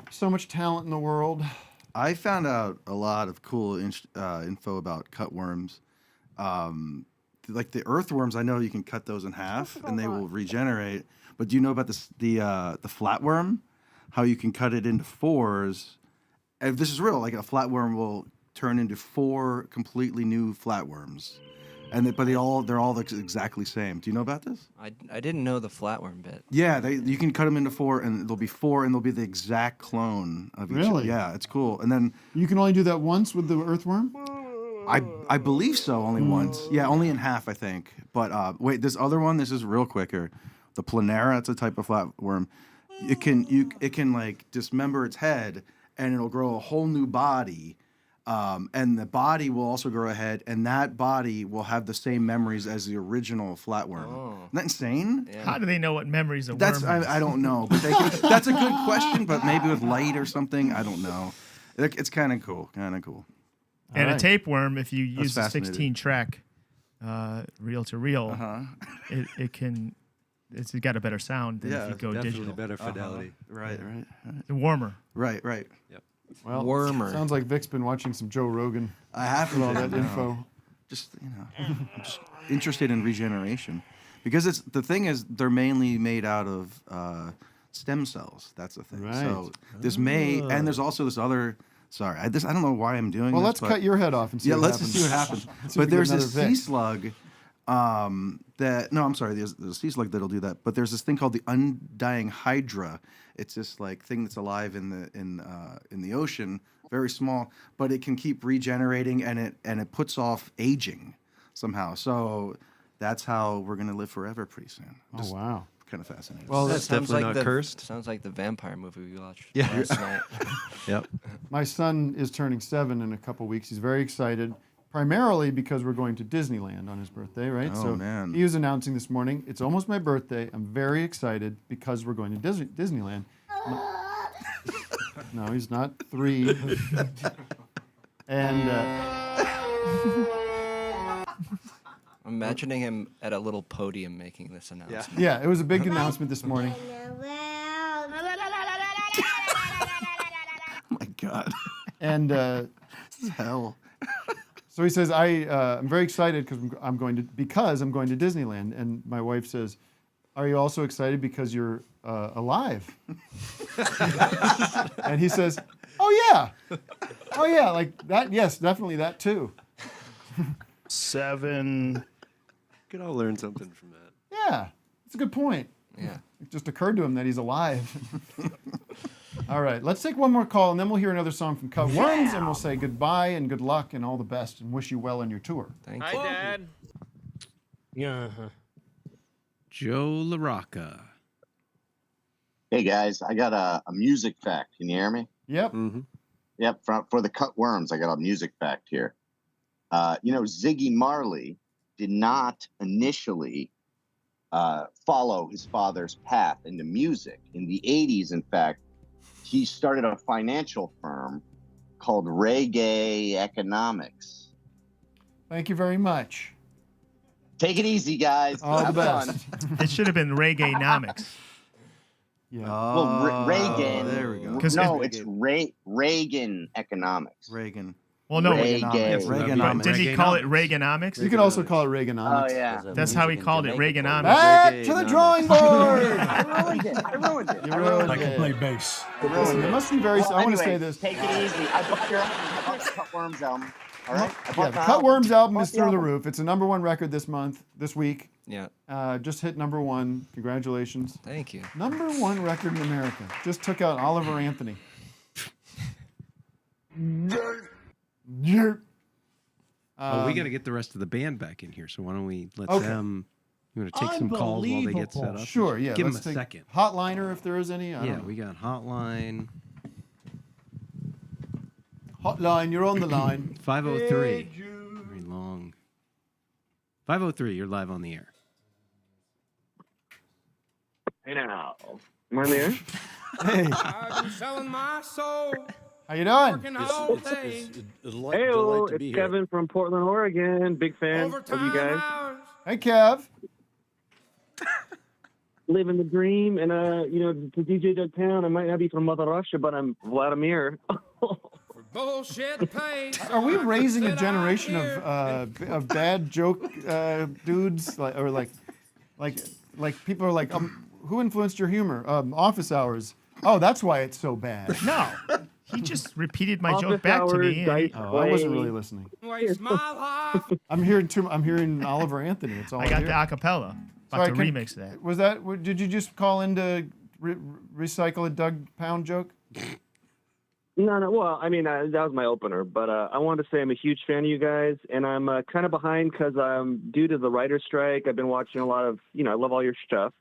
S6: So much talent in the world.
S1: I found out a lot of cool info about cutworms like the earthworms, I know you can cut those in half and they will regenerate. But do you know about the flatworm? How you can cut it into 4s? And this is real. Like a flatworm will turn into 4 completely new flatworms, but they're all exactly same. Do you know about this?
S12: I didn't know the flatworm bit.
S1: Yeah, you can cut them into 4, and there'll be 4, and they'll be the exact clone of each.
S6: Really?
S1: Yeah, it's cool. And then
S6: you can only do that once with the earthworm.
S1: I believe so, only once. Yeah, only in half, I think. But wait, this other one, this is real quicker. The planera, it's a type of flatworm. It can like dismember its head, and it'll grow a whole new body. And the body will also grow a head, and that body will have the same memories as the original flatworm. Isn't that insane?
S10: How do they know what memories a
S1: That's
S10: worm is?
S1: I don't know, but that's a good question. But maybe with light or something, I don't know. It's kind of cool.
S10: And a tapeworm, if you use a
S1: fascinating.
S10: 16-track reel to reel, it's got a better sound than if you go
S19: definitely
S10: digital.
S19: better fidelity.
S1: Right.
S10: It's warmer.
S1: Right.
S19: Yep.
S6: Well,
S12: Wormer.
S6: Sounds like Vic's been watching some Joe Rogan.
S1: I have
S6: with all
S1: been,
S6: that info.
S1: Just I'm just interested in regeneration, because the thing is they're mainly made out of stem cells. That's the thing.
S6: Right.
S1: So and there's also this other. Sorry, I don't know why I'm doing
S6: Well,
S1: this.
S6: let's
S1: but-
S6: cut your head off and see
S1: yeah,
S6: what
S1: let's
S6: happens.
S1: just see what happens.
S6: See if
S1: But
S6: we get
S1: there's
S6: another
S1: this
S6: Vic.
S1: sea slug there's a sea slug that'll do that. But there's this thing called the undying hydra. It's this like thing that's alive in the ocean, very small, but it can keep regenerating, and it puts off aging somehow. So that's how we're gonna live forever pretty soon.
S6: Oh wow.
S1: Kind of fascinating.
S6: Well,
S12: That sounds
S19: definitely
S12: like
S19: not cursed.
S12: Sounds like the vampire movie we watched
S19: Yeah.
S12: last night.
S19: Yep.
S6: My son is turning 7 in a couple weeks. He's very excited, primarily because we're going to Disneyland on his birthday, right?
S1: Oh, man.
S6: He was announcing this morning, it's almost my birthday. I'm very excited because we're going to Disneyland. No, he's not 3. And
S12: I'm imagining him at a little podium making this announcement.
S6: yeah, it was a big announcement this morning.
S1: Oh my God.
S6: And
S1: this is hell.
S6: So he says, I'm very excited because I'm going to Disneyland. And my wife says, are you also excited because you're alive? And he says, oh yeah, like that. Yes, definitely that too.
S5: 7.
S19: We could all learn something from that.
S6: Yeah, that's a good point.
S12: Yeah.
S6: It just occurred to him that he's alive. All right, let's take one more call, and then we'll hear another song from Cut Worms, and we'll say goodbye and good luck and all the best, and wish you well on your tour.
S12: Thank
S23: Hi,
S12: you.
S23: Dad.
S5: Yeah.
S7: Joe LaRocca.
S8: Hey guys, I got a music fact. Can you hear me?
S6: Yep.
S19: Mm-hmm.
S8: Yep. For the Cut Worms, I got a music fact here. Ziggy Marley did not initially follow his father's path into music. In the 80s, in fact, he started a financial firm called Reggae Economics.
S6: Thank you very much.
S8: Take it easy, guys.
S6: All the
S8: Have
S6: best.
S8: fun.
S10: It should have been Reggae-nomics.
S6: Yeah.
S8: Well, Reagan.
S1: There we go.
S8: No, it's Reagan Economics.
S1: Reagan.
S10: Well, no.
S1: Reaganomics.
S10: Did he call it Reaganomics?
S6: You can also call it Reaganomics.
S8: Oh, yeah.
S10: That's how he called it, Reaganomics.
S6: Back to the drawing board.
S8: I ruined it.
S6: You ruined
S5: I can
S6: it.
S5: play bass.
S6: Listen, it must be very.
S8: Well,
S6: I want to say
S8: anyway,
S6: this.
S8: Take it easy. I bought the Cut Worms album. All right. I
S6: Yeah,
S8: bought
S6: the
S8: the
S6: Cut Worms album
S8: Bought
S6: is
S8: the
S6: through the
S8: album.
S6: roof. It's a #1 record this week.
S12: Yeah.
S6: Just hit #1. Congratulations.
S12: Thank you.
S6: #1 record in America. Just took out Oliver Anthony.
S7: We got to get the rest of the band back in here. So why don't we let
S6: Okay.
S7: them? You want to take some calls while they get set up?
S6: Sure, yeah.
S7: Give them
S6: let's
S7: a
S6: take
S7: second.
S6: Hotliner, if there is any. I
S7: Yeah,
S6: don't know.
S7: we got hotline
S6: Hotline, you're on the line.
S7: 503. Very long. 503. You're live on the air.
S9: Hey now. Am I there?
S6: Hey,
S21: I've been selling my soul,
S6: how you doing?
S21: working all day.
S9: Hey, it's Kevin from Portland, Oregon. Big fan of you guys.
S21: Hours.
S6: Hey, Kev.
S9: Living the dream. And, to DJ Douggpound, I might not be from Mother Russia, but I'm Vladimir.
S22: Bullshit pays.
S6: Are we raising a generation of bad joke dudes, like people are like, who influenced your humor? Office Hours. Oh, that's why it's so bad.
S10: No, he just repeated my
S4: Office
S10: joke back to
S4: Hours,
S10: me.
S4: Dice
S6: I wasn't really listening. I'm hearing Oliver Anthony. That's all
S10: I got
S6: hear.
S10: the acapella. About to remix that.
S6: Was that? Did you just call in to recycle a Douggpound joke?
S4: No. Well, I mean, that was my opener, but I wanted to say I'm a huge fan of you guys, and I'm kind of behind because due to the writer's strike, I've been watching a lot of, I love all your stuff.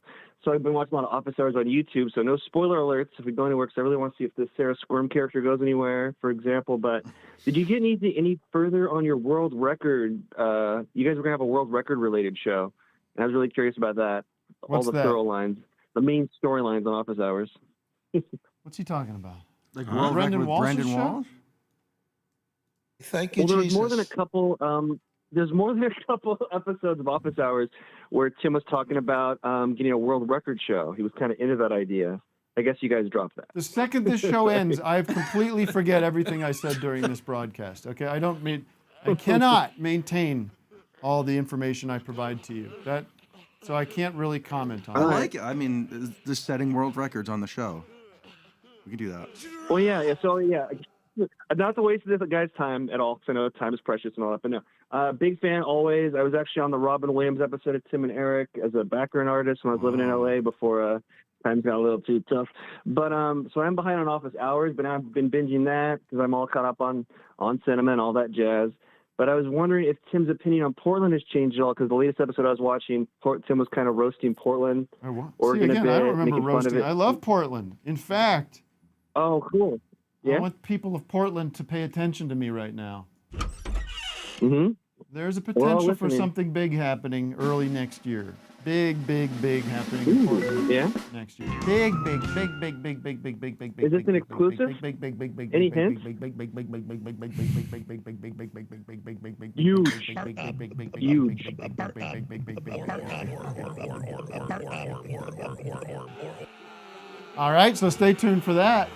S4: So I've been watching a lot of Office Hours on YouTube, so no spoiler alerts if we go anywhere, because I really want to see if the Sarah Squirm character goes anywhere, for example. But did you get any further on your world record? You guys were going to have a world record related show, and I was really curious about that.
S6: What's
S4: all the
S6: that?
S4: thorough lines, the main storylines on Office Hours.
S6: What's he talking about?
S1: Like world record with Brendan Walsh?
S4: Thank you, well, there's more than a couple. There's more than a couple episodes of Office Hours where Tim was talking about getting a world record show. He was kind of into that idea. I guess you guys dropped that.
S6: The second this show ends, I completely forget everything I said during this broadcast. Okay, I cannot maintain all the information I provide to you. So I can't really comment on
S1: I
S6: it.
S1: like it. I mean, just setting world records on the show. We can do that.
S4: Well, yeah. So, yeah, not to waste this guy's time at all, because I know time is precious and all that. But no, big fan always. I was actually on the Robin Williams episode of Tim and Eric as a background artist when I was living in LA before times got a little too tough. But so I'm behind on Office Hours, but I've been binging that because I'm all caught up on cinema and all that jazz. But I was wondering if Tim's opinion on Portland has changed at all, because the latest episode I was watching, Tim was kind of roasting Portland. Oregon
S6: See, again,
S4: a bit,
S6: I don't remember
S4: making fun of
S6: roasting.
S4: it.
S6: I love Portland. In fact,
S4: oh, cool. Yeah.
S6: I want people of Portland to pay attention to me right now.
S4: Mm-hmm.
S6: There's a
S4: We're all
S6: potential for
S4: listening.
S6: something big happening early next year. Big happening in Portland next year. Big.
S4: Is this an exclusive? Any hints? Huge.
S6: All right, so stay tuned for that.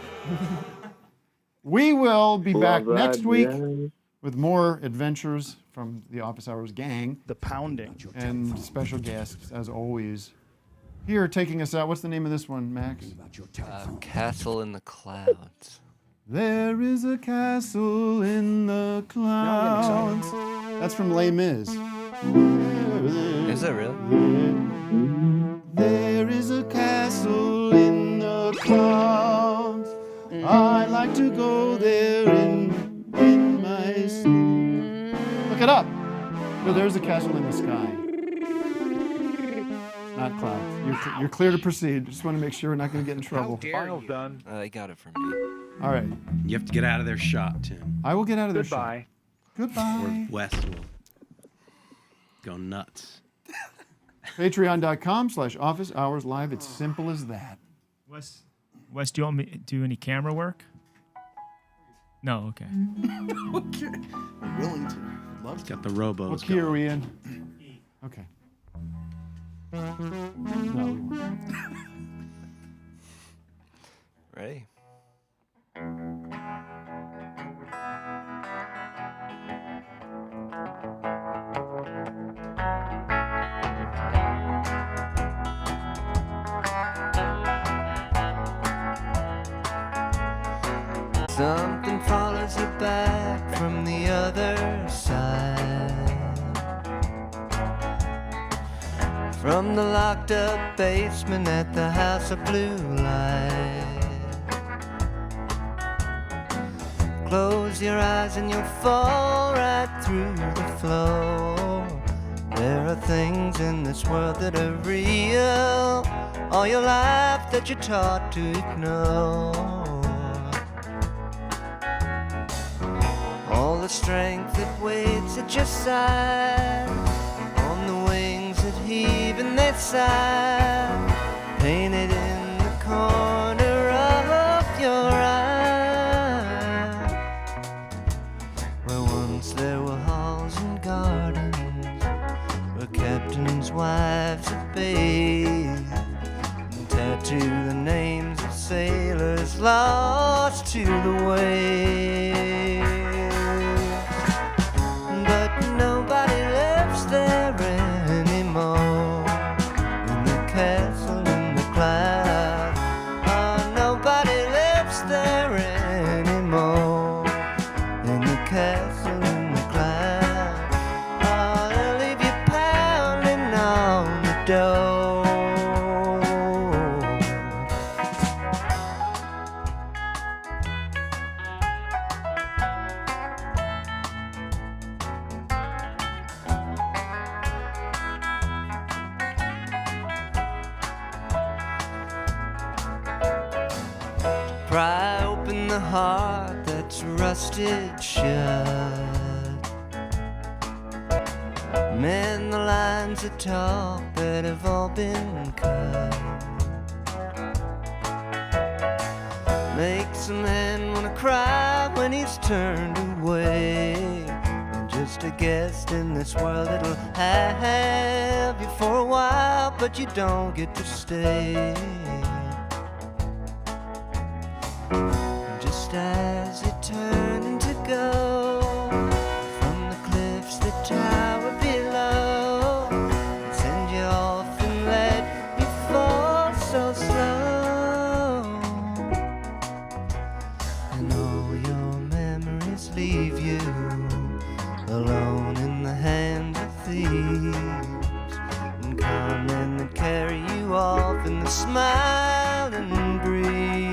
S6: We will be back
S4: Love that,
S6: next week
S4: yeah.
S6: with more adventures from the Office Hours gang.
S10: The Pounding.
S6: And special guests, as always. Here, taking us out. What's the name of this one, Max?
S12: Castle in the Clouds.
S6: There is a castle in the clouds. That's from Les Mis.
S12: Is that really?
S6: There is a castle in the clouds. I like to go there in my sleep. Look it up. No, there's a castle in the sky. Not clouds. You're clear to proceed. Just want to make sure we're not going to get in trouble.
S7: Final's
S23: done.
S12: I got it from me.
S6: All right.
S7: You have to get out of their shot, Tim.
S6: I will get out of their
S23: Goodbye.
S6: shot. Goodbye.
S7: Or Wes will go nuts.
S6: Patreon.com/Office Hours Live. It's simple as that.
S10: Wes, do you want me to do any camera work? No, okay.
S1: Okay. I'm willing to. Love to.
S7: Got the robos.
S6: What key are we in? Okay. No, we won't.
S12: Ready? Something follows you back from the other side, from the locked up basement at the House of Blue Light. Close your eyes and you'll fall right through the floor. There are things in this world that are real, all your life that you're taught to ignore. All the strength that waits at your side, on the wings that heave and they sigh, painted in the corner of your eye. Where once there were halls and gardens, where captains' wives had bathed, and tattooed the names of sailors lost to the waves.
S15: heart that's rusted shut. Mend the lines of talk that have all been cut. Makes a man wanna cry when he's turned away. And just a guest in this world that'll have you for a while, but you don't get to stay. Just as you turn to go from the cliffs that tower below, and send you off and let you fall so slow, and all your memories leave you alone in the hands of thieves, and come and carry you off in the smiling breeze.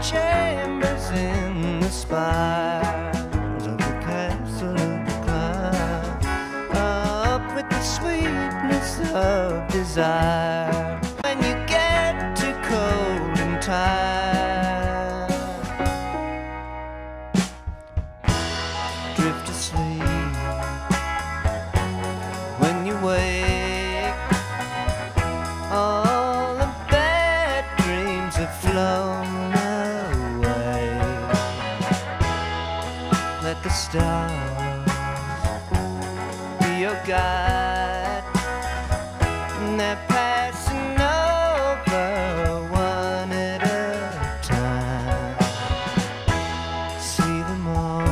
S15: Chambers in the spires of the castle of the cloud, up with the sweetness of desire. When you get too cold and tired, drift asleep. When you wake, all the bad dreams have flown. Let the stars be your guide, and they're passing over one at a time. See them all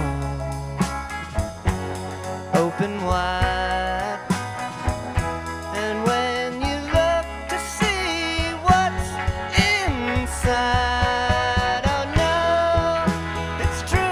S15: open wide, and when you look to see what's inside, oh no, it's true.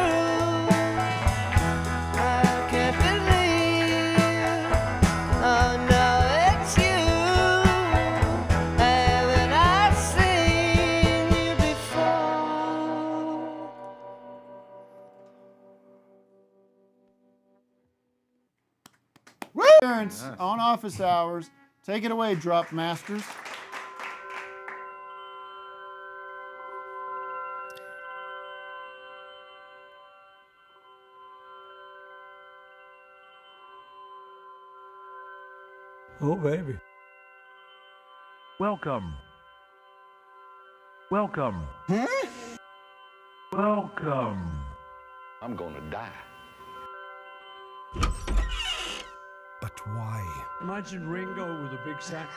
S6: On office hours. Take it away, Drop Masters.
S22: Oh, baby.
S16: Welcome. Welcome. Welcome.
S17: I'm gonna die.
S16: But why?
S22: Imagine Ringo with a big sax.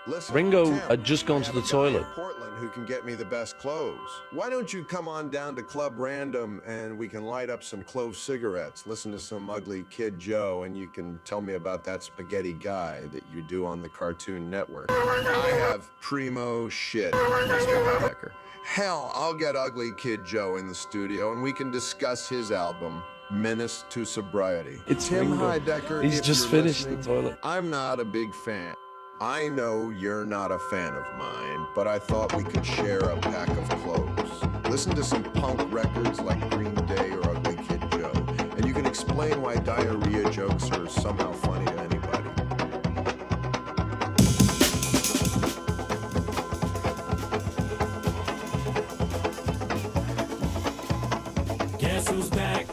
S11: Listen,
S16: Ringo
S11: Tim,
S16: had just gone
S11: I
S16: to
S11: have
S16: the
S11: a guy in
S16: toilet.
S11: Portland who can get me the best clothes. Why don't you come on down to Club Random and we can light up some clove cigarettes, listen to some ugly Kid Joe, and you can tell me about that spaghetti guy that you do on the Cartoon Network. I have primo shit, Mr. Heidecker. Hell, I'll get ugly Kid Joe in the studio and we can discuss his album, Menace to Sobriety.
S16: It's
S11: Tim
S16: Ringo.
S11: Heidecker.
S16: He's
S11: if
S16: just
S11: you're
S16: finished the
S11: listening,
S16: toilet.
S11: I'm not a big fan. I know you're not a fan of mine, but I thought we could share a pack of clothes. Listen to some punk records like Green Day or Ugly Kid Joe, and you can explain why diarrhea jokes are somehow funny to anybody.
S16: Guess who's back?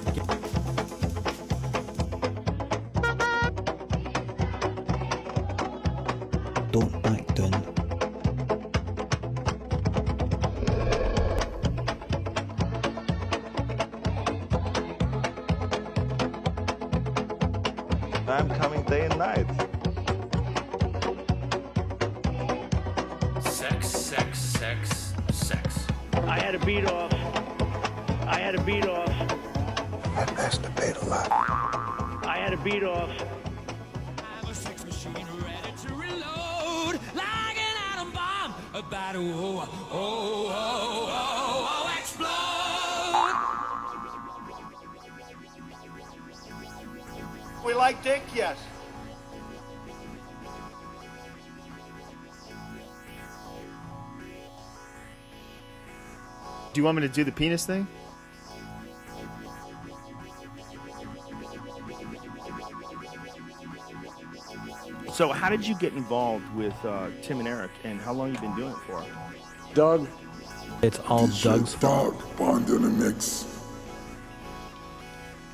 S15: Don't act done.
S18: I'm coming day and night.
S16: Sex, sex, sex, sex. I had a beat off. I had a beat off.
S18: I masturbate a lot.
S16: I had a beat off.
S21: I'm a sex machine ready to reload like an atom bomb. About to explode.
S6: We like dick, yes.
S20: Do you want me to do the penis thing?
S2: So how did you get involved with Tim and Eric, and how long you been doing it for?
S3: Doug. It's all Doug's fault.
S13: Bond in the mix.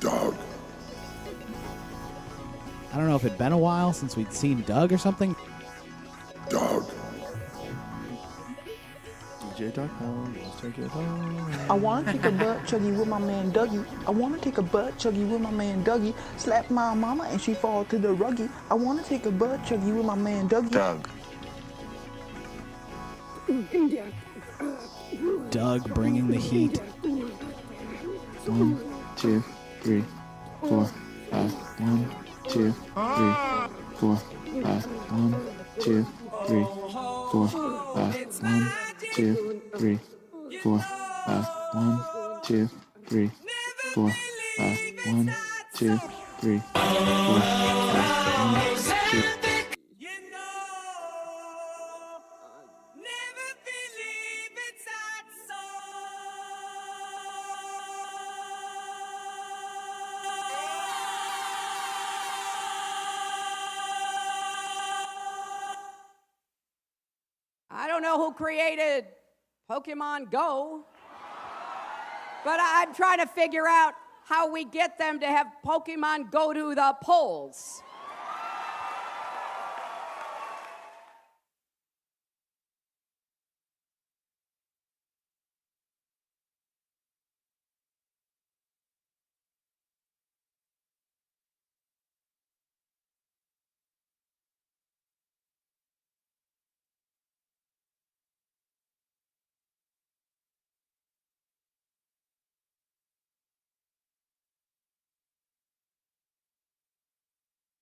S13: Doug.
S20: I don't know if it'd been a while since we'd seen Doug or something.
S13: Doug.
S2: DJ Douggpound, let's take it home.
S25: I wanna take a butt chuggy with my man Dougie. I wanna take a butt chuggy with my man Dougie. Slap my mama and she fall to the ruggy. I wanna take a butt chuggy with my man Dougie.
S13: Doug.
S20: Doug bringing the heat.
S25: 1, 2, 3, 4, 5. 1, 2, 3, 4, 5. 1, 2, 3, 4, 5. 1, 2, 3, 4, 5. 1, 2, 3, 4, 5. 1, 2, 3, 4, 5. 1, 2.
S26: I don't know who created Pokemon Go, but I'm trying to figure out how we get them to have Pokemon go to the polls.